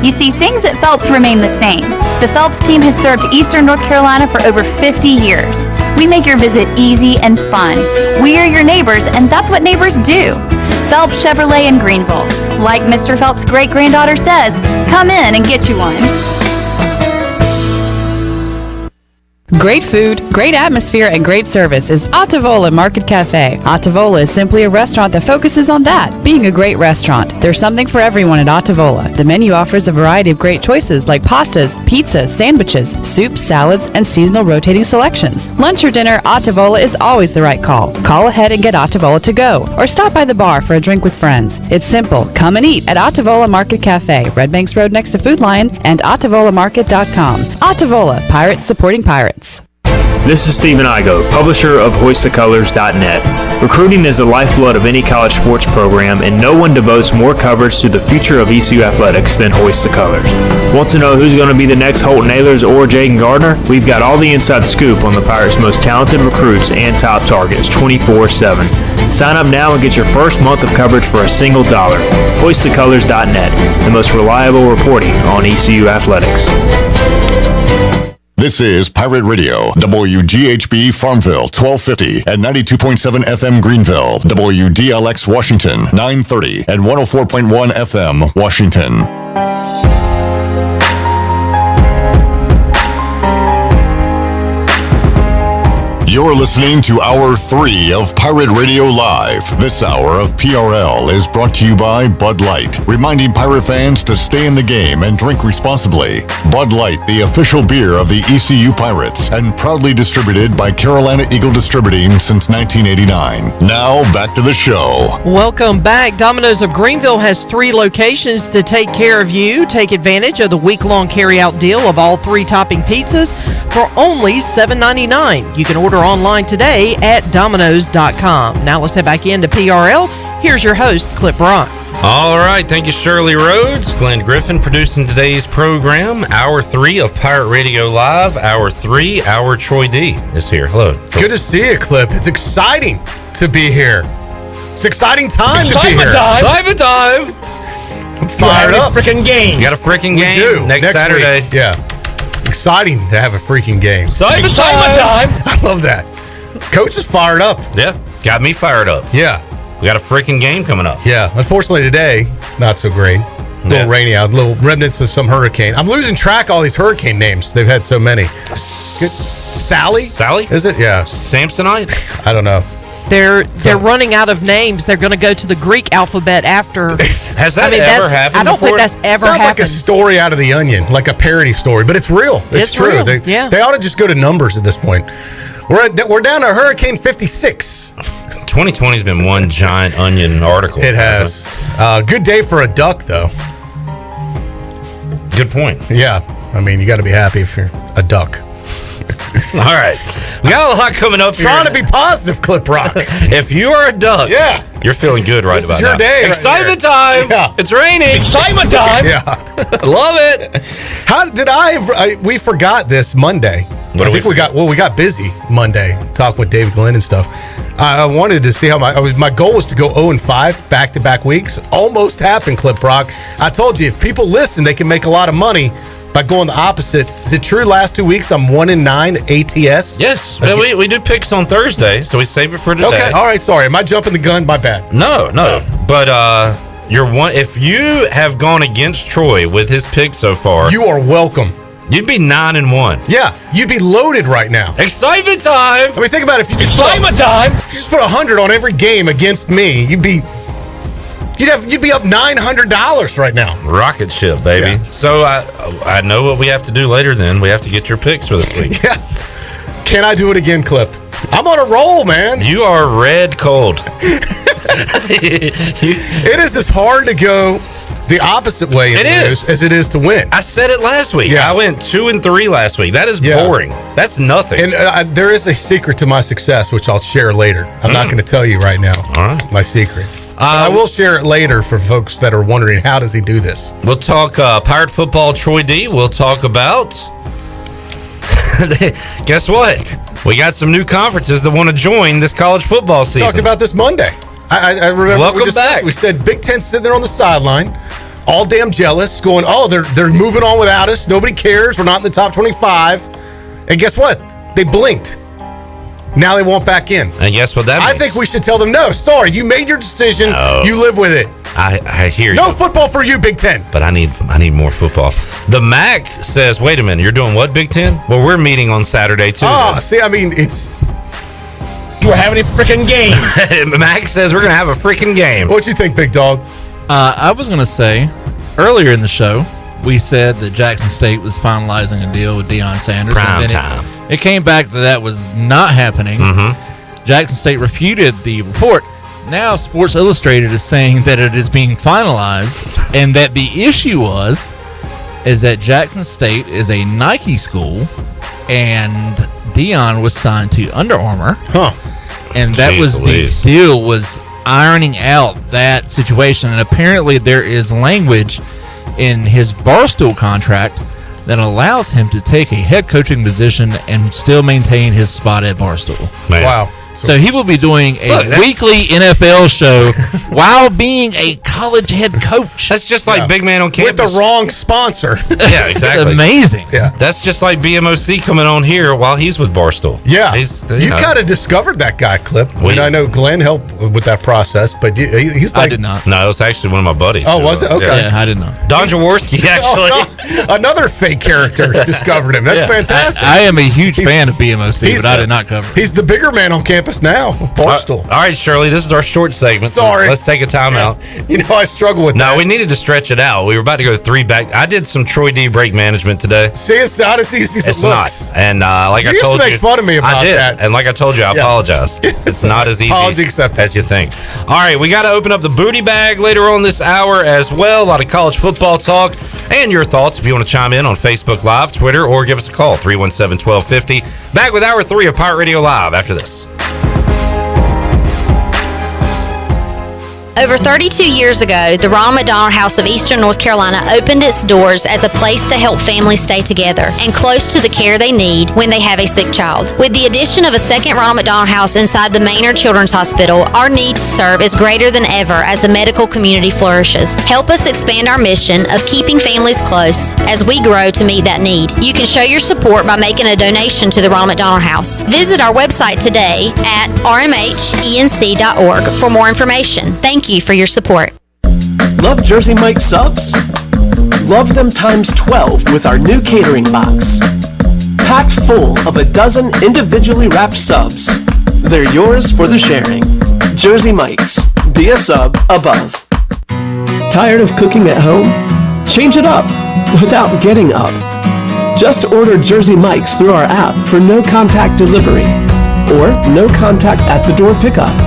You see, things at Phelps remain the same. The Phelps team has served Eastern North Carolina for over 50 years. We make your visit easy and fun. We are your neighbors, and that's what neighbors do. Phelps Chevrolet in Greenville. Like Mr. Phelps' great-granddaughter says, come in and get you one. Great food, great atmosphere, and great service is Ottavola Market Cafe. Ottavola is simply a restaurant that focuses on that, being a great restaurant. There's something for everyone at Ottavola. The menu offers a variety of great choices like pastas, pizzas, sandwiches, soups, salads, and seasonal rotating selections. Lunch or dinner, Ottavola is always the right call. Call ahead and get Ottavola to go, or stop by the bar for a drink with friends. It's simple. Come and eat at Ottavola Market Cafe, Red Banks Road next to Food Lion, and OttavolaMarket.com. Ottavola, pirates supporting pirates. This is Stephen Igoe, publisher of HoistTheColors.net. Recruiting is the lifeblood of any college sports program, and no one devotes more coverage to the future of ECU athletics than Hoist the Colors. Want to know who's going to be the next Holt Nailers or Jaden Gardner? We've got all the inside scoop on the Pirates' most talented recruits and top targets 24/7. Sign up now and get your first month of coverage for a single $1. HoistTheColors.net, the most reliable reporting on ECU athletics. This is Pirate Radio, WGHB Farmville, 1250 and 92.7 FM Greenville, WDLX Washington, 930 and 104.1 FM Washington. You're listening to Hour 3 of Pirate Radio Live. This hour of PRL is brought to you by Bud Light, reminding Pirate fans to stay in the game and drink responsibly. Bud Light, the official beer of the ECU Pirates, and proudly distributed by Carolina Eagle Distributing since 1989. Now, back to the show. Welcome back. Domino's of Greenville has 3 locations to take care of you. Take advantage of the week-long carry-out deal of all 3 topping pizzas for only $7.99. You can order online today at Domino's.com. Now let's head back into PRL. Here's your host, Clip Rock. All right, thank you, Shirley Rhodes. Glenn Griffin producing today's program. Hour 3 of Pirate Radio Live. Hour 3, our Troy D is here. Hello. Good to see you, Clip. It's exciting to be here. It's exciting time to be here. Excitement time. Fired up. Freaking game. You got a freaking We game do. next Saturday. Week. Yeah. Exciting to have a freaking game. Excitement time. I love that. Coach is fired up. Yeah, got me fired up. Yeah. We got a freaking game coming up. Yeah. Unfortunately today, not so great. A little rainy out. Little remnants of some hurricane. I'm losing track of all these hurricane names. They've had so many. Sally? Sally? Is it? Yeah. Samsonite? I don't know. They're running out of names. They're going to go to the Greek alphabet after. Has that ever happened? I don't think before? that's ever Sounds happened. like a story out of The Onion, like a parody story, but it's real. It's true. real, They, yeah. they ought to just go to numbers at this point. We're down to Hurricane 56. 2020's been one giant onion article. It has. Good day for a duck, though. Good point. Yeah. I mean, you got to be happy if you're a duck. All right. We got a lot coming up Trying here. to be positive, Clip Rock. If you are a duck, Yeah. you're feeling good right This about is your now. day right Excitement here. time. Yeah. It's raining. Excitement time. Yeah. Love it. How did we forgot this Monday. What did we we got busy Monday talking with David Glenn and stuff. I wanted to see how my goal was to go 0-5 back-to-back weeks. Almost happened, Clip Rock. I told you, if people listen, they can make a lot of money by going the opposite. Is it true last 2 weeks I'm 1-9 ATS? Yes. We do picks on Thursday, so we save it for today. Okay. All right. Sorry. Am I jumping the gun? My bad. No. But you're one. If you have gone against Troy with his picks so far, You are welcome. you'd be 9-1. Yeah. You'd be loaded right now. Excitement time. I mean, think about it. If you just Excitement time. If you just put 100 on every game against me, you'd be up $900 right now. Rocket ship, baby. Yeah. So I know what we have to do later. Then we have to get your picks for this week. Yeah. Can I do it again, Clip? I'm on a roll, man. You are red cold. It is as hard to go the opposite way It is. as it is to win. I said it last week. Yeah. I went 2-3 last week. That is Yeah. boring. That's nothing. And there is a secret to my success, which I'll share later. I'm not going to tell you right now. All right. My secret. I will share it later for folks that are wondering, how does he do this? We'll talk Pirate football, Troy D. We'll talk about. Guess what? We got some new conferences that want to join this college football season. Talked about this Monday. I remember Welcome we discussed- back. We said Big Ten sitting there on the sideline, all damn jealous, going, "Oh, they're moving on without us. Nobody cares. We're not in the top 25." And guess what? They blinked. Now they want back in. And guess what that means? I think we should tell them, no, sorry, you made your decision. No. You live with it. I hear you. No football for you, Big Ten. But I need more football. The MAC says, wait a minute, you're doing what, Big Ten? Well, we're meeting on Saturday, too. See, I mean, it's... We're having a freaking game. MAC says we're going to have a freaking game. What you think, Big Dog? I was going to say, earlier in the show, we said that Jackson State was finalizing a deal with Deion Sanders. Prime and then time. It came back that was not happening. Mm-hmm. Jackson State refuted the report. Now Sports Illustrated is saying that it is being finalized, and that the issue is that Jackson State is a Nike school, and Deion was signed to Under Armour. Huh. And that Jeez was Louise. the deal, was ironing out that situation. And apparently there is language in his Barstool contract that allows him to take a head coaching position and still maintain his spot at Barstool. Man. Wow. So he will be doing a Look, that's- weekly NFL show while being a college head coach. That's just like Big Man on With campus. the wrong sponsor. Yeah, exactly. It's amazing. Yeah. That's just like BMOC coming on here while he's with Barstool. Yeah. He's, You kind of discovered that guy, Clip. I We- mean, I know Glenn helped with that process, but he's like... I did not. No, it was actually one of my buddies. Oh, was it? Okay. Yeah, I did not. Don Jaworski, actually. Oh, no. Another fake character discovered him. That's Yeah. fantastic. I am a huge fan of BMOC, but I did not cover it. He's the bigger man on campus now, Barstool. All right, Shirley, this is our short segment. so Sorry. let's take a timeout. You know, I struggle with that. No, we needed to stretch it out. We were about to go 3 back. I did some Troy D break management today. See, it's not as easy as It's it looks. not. And like You I used told to you. make fun of me about I did. that. And like I told you, I Yeah. apologize. It's not as easy Apology accepted. as you think. All right, we got to open up the booty bag later on this hour as well. A lot of college football talk and your thoughts if you want to chime in on Facebook Live, Twitter, or give us a call, 317-1250. Back with Hour 3 of Pirate Radio Live after this. Over 32 years ago, the Ronald McDonald House of Eastern North Carolina opened its doors as a place to help families stay together and close to the care they need when they have a sick child. With the addition of a second Ronald McDonald House inside the Maynard Children's Hospital, our need to serve is greater than ever as the medical community flourishes. Help us expand our mission of keeping families close as we grow to meet that need. You can show your support by making a donation to the Ronald McDonald House. Visit our website today at rmhenc.org for more information. Thank you for your support. Love Jersey Mike's subs? Love them times 12 with our new catering box. Packed full of a dozen individually wrapped subs. They're yours for the sharing. Jersey Mike's. Be a sub above. Tired of cooking at home? Change it up without getting up. Just order Jersey Mike's through our app for no contact delivery or no contact at the door pickup.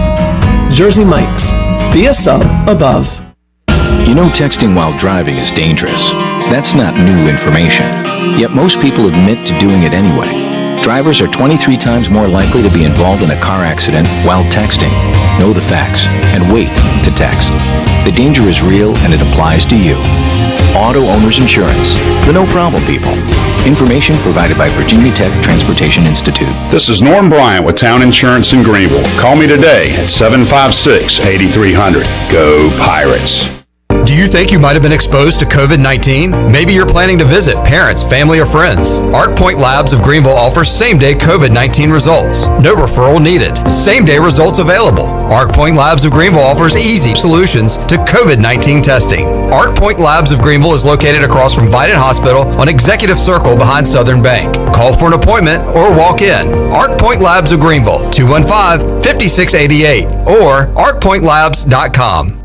Jersey Mike's. Be a sub above. You know texting while driving is dangerous. That's not new information. Yet most people admit to doing it anyway. Drivers are 23 times more likely to be involved in a car accident while texting. Know the facts and wait to text. The danger is real and it applies to you. Auto Owners Insurance. The no problem people. Information provided by Virginia Tech Transportation Institute. This is Norm Bryant with Town Insurance in Greenville. Call me today at 756-8300. Go Pirates. Do you think you might have been exposed to COVID-19? Maybe you're planning to visit parents, family, or friends. Arc Point Labs of Greenville offers same-day COVID-19 results. No referral needed. Same-day results available. Arc Point Labs of Greenville offers easy solutions to COVID-19 testing. Arc Point Labs of Greenville is located across from Vidant Hospital on Executive Circle behind Southern Bank. Call for an appointment or walk in. Arc Point Labs of Greenville, 215-5688 or arcpointlabs.com.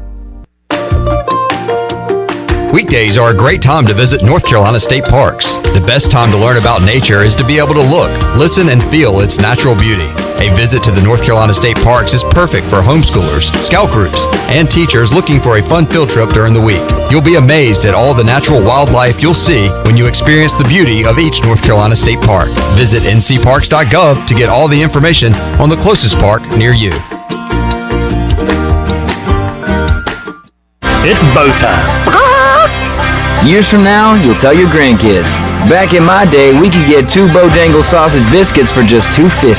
Weekdays are a great time to visit North Carolina State Parks. The best time to learn about nature is to be able to look, listen, and feel its natural beauty. A visit to the North Carolina State Parks is perfect for homeschoolers, scout groups, and teachers looking for a fun field trip during the week. You'll be amazed at all the natural wildlife you'll see when you experience the beauty of each North Carolina State Park. Visit ncparks.gov to get all the information on the closest park near you. It's bow time. Years from now, you'll tell your grandkids. Back in my day, we could get 2 Bojangles sausage biscuits for just $2.50.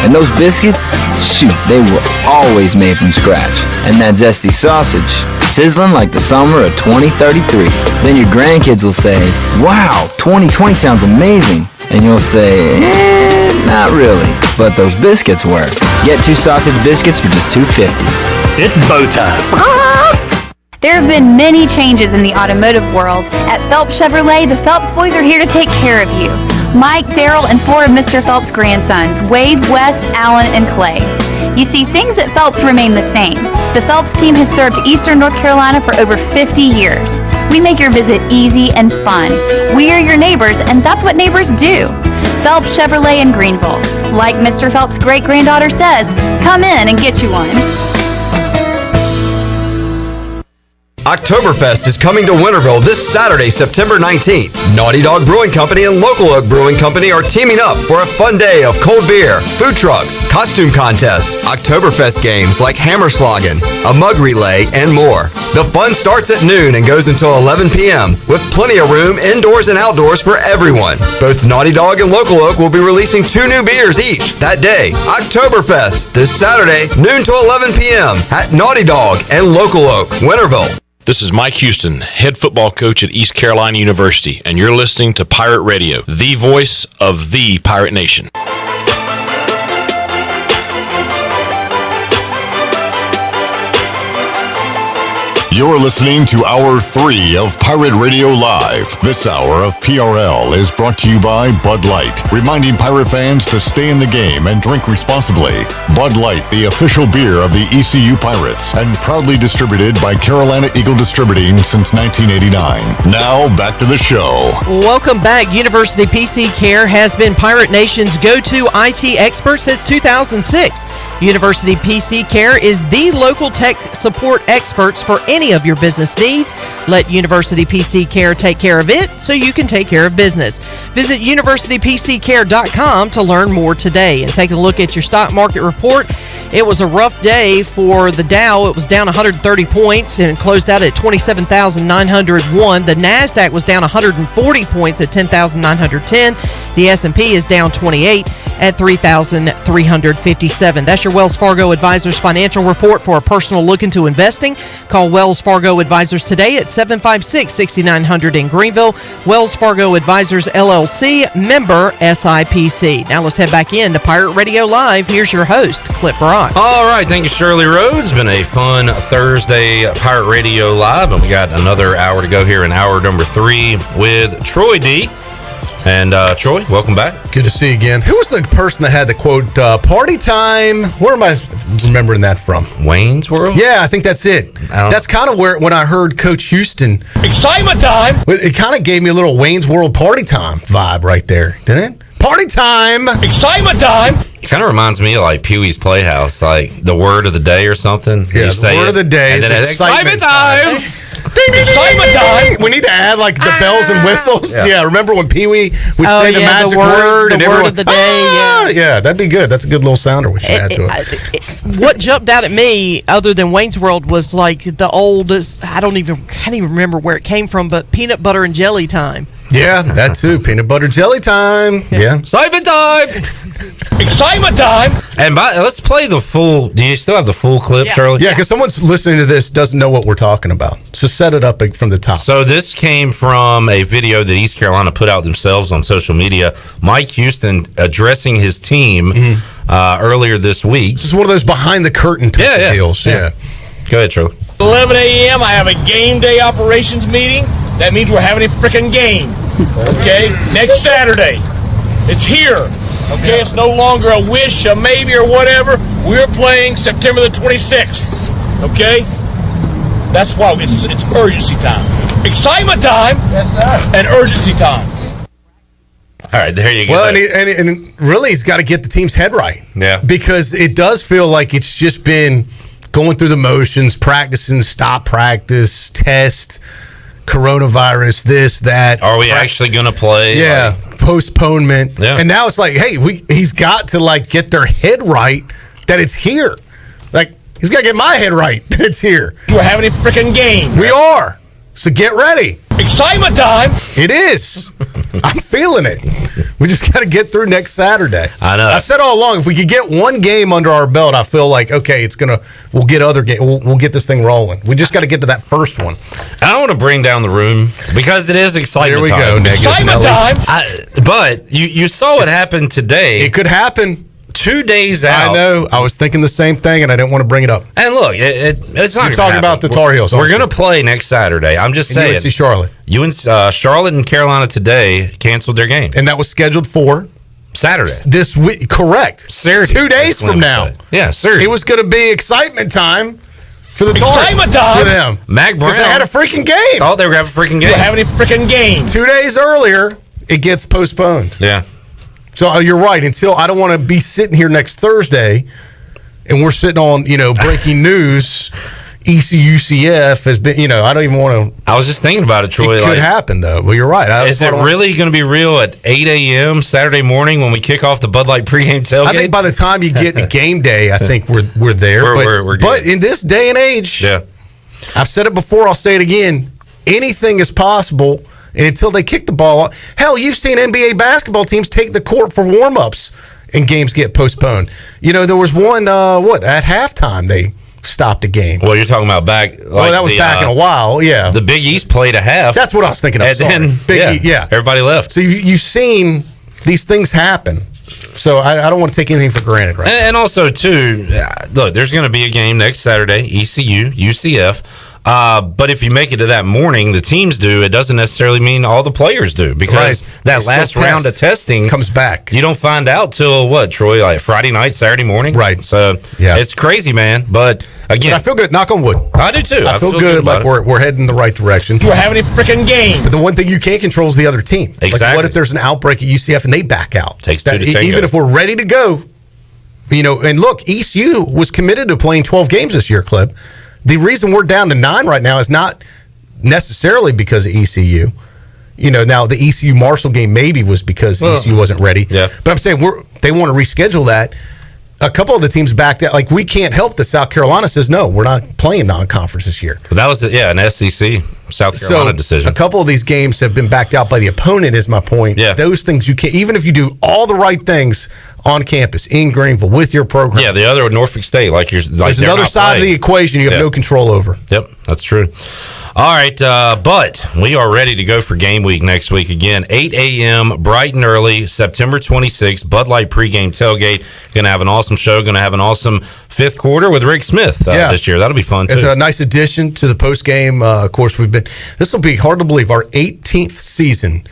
And those biscuits, shoot, they were always made from scratch. And that zesty sausage, sizzling like the summer of 2033. Then your grandkids will say, wow, 2020 sounds amazing. And you'll say, not really. But those biscuits were. Get 2 sausage biscuits for just $2.50. It's bow time. There have been many changes in the automotive world. At Phelps Chevrolet, the Phelps boys are here to take care of you. Mike, Daryl, and 4 of Mr. Phelps' grandsons, Wade, West, Allen, and Clay. You see, things at Phelps remain the same. The Phelps team has served Eastern North Carolina for over 50 years. We make your visit easy and fun. We are your neighbors, and that's what neighbors do. Phelps Chevrolet in Greenville. Like Mr. Phelps' great-granddaughter says, come in and get you one. Oktoberfest is coming to Winterville this Saturday, September 19th. Naughty Dog Brewing Company and Local Oak Brewing Company are teaming up for a fun day of cold beer, food trucks, costume contests, Oktoberfest games like Hammerschlagen, a mug relay, and more. The fun starts at noon and goes until 11 p.m. with plenty of room indoors and outdoors for everyone. Both Naughty Dog and Local Oak will be releasing 2 new beers each that day. Oktoberfest this Saturday, noon to 11 p.m. at Naughty Dog and Local Oak, Winterville. This is Mike Houston, head football coach at East Carolina University, and you're listening to Pirate Radio, the voice of the Pirate Nation. You're listening to Hour 3 of Pirate Radio Live. This hour of PRL is brought to you by Bud Light, reminding pirate fans to stay in the game and drink responsibly. Bud Light, the official beer of the ECU Pirates, and proudly distributed by Carolina Eagle Distributing since 1989. Now, back to the show. Welcome back. University PC Care has been Pirate Nation's go-to IT expert since 2006. University PC Care is the local tech support experts for any of your business needs. Let University PC Care take care of it so you can take care of business. Visit universitypccare.com to learn more today and take a look at your stock market report. It was a rough day for the Dow. It was down 130 points and closed out at 27,901. The NASDAQ was down 140 points at 10,910. The S&P is down 28 at 3,357. That's your Wells Fargo Advisors financial report. For a personal look into investing, call Wells Fargo Advisors today at 756-6900 in Greenville. Wells Fargo Advisors, LLC, member SIPC. Now let's head back in to Pirate Radio Live. Here's your host, Clip Brock. All right, thank you, Shirley Rhodes. Been a fun Thursday Pirate Radio Live, and we got another hour to go here in hour number 3 with Troy D. And Troy, welcome back. Good to see you again. Who was the person that had the quote, party time? Where am I remembering that from? Wayne's World? Yeah, I think that's it. That's kind of where, when I heard Coach Houston. Excitement time! It kind of gave me a little Wayne's World party time vibe right there, didn't it? Party time! Excitement time! It kind of reminds me of like Pee-wee's Playhouse, like the word of the day or something. Yeah, the word of the day and is then excitement time! Excitement time! We need to add like the bells and whistles. Yeah, remember when Pee-wee would say the magic word and everyone, of the day. Yeah, that'd be good. That's a good little sounder we should add to it. What jumped out at me, other than Wayne's World, was like the oldest. can't even remember where it came from, but peanut butter and jelly time. Yeah, that too. Peanut butter jelly time. Yeah. Excitement time! Excitement time! And let's play the full. Do you still have the full clip, Shirley? Yeah, because someone's listening to this doesn't know what we're talking about. So set it up from the top. So this came from a video that East Carolina put out themselves on social media. Mike Houston addressing his team earlier this week. This is one of those behind the curtain type of deals. Yeah. Go ahead, Shirley. 11 a.m. I have a game day operations meeting. That means we're having a freaking game. Okay? Next Saturday. It's here. Okay? It's no longer a wish, a maybe, or whatever. We're playing September the 26th. Okay? That's why it's urgency time. Excitement time and urgency time. All right, there you go. Well, and really, he's got to get the team's head right. Yeah. Because it does feel like it's just been going through the motions, practicing, stop practice, test, coronavirus, this, that. Are we actually going to play? Yeah, postponement. Yeah. And now it's like, hey, he's got to like get their head right that it's here. Like, he's got to get my head right that it's here. We're having a freaking game. We are. So get ready. Excitement time. It is. I'm feeling it. We just got to get through next Saturday. I know. I've said all along, if we could get one game under our belt, I feel like, okay, we'll get other games. We'll get this thing rolling. We just got to get to that first one. I don't want to bring down the room because it is excitement time. Here we go. Excitement time. But you saw what happened today. It could happen. 2 days out. I know. I was thinking the same thing, and I didn't want to bring it up. And look, it's not. You're talking about the Tar Heels. We're going to play next Saturday. I'm just saying. UNC Charlotte. Charlotte and Carolina today canceled their game, and that was scheduled for Saturday this week. Correct. Saturday. 2 days from now. Yeah, seriously. It was going to be excitement time for the Tar Excitement time for them. Mac Brown. Because they had a freaking game. Thought they were having a freaking game. We're having a freaking game. 2 days earlier, it gets postponed. Yeah. So you're right. Until I don't want to be sitting here next Thursday, and we're sitting on breaking news. ECUCF has been. I don't even want to. I was just thinking about it, Troy. It could happen though. Well, you're right. Is it really going to be real at 8 a.m. Saturday morning when we kick off the Bud Light pregame tailgate? I think by the time you get to game day, I think we're there. We're good. But in this day and age, I've said it before. I'll say it again. Anything is possible. And until they kick the ball, hell, you've seen NBA basketball teams take the court for warm-ups and games get postponed. There was one, at halftime they stopped a game. Well, you're talking about back. Well, that was back in a while, yeah. The Big East played a half. That's what I was thinking of. And then, Big E, yeah. Everybody left. So you've seen these things happen. So I don't want to take anything for granted right now. And also, too, look, there's going to be a game next Saturday, ECU, UCF. But if you make it to that morning, the teams do, it doesn't necessarily mean all the players do, because that last round of testing comes back. You don't find out till what, Troy, like Friday night, Saturday morning? Right. So it's crazy, man. But again, I feel good. Knock on wood. I do too. I feel good like we're heading in the right direction. We're having a freaking game. But the one thing you can't control is the other team. Exactly. Like what if there's an outbreak at UCF and they back out? Takes two to tango. Even if we're ready to go, And look, ECU was committed to playing 12 games this year, Clip. The reason we're down to 9 right now is not necessarily because of ECU. Now the ECU Marshall game maybe was because ECU wasn't ready. Yeah. But I'm saying they want to reschedule that. A couple of the teams backed out. Like, we can't help that South Carolina says, no, we're not playing non-conference this year. But that was, an SEC South Carolina decision. A couple of these games have been backed out by the opponent, is my point. Yeah. Those things you can't, even if you do all the right things on campus in Greenville with your program. Yeah, the other Norfolk State, there's another side of the equation you have no control over. Yep, that's true. All right, but we are ready to go for game week next week again. 8 a.m., bright and early, September 26th, Bud Light pregame tailgate. Going to have an awesome show. Going to have an awesome fifth quarter with Rick Smith this year. That'll be fun, too. It's a nice addition to the postgame. Of course, this will be hard to believe, our 18th season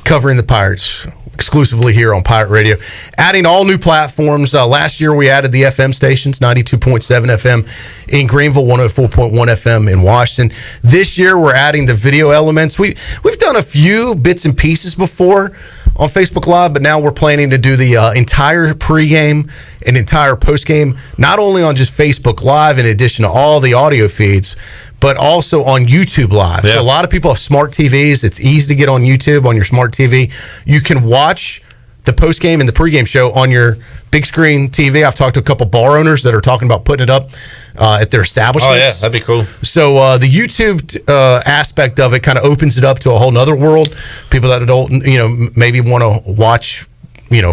covering the Pirates exclusively here on Pirate Radio. Adding all new platforms. Last year we added the FM stations, 92.7 FM in Greenville, 104.1 FM in Washington. This year we're adding the video elements. We've done a few bits and pieces before on Facebook Live, but now we're planning to do the entire pregame and entire postgame, not only on just Facebook Live in addition to all the audio feeds, but also on YouTube Live. Yeah. So a lot of people have smart TVs. It's easy to get on YouTube on your smart TV. You can watch the postgame and the pregame show on your big screen TV. I've talked to a couple bar owners that are talking about putting it up at their establishments. Oh, yeah, that'd be cool. So the YouTube aspect of it kind of opens it up to a whole nother world. People that don't, maybe want to watch,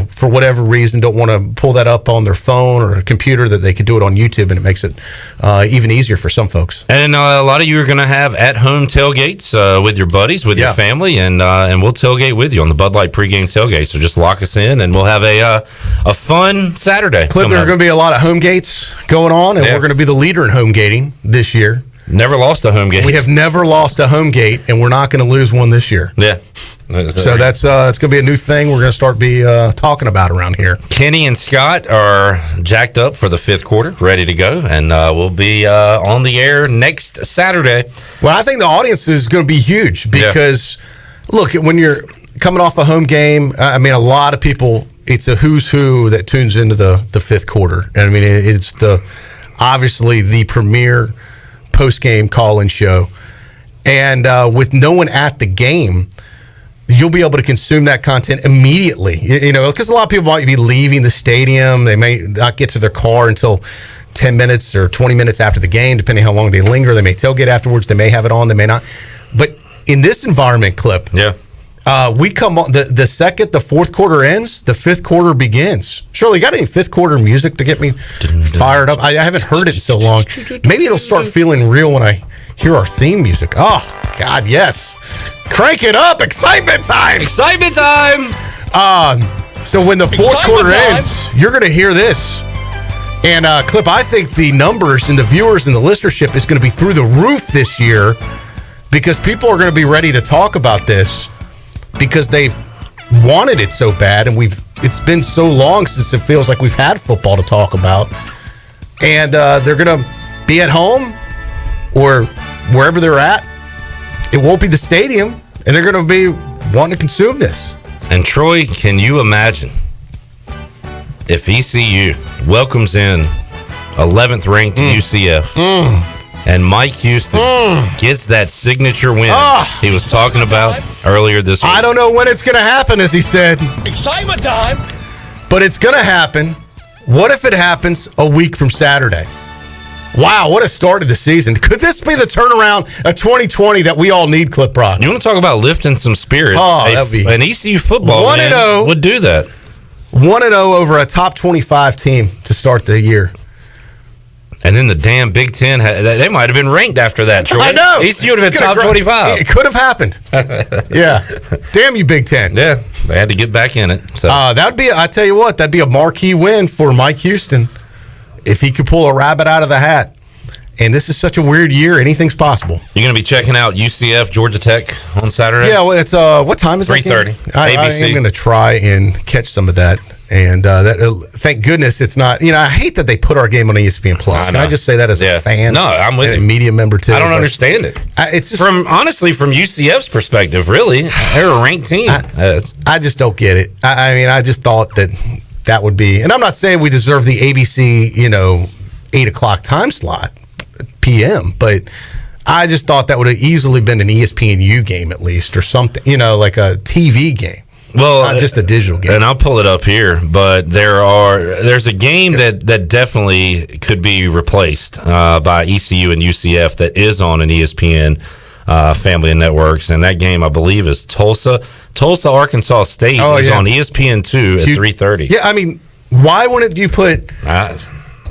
for whatever reason, don't want to pull that up on their phone or a computer, that they could do it on YouTube, and it makes it even easier for some folks. And a lot of you are going to have at-home tailgates with your buddies, with your family, and we'll tailgate with you on the Bud Light pregame tailgate. So just lock us in, and we'll have a fun Saturday. Clip, there are going to be a lot of home gates going on, and we're going to be the leader in home gating this year. Never lost a home gate. We have never lost a home gate, and we're not going to lose one this year. Yeah. So that's it's going to be a new thing we're going to start talking about around here. Kenny and Scott are jacked up for the fifth quarter, ready to go, and we'll be on the air next Saturday. Well, I think the audience is going to be huge because, look, when you're coming off a home game, I mean, a lot of people, it's a who's who that tunes into the fifth quarter. And I mean, it's obviously the premier post-game call-in show. And with no one at the game, you'll be able to consume that content immediately, because a lot of people might be leaving the stadium. They may not get to their car until 10 minutes or 20 minutes after the game, depending how long they linger. They may tailgate afterwards. They may have it on. They may not. But in this environment, Clip, we come on the second the fourth quarter ends, the fifth quarter begins. Shirley, you got any fifth quarter music to get me fired up? I haven't heard it in so long. Maybe it'll start feeling real when I hear our theme music. Oh, God, yes. Crank it up. Excitement time. Excitement time. So when the fourth quarter ends, you're going to hear this. And, Clip, I think the numbers and the viewers and the listenership is going to be through the roof this year because people are going to be ready to talk about this because they've wanted it so bad, and it's been so long since it feels like we've had football to talk about. And they're going to be at home or wherever they're at. It won't be the stadium, and they're going to be wanting to consume this. And Troy, can you imagine if ECU welcomes in 11th ranked UCF and Mike Houston gets that signature win he was talking about earlier this week? I don't know when it's going to happen, as he said. Excitement time. But it's going to happen. What if it happens a week from Saturday? Wow, what a start of the season. Could this be the turnaround of 2020 that we all need, Clip Rock? You want to talk about lifting some spirits? That'd be an ECU football 1-0 would do that. 1-0 over a top 25 team to start the year. And then the damn Big Ten, they might have been ranked after that, Troy. I know. ECU would have been top 25. It could have happened. Yeah. Damn you, Big Ten. Yeah, they had to get back in it. So. That'd be, I tell you what, that'd be a marquee win for Mike Houston if he could pull a rabbit out of the hat. And this is such a weird year. Anything's possible. You're going to be checking out UCF, Georgia Tech on Saturday? Yeah, well, it's what time is that? 3:30. I am going to try and catch some of that. And thank goodness it's not. I hate that they put our game on ESPN Plus. Can I just say that as a fan? No, I'm with you. A media member too. I don't understand it. It's just, honestly from UCF's perspective, really, they're a ranked team. I just don't get it. I mean, I just thought that that would be. And I'm not saying we deserve the ABC, 8 o'clock time slot, PM, but I just thought that would have easily been an ESPNU game at least, or something, like a TV game. Well, not just a digital game. And I'll pull it up here, but there's a game that definitely could be replaced by ECU and UCF that is on an ESPN family of networks, and that game I believe is Tulsa, Arkansas State is on ESPN2 at 3:30. Yeah, I mean, why wouldn't you put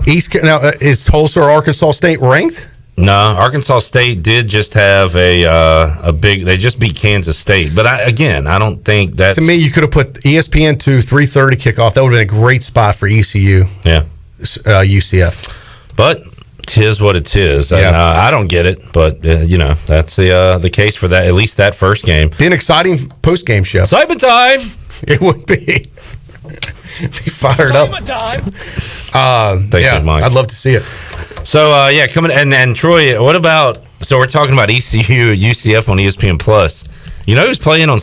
is Tulsa or Arkansas State ranked? No, Arkansas State did just have a big. They just beat Kansas State, but I don't think that. To me, you could have put ESPN2 3:30 kickoff. That would have been a great spot for ECU. Yeah, UCF. But tis what it is. And, I don't get it, but that's the case for that. At least that first game. Be an exciting post game show. Excitement time. It would be. Be fired up. Thank you, Mike. I'd love to see it. So coming and Troy, what about? So we're talking about ECU, UCF on ESPN Plus. Who's playing on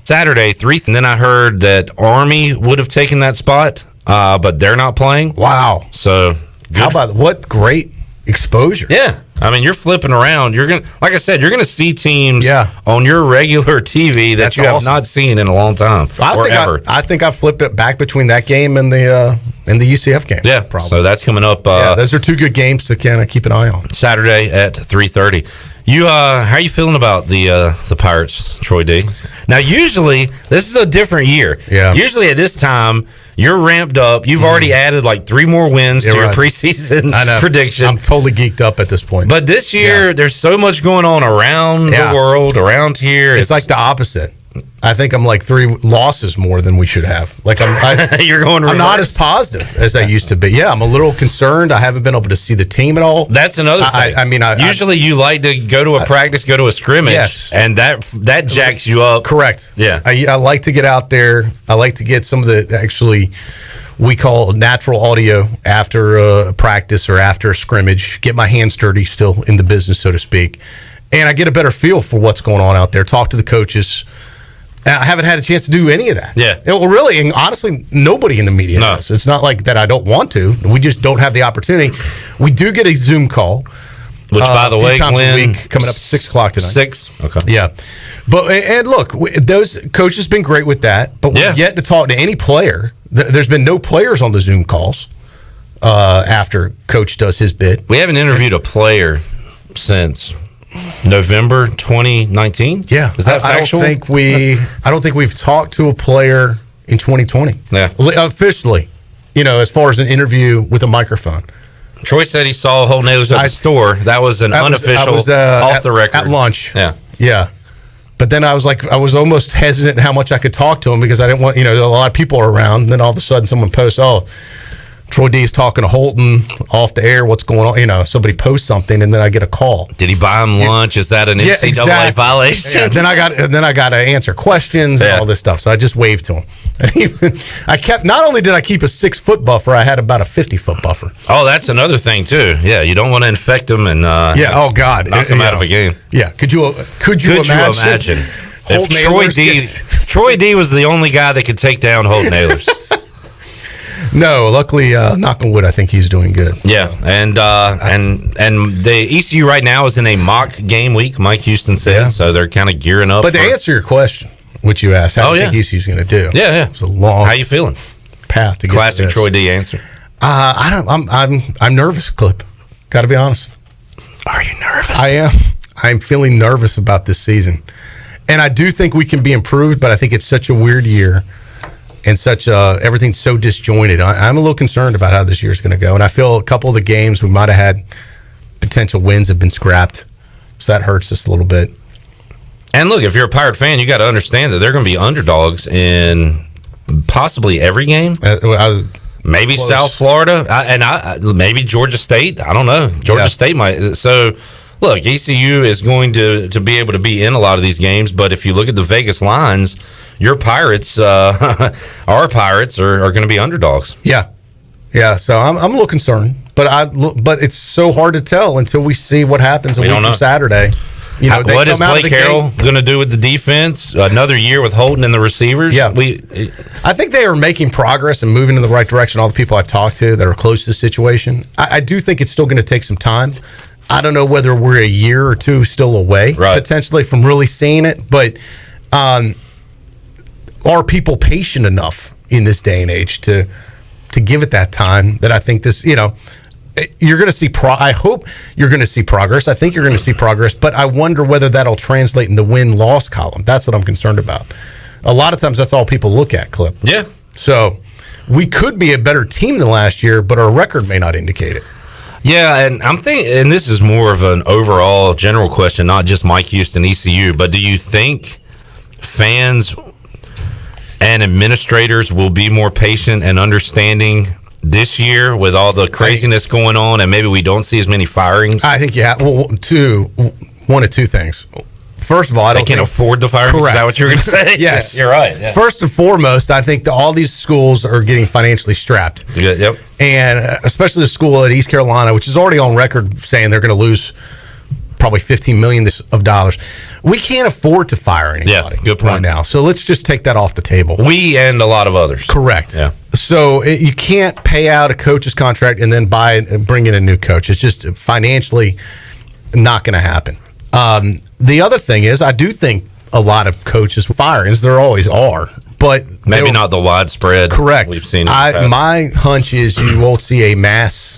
Saturday 3? And then I heard that Army would have taken that spot, but they're not playing. Wow. So how about what great exposure? Yeah. I mean, you're flipping around. You're gonna, like I said, you're gonna see teams on your regular TV that you have not seen in a long time I think I flipped it back between that game and the UCF game. Yeah, probably. So that's coming up. Those are two good games to kind of keep an eye on. Saturday at 3:30. You, how are you feeling about the Pirates, Troy D? Now, usually this is a different year. Yeah. Usually at this time, you're ramped up. You've already added like 3 more wins to your preseason prediction. I'm totally geeked up at this point. But this year, there's so much going on around the world, around here. It's like the opposite. I think I'm like 3 losses more than we should have. Like you're going. I'm not as positive as I used to be. Yeah, I'm a little concerned. I haven't been able to see the team at all. That's another thing. I mean, usually you like to go to a practice, go to a scrimmage, and that jacks you up. Correct. Yeah, I like to get out there. I like to get some of the we call natural audio after a practice or after a scrimmage. Get my hands dirty, still in the business, so to speak, and I get a better feel for what's going on out there. Talk to the coaches. I haven't had a chance to do any of that. Yeah. Well, really, and honestly, nobody in the media does. It's not like that I don't want to. We just don't have the opportunity. We do get a Zoom call. Which, by the way, times Glenn, a week, coming up at 6 o'clock tonight. 6? Okay. Yeah. But, and look, those coaches have been great with that, but we've yet to talk to any player. There's been no players on the Zoom calls after Coach does his bit. We haven't interviewed a player since November 2019. Yeah, is that factual? I don't think we've talked to a player in 2020. Yeah, officially, as far as an interview with a microphone. Troy said he saw Holt Nailers at the store. That was an unofficial, off the record at lunch. Yeah. But then I was almost hesitant how much I could talk to him because I didn't want a lot of people are around. And then all of a sudden someone posts, Troy D's talking to Holton off the air. What's going on? Somebody posts something, and then I get a call. Did he buy him lunch? Is that an NCAA violation? Yeah. Then I got to answer questions and all this stuff. So I just waved to him. And not only did I keep a 6-foot buffer, I had about a 50-foot buffer. Oh, that's another thing too. Yeah, you don't want to infect them and oh God, knock them out of a game. Yeah, could you imagine? If Troy D was the only guy that could take down Holt Nailers. No, luckily, knock on wood, I think he's doing good. Yeah, and the ECU right now is in a mock game week. Mike Houston said, so they're kind of gearing up. But to answer your question, which you asked, how do you think ECU's going to do? Yeah. It's a long. How you feeling? Path to get classic to Troy D answer. I'm nervous, Clip. Got to be honest. Are you nervous? I am. I'm feeling nervous about this season, and I do think we can be improved. But I think it's such a weird year. And everything's so disjointed. I'm a little concerned about how this year's going to go. And I feel a couple of the games we might have had potential wins have been scrapped. So that hurts us a little bit. And look, if you're a Pirate fan, you got to understand that they're going to be underdogs in possibly every game. Maybe close. South Florida, and maybe Georgia State. I don't know. Georgia State might. So, look, ECU is going to be able to be in a lot of these games. But if you look at the Vegas lines, your Pirates, our Pirates, are going to be underdogs. Yeah. So I'm a little concerned, but it's so hard to tell until we see what happens a week from Saturday. What is Blake Harrell going to do with the defense? Another year with Holton and the receivers? Yeah. I think they are making progress and moving in the right direction. All the people I've talked to that are close to the situation. I do think it's still going to take some time. I don't know whether we're a year or two still away, potentially, from really seeing it. But are people patient enough in this day and age to give it that time that I think this, you're going to see I hope you're going to see progress. I think you're going to see progress, but I wonder whether that'll translate in the win-loss column. That's what I'm concerned about. A lot of times that's all people look at, Clip. Yeah. So we could be a better team than last year, but our record may not indicate it. Yeah, and I'm thinking, and this is more of an overall general question, not just Mike Houston, ECU, but do you think fans and administrators will be more patient and understanding this year with all the craziness going on, and maybe we don't see as many firings? I think you have one of two things. First of all, I don't think afford the firings. Correct. Is that what you were going to say? Yes, you're right. Yeah. First and foremost, I think that all these schools are getting financially strapped. Yep. And especially the school at East Carolina, which is already on record saying they're going to lose probably $15 million of dollars. We can't afford to fire anybody good point. right now. So let's just take that off the table. We and a lot of others. Correct. Yeah. So you can't pay out a coach's contract and then bring in a new coach. It's just financially not going to happen. The other thing is, I do think a lot of coaches firings, there always are, but maybe not the widespread. Correct. We've seen. My hunch is you won't see a mass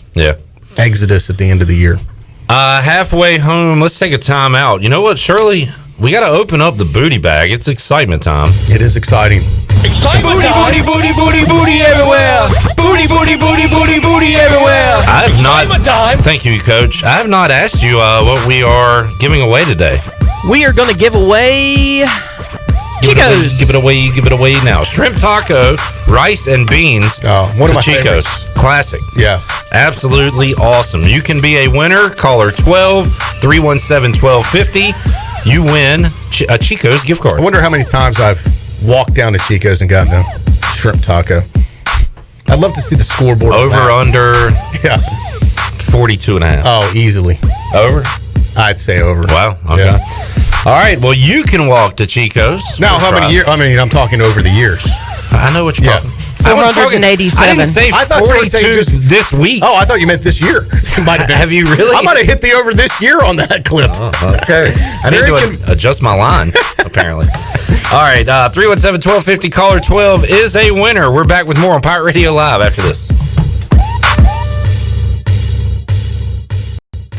exodus at the end of the year. Halfway home, let's take a time out. You know what, Shirley? We got to open up the booty bag. It's excitement time. It is exciting. Excitement booty, booty, booty, booty, booty everywhere. Booty, booty, booty, booty, booty everywhere. I have not. Thank you, Coach. I have not asked you what we are giving away today. We are going to give away Chico's. Give it away now. Shrimp taco, rice and beans. One of my Chico's. favorites. Classic. Yeah. Absolutely awesome. You can be a winner. Caller 12-317-1250. You win a Chico's gift card. I wonder how many times I've walked down to Chico's and gotten a shrimp taco. I'd love to see the scoreboard. Over, under. Yeah. 42 and a half. Oh, easily. Over? I'd say over. Wow. Okay. Yeah. All right. Well, you can walk to Chico's. Now, how many years? I mean, I'm talking over the years. I know what you're talking. 487. I didn't say I thought you were 42 saying just this week. Oh, I thought you meant this year. Have you really? I might have hit the over this year on that clip. Okay. I need to adjust my line, apparently. All right. 317-1250, caller 12 is a winner. We're back with more on Pirate Radio Live after this.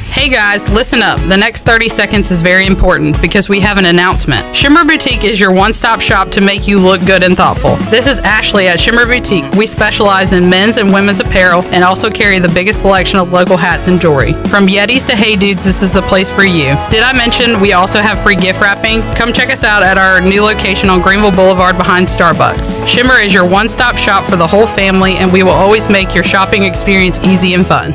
Hey guys, listen up. The next 30 seconds is very important because we have an announcement. Shimmer Boutique is your one-stop shop to make you look good and thoughtful. This is Ashley at Shimmer Boutique. We specialize in men's and women's apparel and also carry the biggest selection of local hats and jewelry. From Yetis to Hey Dudes, this is the place for you. Did I mention we also have free gift wrapping? Come check us out at our new location on Greenville Boulevard behind Starbucks. Shimmer is your one-stop shop for the whole family, and we will always make your shopping experience easy and fun.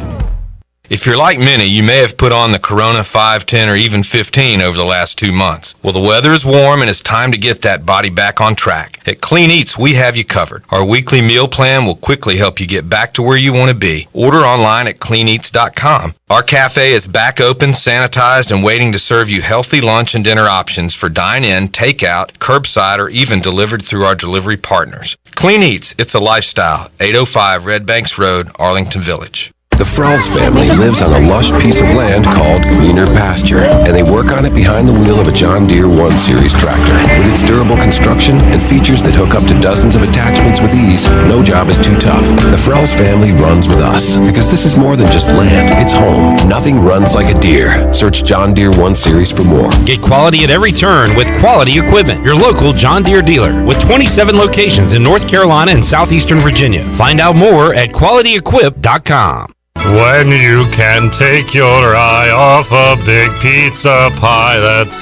If you're like many, you may have put on the Corona 5, 10, or even 15 over the last 2 months. Well, the weather is warm and it's time to get that body back on track. At Clean Eats, we have you covered. Our weekly meal plan will quickly help you get back to where you want to be. Order online at cleaneats.com. Our cafe is back open, sanitized, and waiting to serve you healthy lunch and dinner options for dine-in, takeout, curbside, or even delivered through our delivery partners. Clean Eats, it's a lifestyle. 805 Red Banks Road, Arlington Village. The Frells family lives on a lush piece of land called greener pasture, and they work on it behind the wheel of a John Deere 1 Series tractor. With its durable construction and features that hook up to dozens of attachments with ease, no job is too tough. The Frells family runs with us, because this is more than just land, it's home. Nothing runs like a Deere. Search John Deere 1 Series for more. Get quality at every turn with Quality Equipment, your local John Deere dealer, with 27 locations in North Carolina and southeastern Virginia. Find out more at QualityEquip.com. When you can take your eye off a big pizza pie that's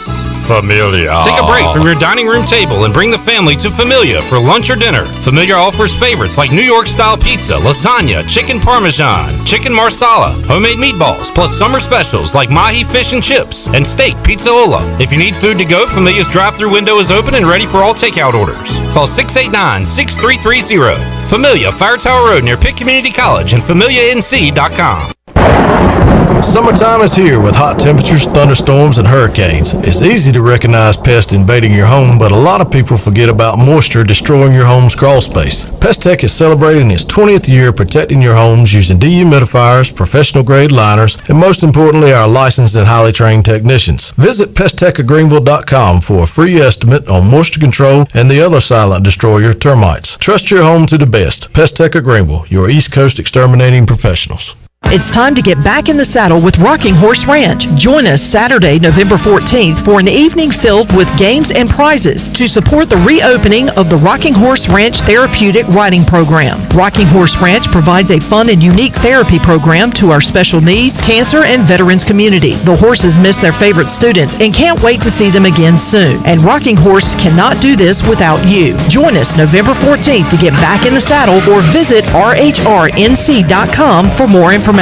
familiar. Take a break from your dining room table and bring the family to Familia for lunch or dinner. Familia offers favorites like New York-style pizza, lasagna, chicken parmesan, chicken marsala, homemade meatballs, plus summer specials like mahi fish and chips and steak pizzaola. If you need food to go, Familia's drive-thru window is open and ready for all takeout orders. Call 689-6330. Familia, Fire Tower Road near Pitt Community College and FamiliaNC.com. Summertime is here with hot temperatures, thunderstorms, and hurricanes. It's easy to recognize pests invading your home, but a lot of people forget about moisture destroying your home's crawl space. Pest Tech is celebrating its 20th year protecting your homes using dehumidifiers, professional-grade liners, and most importantly, our licensed and highly trained technicians. Visit pesttechofgreenville.com for a free estimate on moisture control and the other silent destroyer, termites. Trust your home to the best. Pest Tech of Greenville, your East Coast exterminating professionals. It's time to get back in the saddle with Rocking Horse Ranch. Join us Saturday, November 14th for an evening filled with games and prizes to support the reopening of the Rocking Horse Ranch Therapeutic Riding Program. Rocking Horse Ranch provides a fun and unique therapy program to our special needs, cancer, and veterans community. The horses miss their favorite students and can't wait to see them again soon. And Rocking Horse cannot do this without you. Join us November 14th to get back in the saddle or visit rhrnc.com for more information.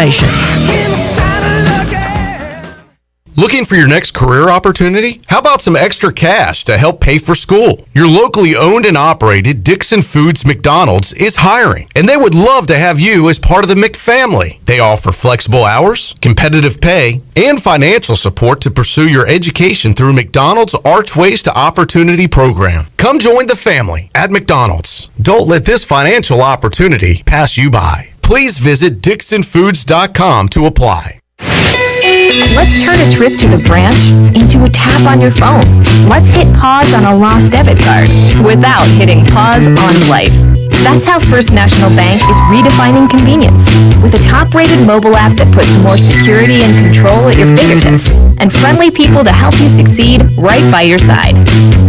Looking for your next career opportunity? How about some extra cash to help pay for school? Your locally owned and operated Dixon Foods McDonald's is hiring, and they would love to have you as part of the McFamily. They offer flexible hours, competitive pay, and financial support to pursue your education through McDonald's Archways to Opportunity program. Come join the family at McDonald's. Don't let this financial opportunity pass you by. Please visit DixonFoods.com to apply. Let's turn a trip to the branch into a tap on your phone. Let's hit pause on a lost debit card without hitting pause on life. That's how First National Bank is redefining convenience with a top-rated mobile app that puts more security and control at your fingertips and friendly people to help you succeed right by your side.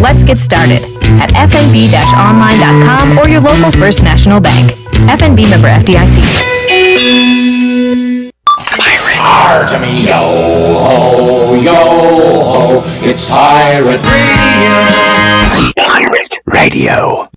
Let's get started at fnb-online.com or your local First National Bank. FNB member FDIC. Artemy, yo ho, yo ho, it's Pirate Radio. Pirate Radio.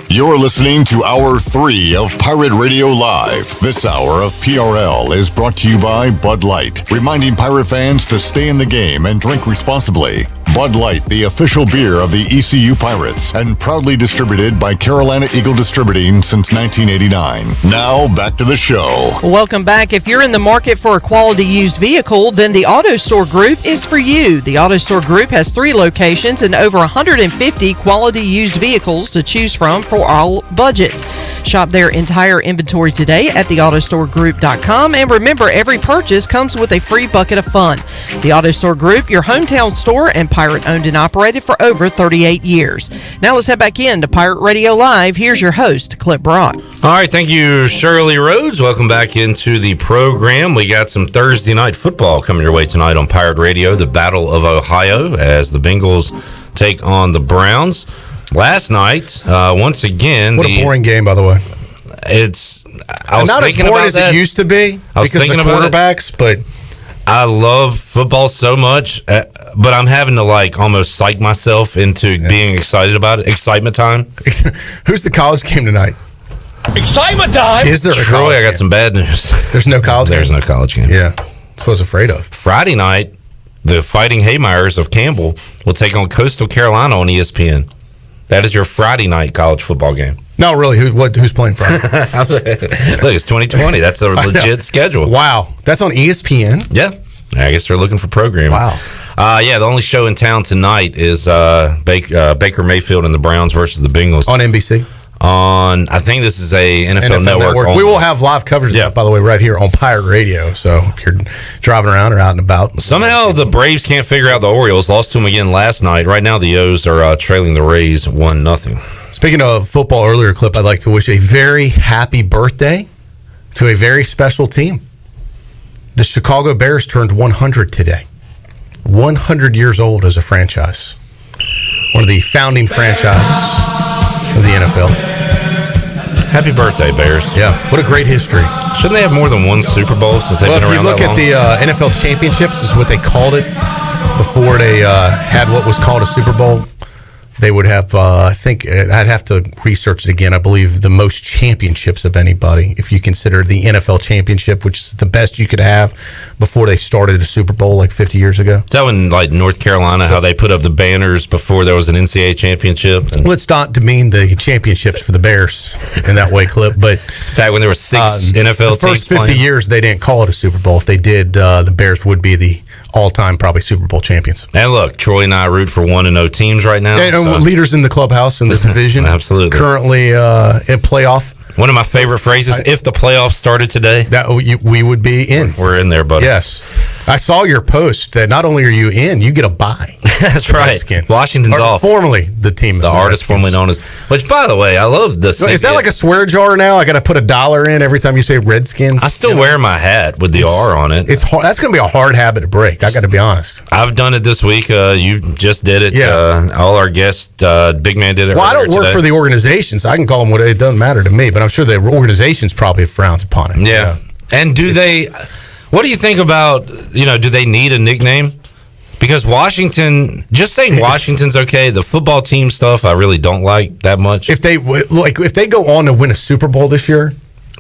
You're listening to Hour 3 of Pirate Radio Live. This hour of PRL is brought to you by Bud Light, reminding pirate fans to stay in the game and drink responsibly. Bud Light, the official beer of the ECU Pirates, and proudly distributed by Carolina Eagle Distributing since 1989. Now, back to the show. Welcome back. If you're in the market for a quality used vehicle, then the Auto Store Group is for you. The Auto Store Group has 3 locations and over 150 quality used vehicles to choose from for all budgets. Shop their entire inventory today at theautostoregroup.com, and remember, every purchase comes with a free bucket of fun. The Auto Store Group, your hometown store and pirate owned and operated for over 38 years. Now let's head back in to Pirate Radio Live. Here's your host, Clip Brock. All right, thank you, Shirley Rhodes. Welcome back into the program. We got some Thursday night football coming your way tonight on Pirate Radio, the Battle of Ohio, as the Bengals take on the Browns. Last night, once again... What a boring game, by the way. I was not thinking as boring about as that. it used to be I was because of the thinking about quarterbacks, but... I love football so much, but I'm having to almost psych myself into being excited about it. Excitement time. Who's the college game tonight? Excitement time! Is there a Troy, college I got game? some bad news. There's no college There's game? no college game. Yeah. That's what I was afraid of. Friday night, the Fighting Haymeyers of Campbell will take on Coastal Carolina on ESPN. That is your Friday night college football game. No, really. Who's playing Friday? Look, it's 2020. That's a legit schedule. Wow. That's on ESPN? Yeah. I guess they're looking for programming. Wow. The only show in town tonight is Baker Mayfield and the Browns versus the Bengals. On NBC? I think this is a NFL Network. We will have live coverage of that, by the way, right here on Pirate Radio. So if you're driving around or out and about. Somehow the Braves can't figure out the Orioles. Lost to them again last night. Right now the O's are trailing the Rays 1-0. Speaking of football earlier, Clip, I'd like to wish a very happy birthday to a very special team. The Chicago Bears turned 100 today. 100 years old as a franchise. One of the founding franchises of the NFL. Happy birthday, Bears. Yeah, what a great history. Shouldn't they have more than one Super Bowl since they've been around that long? If you look at the NFL championships, is what they called it before they had what was called a Super Bowl. They would have, I think, I'd have to research it again. I believe the most championships of anybody, if you consider the NFL championship, which is the best you could have before they started a Super Bowl like 50 years ago. Is that when, like, North Carolina, how they put up the banners before there was an NCAA championship? Let's not demean the championships for the Bears in that way, Clip. But back when there were 6 NFL the first teams 50 playing? years, they didn't call it a Super Bowl. If they did, the Bears would be the all-time probably Super Bowl champions. And look, Troy and I root for 1-0 teams right now. Yeah, leaders in the clubhouse in the division. Absolutely. Currently in playoff. One of my favorite phrases, if the playoffs started today, we would be in. We're in there, buddy. Yes. I saw your post that not only are you in, you get a bye. That's right. Redskins. Washington's Or off. Formerly the team is The artist formerly known as, which, by the way, I love the Is that like a swear jar now? I got to put $1 in every time you say Redskins? I still wear my hat with the R on it. It's hard. That's going to be a hard habit to break. I got to be honest. I've done it this week. You just did it. Yeah. All our guests, Big Man did it. Well, I earlier don't work today. for the organization, so I can call them what it doesn't matter to me, but I'm sure the organizations probably frowns upon it. Yeah. And do they, what do you think about, do they need a nickname? Because Washington, just saying Washington's okay. The football team stuff, I really don't like that much. If they go on to win a Super Bowl this year,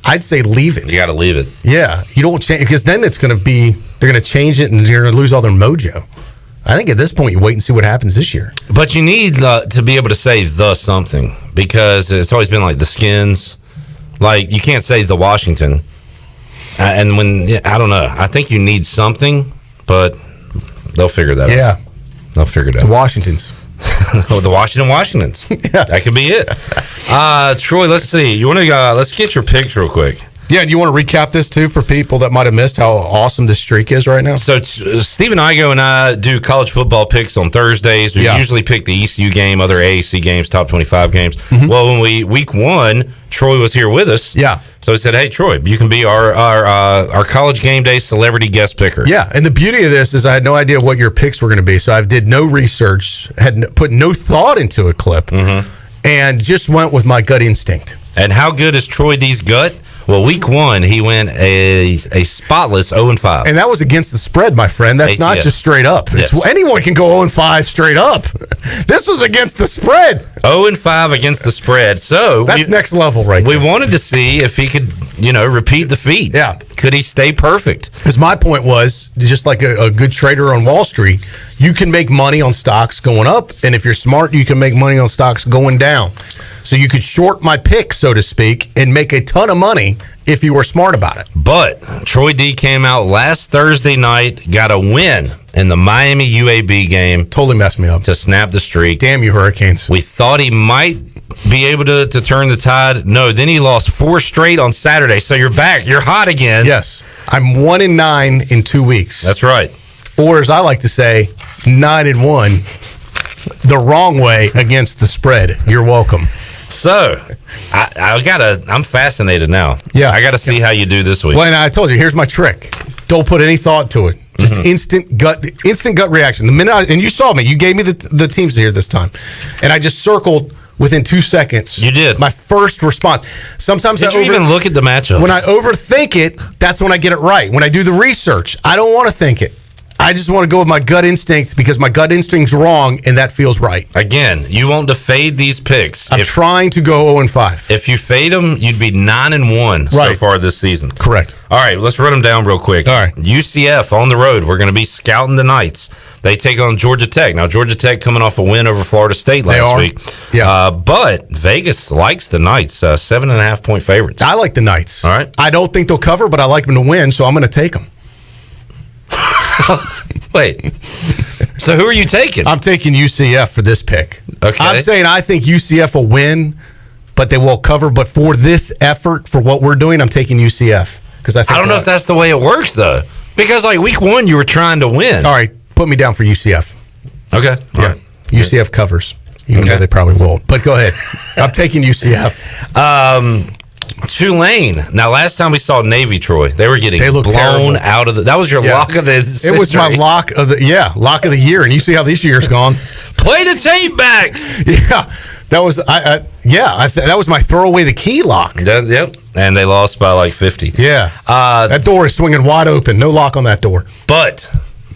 I'd say leave it. You got to leave it. Yeah, you don't change, because then it's going to be, they're going to change it and you're going to lose all their mojo. I think at this point you wait and see what happens this year. But you need to be able to say the something, because it's always been like the Skins. Like, you can't say the Washington. And when, I don't know, I think you need something, but they'll figure that out. Yeah. They'll figure it out. The Washingtons. The Washingtons. Yeah. That could be it. Troy, let's see. You want to let's get your picks real quick. Yeah, and you want to recap this too for people that might have missed how awesome this streak is right now? So Stephen Igoe and I do college football picks on Thursdays. We usually pick the ECU game, other AAC games, top 25 games. Well, when week 1, Troy was here with us. Yeah. So he said, "Hey, Troy, you can be our college game day celebrity guest picker." Yeah, and the beauty of this is I had no idea what your picks were going to be, so I did no research, put no thought into a clip, and just went with my gut instinct. And how good is Troy D's gut? Well, week 1, he went a spotless 0-5. And that was against the spread, my friend. That's not just straight up. Anyone can go 0-5 straight up. This was against the spread. 0-5 against the spread. So that's next level right there. We wanted to see if he could, repeat the feat. Yeah. Could he stay perfect? Because my point was, just like a good trader on Wall Street, you can make money on stocks going up, and if you're smart, you can make money on stocks going down. So you could short my pick, so to speak, and make a ton of money if you were smart about it. But Troy D came out last Thursday night, got a win in the Miami UAB game. Totally messed me up. To snap the streak. Damn you, Hurricanes. We thought he might be able to turn the tide. No, then he lost 4 straight on Saturday. So you're back. You're hot again. Yes. I'm 1-9 in 2 weeks. That's right. Or as I like to say, 9-1 the wrong way against the spread. You're welcome. So, I'm fascinated now. Yeah. I gotta see how you do this week. Well, and I told you, here's my trick. Don't put any thought to it. Just instant gut reaction. The minute and you saw me, you gave me the teams here this time. And I just circled within 2 seconds. You did. My first response. Sometimes Did you even look at the matchups? When I overthink it, that's when I get it right. When I do the research, I don't want to think it. I just want to go with my gut instinct because my gut instinct's wrong and that feels right. Again, you want to fade these picks. I'm trying to go 0-5. If you fade them, you'd be 9-1 so far this season. Correct. All right, let's run them down real quick. All right. UCF on the road. We're going to be scouting the Knights. They take on Georgia Tech. Now, Georgia Tech coming off a win over Florida State last week. Yeah. But Vegas likes the Knights, 7.5-point favorites. I like the Knights. All right. I don't think they'll cover, but I like them to win, so I'm going to take them. Wait. So who are you taking? I'm taking UCF for this pick. Okay. I'm saying I think UCF will win, but they won't cover. But for this effort, for what we're doing, I'm taking UCF. Because I don't know if that's the way it works, though. Because, like, week 1, you were trying to win. All right. Put me down for UCF. Okay. Yeah. Right. UCF covers, even though they probably won't. But go ahead. I'm taking UCF. Tulane. Now, last time we saw Navy, Troy, they were getting blown terrible. out of the. That was your lock of the century. It was my lock of the year, and you see how this year's gone. Play the tape back. Yeah, that was that was my throw away the key lock. Yep, and they lost by like 50. Yeah, that door is swinging wide open. No lock on that door. But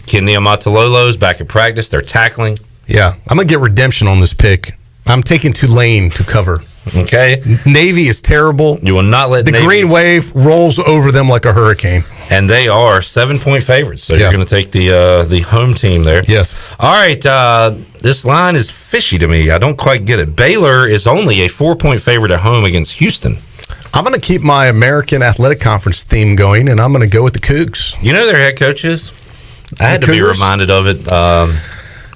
Kenya Matalolo's back at practice. They're tackling. Yeah, I'm going to get redemption on this pick. I'm taking Tulane to cover. Okay. Navy is terrible. You will not let the Navy. green wave rolls over them like a hurricane. And they are 7-point favorites. So you're going to take the home team there. Yes. All right. This line is fishy to me. I don't quite get it. Baylor is only a 4-point favorite at home against Houston. I'm going to keep my American Athletic Conference theme going, and I'm going to go with the Cougs. You know their head coach is? I had to be reminded of it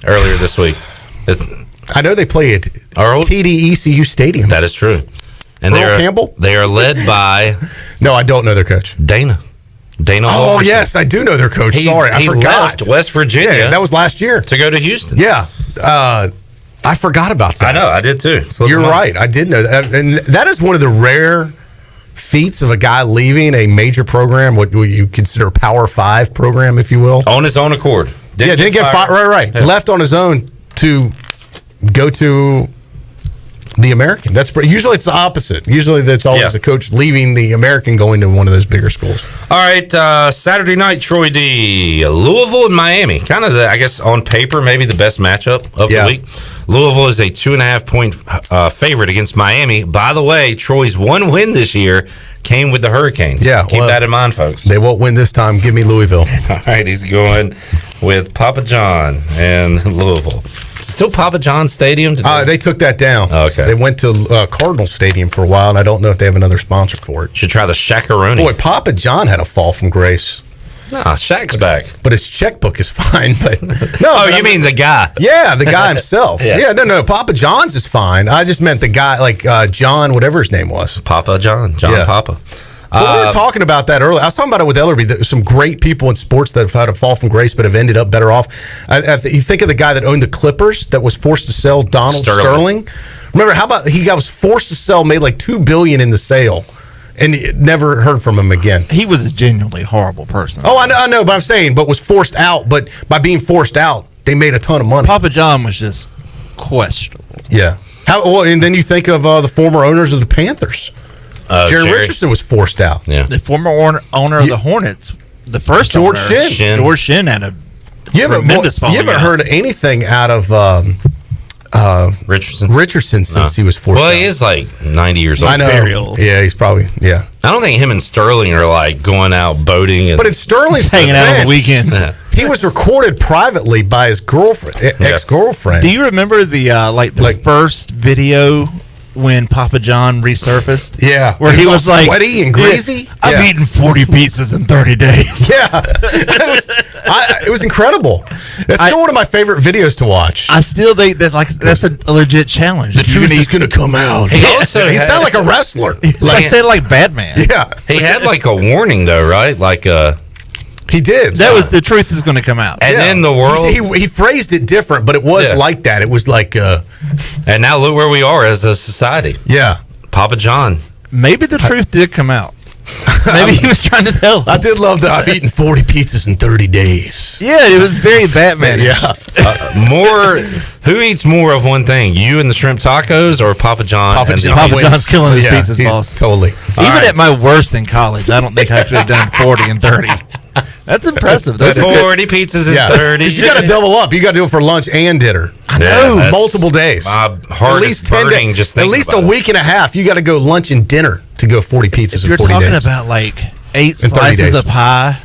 earlier this week. I know they play at TD ECU Stadium. That is true. And Campbell? They are led by... No, I don't know their coach. Dana Oh, Holgorsen. yes, I do know their coach. Sorry, I he forgot. left West Virginia. Yeah, that was last year. To go to Houston. Yeah. I forgot about that. I know, I did too. You're right. I did know that. And that is one of the rare feats of a guy leaving a major program, what you consider a Power 5 program, if you will. On his own accord. Didn't get fired. Right. Yeah. Left on his own to go to the American. Usually it's the opposite. Usually that's always a coach leaving the American going to one of those bigger schools. All right, Saturday night, Troy D. Louisville and Miami. Kind of, I guess, on paper, maybe the best matchup of the week. Louisville is a 2.5-point favorite against Miami. By the way, Troy's one win this year came with the Hurricanes. Yeah, Keep that in mind, folks. They won't win this time. Give me Louisville. All right, he's going with Papa John and Louisville. Still Papa John Stadium? They took that down. Okay. They went to Cardinal Stadium for a while, and I don't know if they have another sponsor for it. Should try the Shaq-a-Roni. Boy, Papa John had a fall from grace. Nah, Shaq's back. But his checkbook is fine. But no, you mean the guy? Yeah, the guy himself. No. Papa John's is fine. I just meant the guy, like John, whatever his name was. Papa John. Papa. Well, we were talking about that earlier. I was talking about it with Ellerby. There's some great people in sports that have had a fall from grace but have ended up better off. You think of the guy that owned the Clippers that was forced to sell, Donald Sterling. Remember, how about he was forced to sell, made like $2 billion in the sale, and never heard from him again. He was a genuinely horrible person. Oh, I know, but I'm saying, but was forced out. But by being forced out, they made a ton of money. Papa John was just questionable. Yeah. And then you think of the former owners of the Panthers. Jerry Richardson was forced out. Yeah. The former owner of the Hornets, the first George owner, Shinn. George Shinn had a tremendous following. You haven't heard anything out of Richardson since he was forced out. Well, he is like 90 years old. I know. Very old. Yeah, he's probably, yeah. I don't think him and Sterling are like going out boating. But it's Sterling's hanging out on the weekends. Yeah. He was recorded privately by his girlfriend, ex-girlfriend. Do you remember the first video when Papa John resurfaced? Yeah. Where he was like sweaty and greasy? I've eaten 40 pizzas in 30 days. Yeah. It was incredible. That's still one of my favorite videos to watch. I still think that that's a legit challenge. The truth is going to come out. He sounded like a wrestler. Said like Batman. Yeah. He had like a warning though, right? Like he did. That was the truth is going to come out. And then the world. He phrased it different, but it was like that. It was like. And now look where we are as a society. Yeah. Papa John. Maybe the truth did come out. Maybe he was trying to tell us. I did love that I've eaten 40 pizzas in 30 days. Yeah, it was very Batman. Yeah. Who eats more of one thing? You and the shrimp tacos or Papa John? Papa John's killing his pizzas, boss. Totally. Even at my worst in college, I don't think I could have done 40 and 30. That's impressive. That's 40 pizzas and 30. You got to double up. You got to do it for lunch and dinner. I know. Multiple days. My heart is burning just thinking At least about a week and a half. You got to go lunch and dinner to go 40 pizzas in 40 days. You're talking about like 8 slices of pie.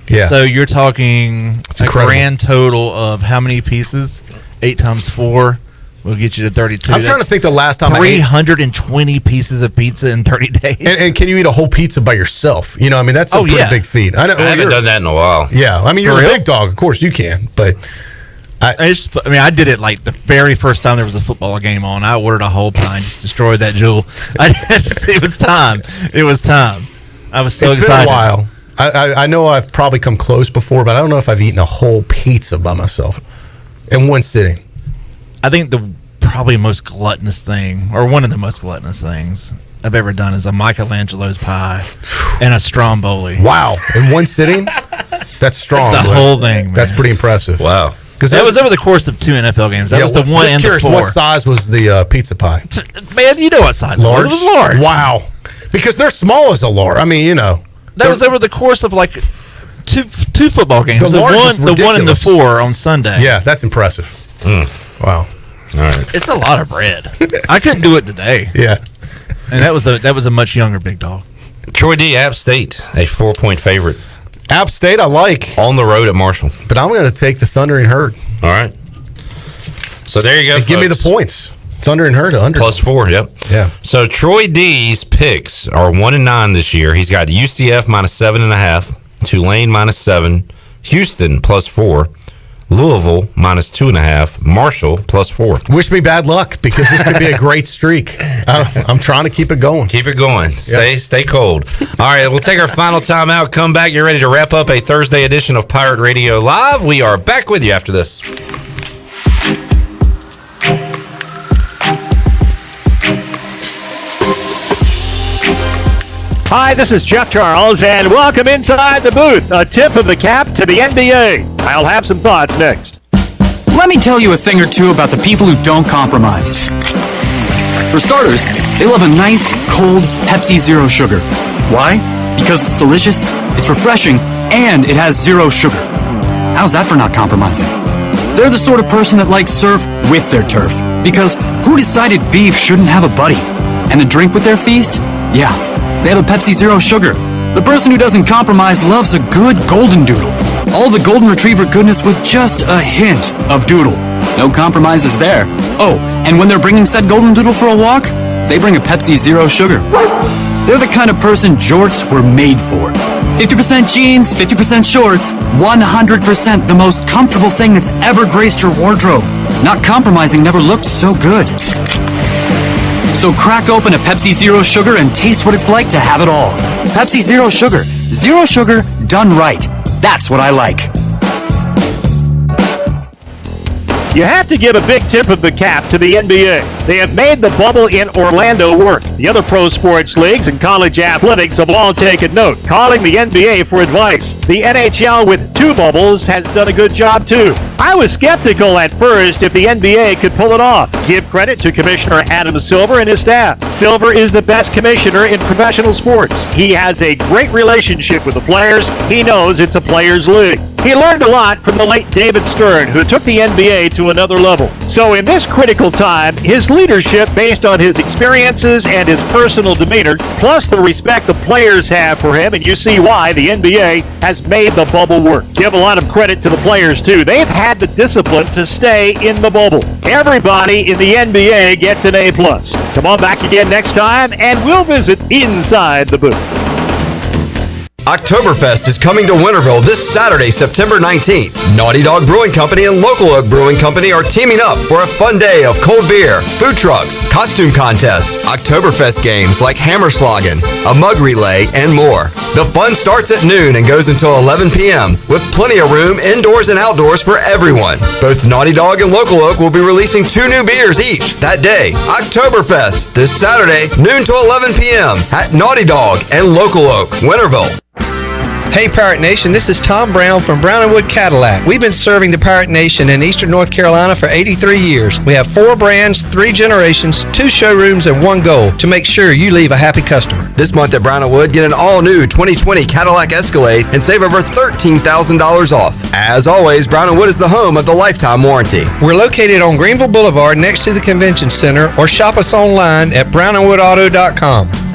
Yeah. So you're talking a grand total of how many pieces? 8 times 4 will get you to 32. I'm trying to think the last time 320 pieces of pizza in 30 days. And can you eat a whole pizza by yourself? You know, I mean, that's a pretty big feat. I haven't done that in a while. Yeah. I mean, you're a big dog. Of course you can. But I did it like the very first time there was a football game on. I ordered a whole pie and just destroyed that jewel. It was time. It was time. I was so excited. It's been a while. I know I've probably come close before, but I don't know if I've eaten a whole pizza by myself in one sitting. I think the probably most gluttonous thing, or one of the most gluttonous things I've ever done, is a Michelangelo's pie and a Stromboli. Wow. In one sitting? That's strong. The whole thing, man. That's pretty impressive. Wow. Because that was over the course of 2 NFL games. That was the one and the 4. What size was the pizza pie? Man, you know what size large? It was large. Wow. Because they're small as a large. I mean, you know. That was over the course of like two football games. The one and the 4 on Sunday. Yeah, that's impressive. Wow. All right. It's a lot of bread. I couldn't do it today. Yeah. And that was a much younger big dog. Troy D. App State, a 4-point favorite. App State, I like. On the road at Marshall. But I'm going to take the Thundering Herd. All right. So there you go. Give me the points. Thundering Herd to under. +4, yep. Yeah. So Troy D's picks are 1-9 this year. He's got UCF -7.5, Tulane -7, Houston +4, Louisville -2.5, Marshall +4. Wish me bad luck because this could be a great streak. I'm trying to keep it going. Keep it going. Stay cold. All right, we'll take our final time out. Come back. You're ready to wrap up a Thursday edition of Pirate Radio Live. We are back with you after this. Hi, this is Jeff Charles, and welcome inside the booth. A tip of the cap to the NBA. I'll have some thoughts next. Let me tell you a thing or two about the people who don't compromise. For starters, they love a nice, cold Pepsi Zero Sugar. Why? Because it's delicious, it's refreshing, and it has zero sugar. How's that for not compromising? They're the sort of person that likes surf with their turf. Because who decided beef shouldn't have a buddy? And a drink with their feast? Yeah. They have a Pepsi Zero Sugar. The person who doesn't compromise loves a good golden doodle. All the golden retriever goodness with just a hint of doodle. No compromises there. Oh, and when they're bringing said golden doodle for a walk, they bring a Pepsi Zero Sugar. They're the kind of person jorts were made for. 50% jeans, 50% shorts, 100% the most comfortable thing that's ever graced your wardrobe. Not compromising never looked so good. So crack open a Pepsi Zero Sugar and taste what it's like to have it all. Pepsi Zero Sugar. Zero sugar done right. That's what I like. You have to give a big tip of the cap to the NBA. They have made the bubble in Orlando work. The other pro sports leagues and college athletics have all taken note, calling the NBA for advice. The NHL with 2 bubbles has done a good job too. I was skeptical at first if the NBA could pull it off. Give credit to Commissioner Adam Silver and his staff. Silver is the best commissioner in professional sports. He has a great relationship with the players. He knows it's a players' league. He learned a lot from the late David Stern, who took the NBA to another level. So in this critical time, his leadership based on his experiences and his personal demeanor, plus the respect the players have for him, and you see why the NBA has made the bubble work. Give a lot of credit to the players, too. They've had the discipline to stay in the bubble. Everybody in the NBA gets an A+. Come on back again next time, and we'll visit inside the booth. Oktoberfest is coming to Winterville this Saturday, September 19th. Naughty Dog Brewing Company and Local Oak Brewing Company are teaming up for a fun day of cold beer, food trucks, costume contests, Oktoberfest games like Hammerschlagen, a mug relay, and more. The fun starts at noon and goes until 11 p.m. with plenty of room indoors and outdoors for everyone. Both Naughty Dog and Local Oak will be releasing 2 new beers each that day. Oktoberfest this Saturday, noon to 11 p.m. at Naughty Dog and Local Oak, Winterville. Hey Pirate Nation, this is Tom Brown from Brown & Wood Cadillac. We've been serving the Pirate Nation in Eastern North Carolina for 83 years. We have 4 brands, 3 generations, 2 showrooms, and 1 goal to make sure you leave a happy customer. This month at Brown & Wood, get an all-new 2020 Cadillac Escalade and save over $13,000 off. As always, Brown & Wood is the home of the lifetime warranty. We're located on Greenville Boulevard next to the Convention Center, or shop us online at brownandwoodauto.com.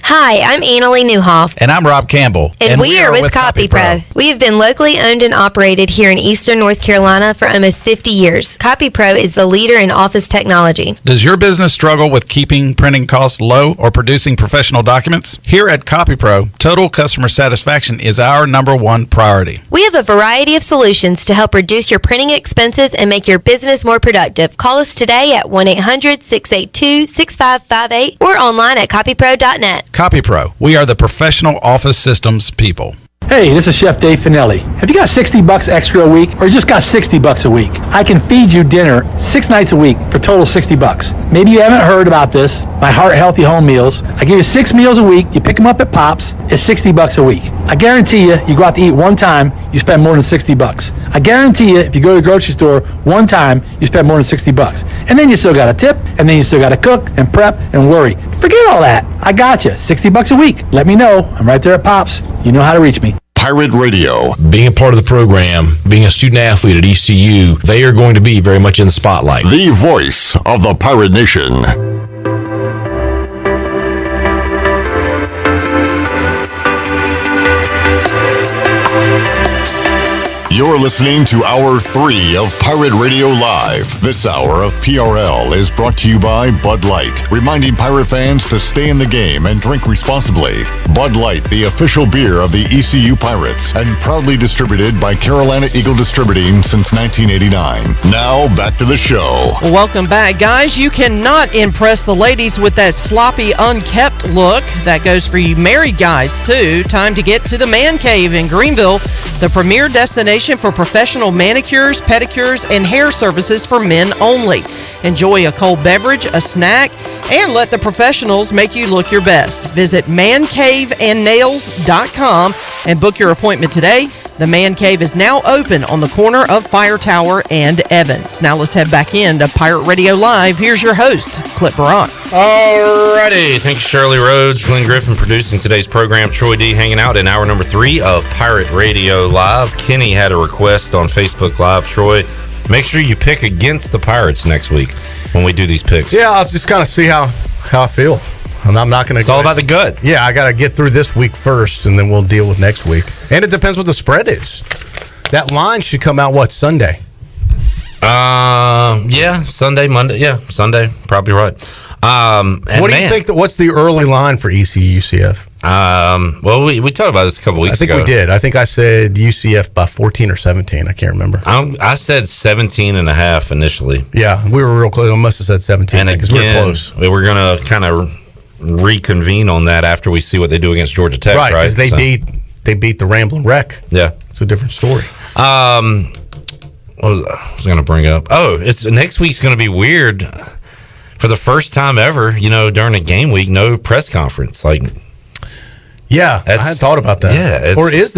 Hi, I'm Annalie Newhoff. And I'm Rob Campbell. And we are with CopyPro. We have been locally owned and operated here in Eastern North Carolina for almost 50 years. CopyPro is the leader in office technology. Does your business struggle with keeping printing costs low or producing professional documents? Here at CopyPro, total customer satisfaction is our #1 priority. We have a variety of solutions to help reduce your printing expenses and make your business more productive. Call us today at 1-800-682-6558 or online at copypro.net. CopyPro, we are the professional office systems people. Hey, this is Chef Dave Finelli. Have you got $60 extra a week or just got $60 a week? I can feed you dinner 6 nights a week for total $60. Maybe you haven't heard about this, my Heart Healthy Home Meals. I give you 6 meals a week, you pick them up at Pops, it's $60 a week. I guarantee you go out to eat one time, you spend more than $60. I guarantee you, if you go to the grocery store one time, you spend more than $60. And then you still got to tip, and then you still got to cook and prep and worry. Forget all that. I got you. $60 a week. Let me know. I'm right there at Pops. You know how to reach me. Pirate Radio. Being a part of the program, being a student athlete at ECU, they are going to be very much in the spotlight. The voice of the Pirate Nation. You're listening to Hour 3 of Pirate Radio Live. This hour of PRL is brought to you by Bud Light, reminding Pirate fans to stay in the game and drink responsibly. Bud Light, the official beer of the ECU Pirates, and proudly distributed by Carolina Eagle Distributing since 1989. Now, back to the show. Welcome back, guys. You cannot impress the ladies with that sloppy, unkept look. That goes for you married guys, too. Time to get to the Man Cave in Greenville, the premier destination for professional manicures, pedicures, and hair services for men only. Enjoy a cold beverage, a snack, and let the professionals make you look your best. Visit mancaveandnails.com and book your appointment today. The Man Cave is now open on the corner of Fire Tower and Evans. Now let's head back into Pirate Radio Live. Here's your host, Clip Barak. Alrighty. Thank you, Shirley Rhodes, Glenn Griffin producing today's program. Troy D hanging out in hour number 3 of Pirate Radio Live. Kenny had a request on Facebook Live. Troy, make sure you pick against the Pirates next week when we do these picks. Yeah, I'll just kind of see how I feel. I'm not going to. It's all about the gut. Yeah, I got to get through this week first, and then we'll deal with next week. And it depends what the spread is. That line should come out, Sunday? Yeah, Sunday, Monday. Yeah, Sunday. Probably right. What do you think? What's the early line for ECU UCF? Well, we talked about this a couple weeks ago. I think we did. I think I said UCF by 14 or 17. I can't remember. I said 17.5 initially. Yeah, we were real close. I must have said 17 because we were close. We were going to kind of reconvene on that after we see what they do against Georgia Tech, right? Because they beat the Ramblin' Wreck. Yeah, it's a different story. What was I going to bring up? Oh, it's next week's going to be weird. For the first time ever, during a game week, no press conference. Yeah, I hadn't thought about that. Yeah, or is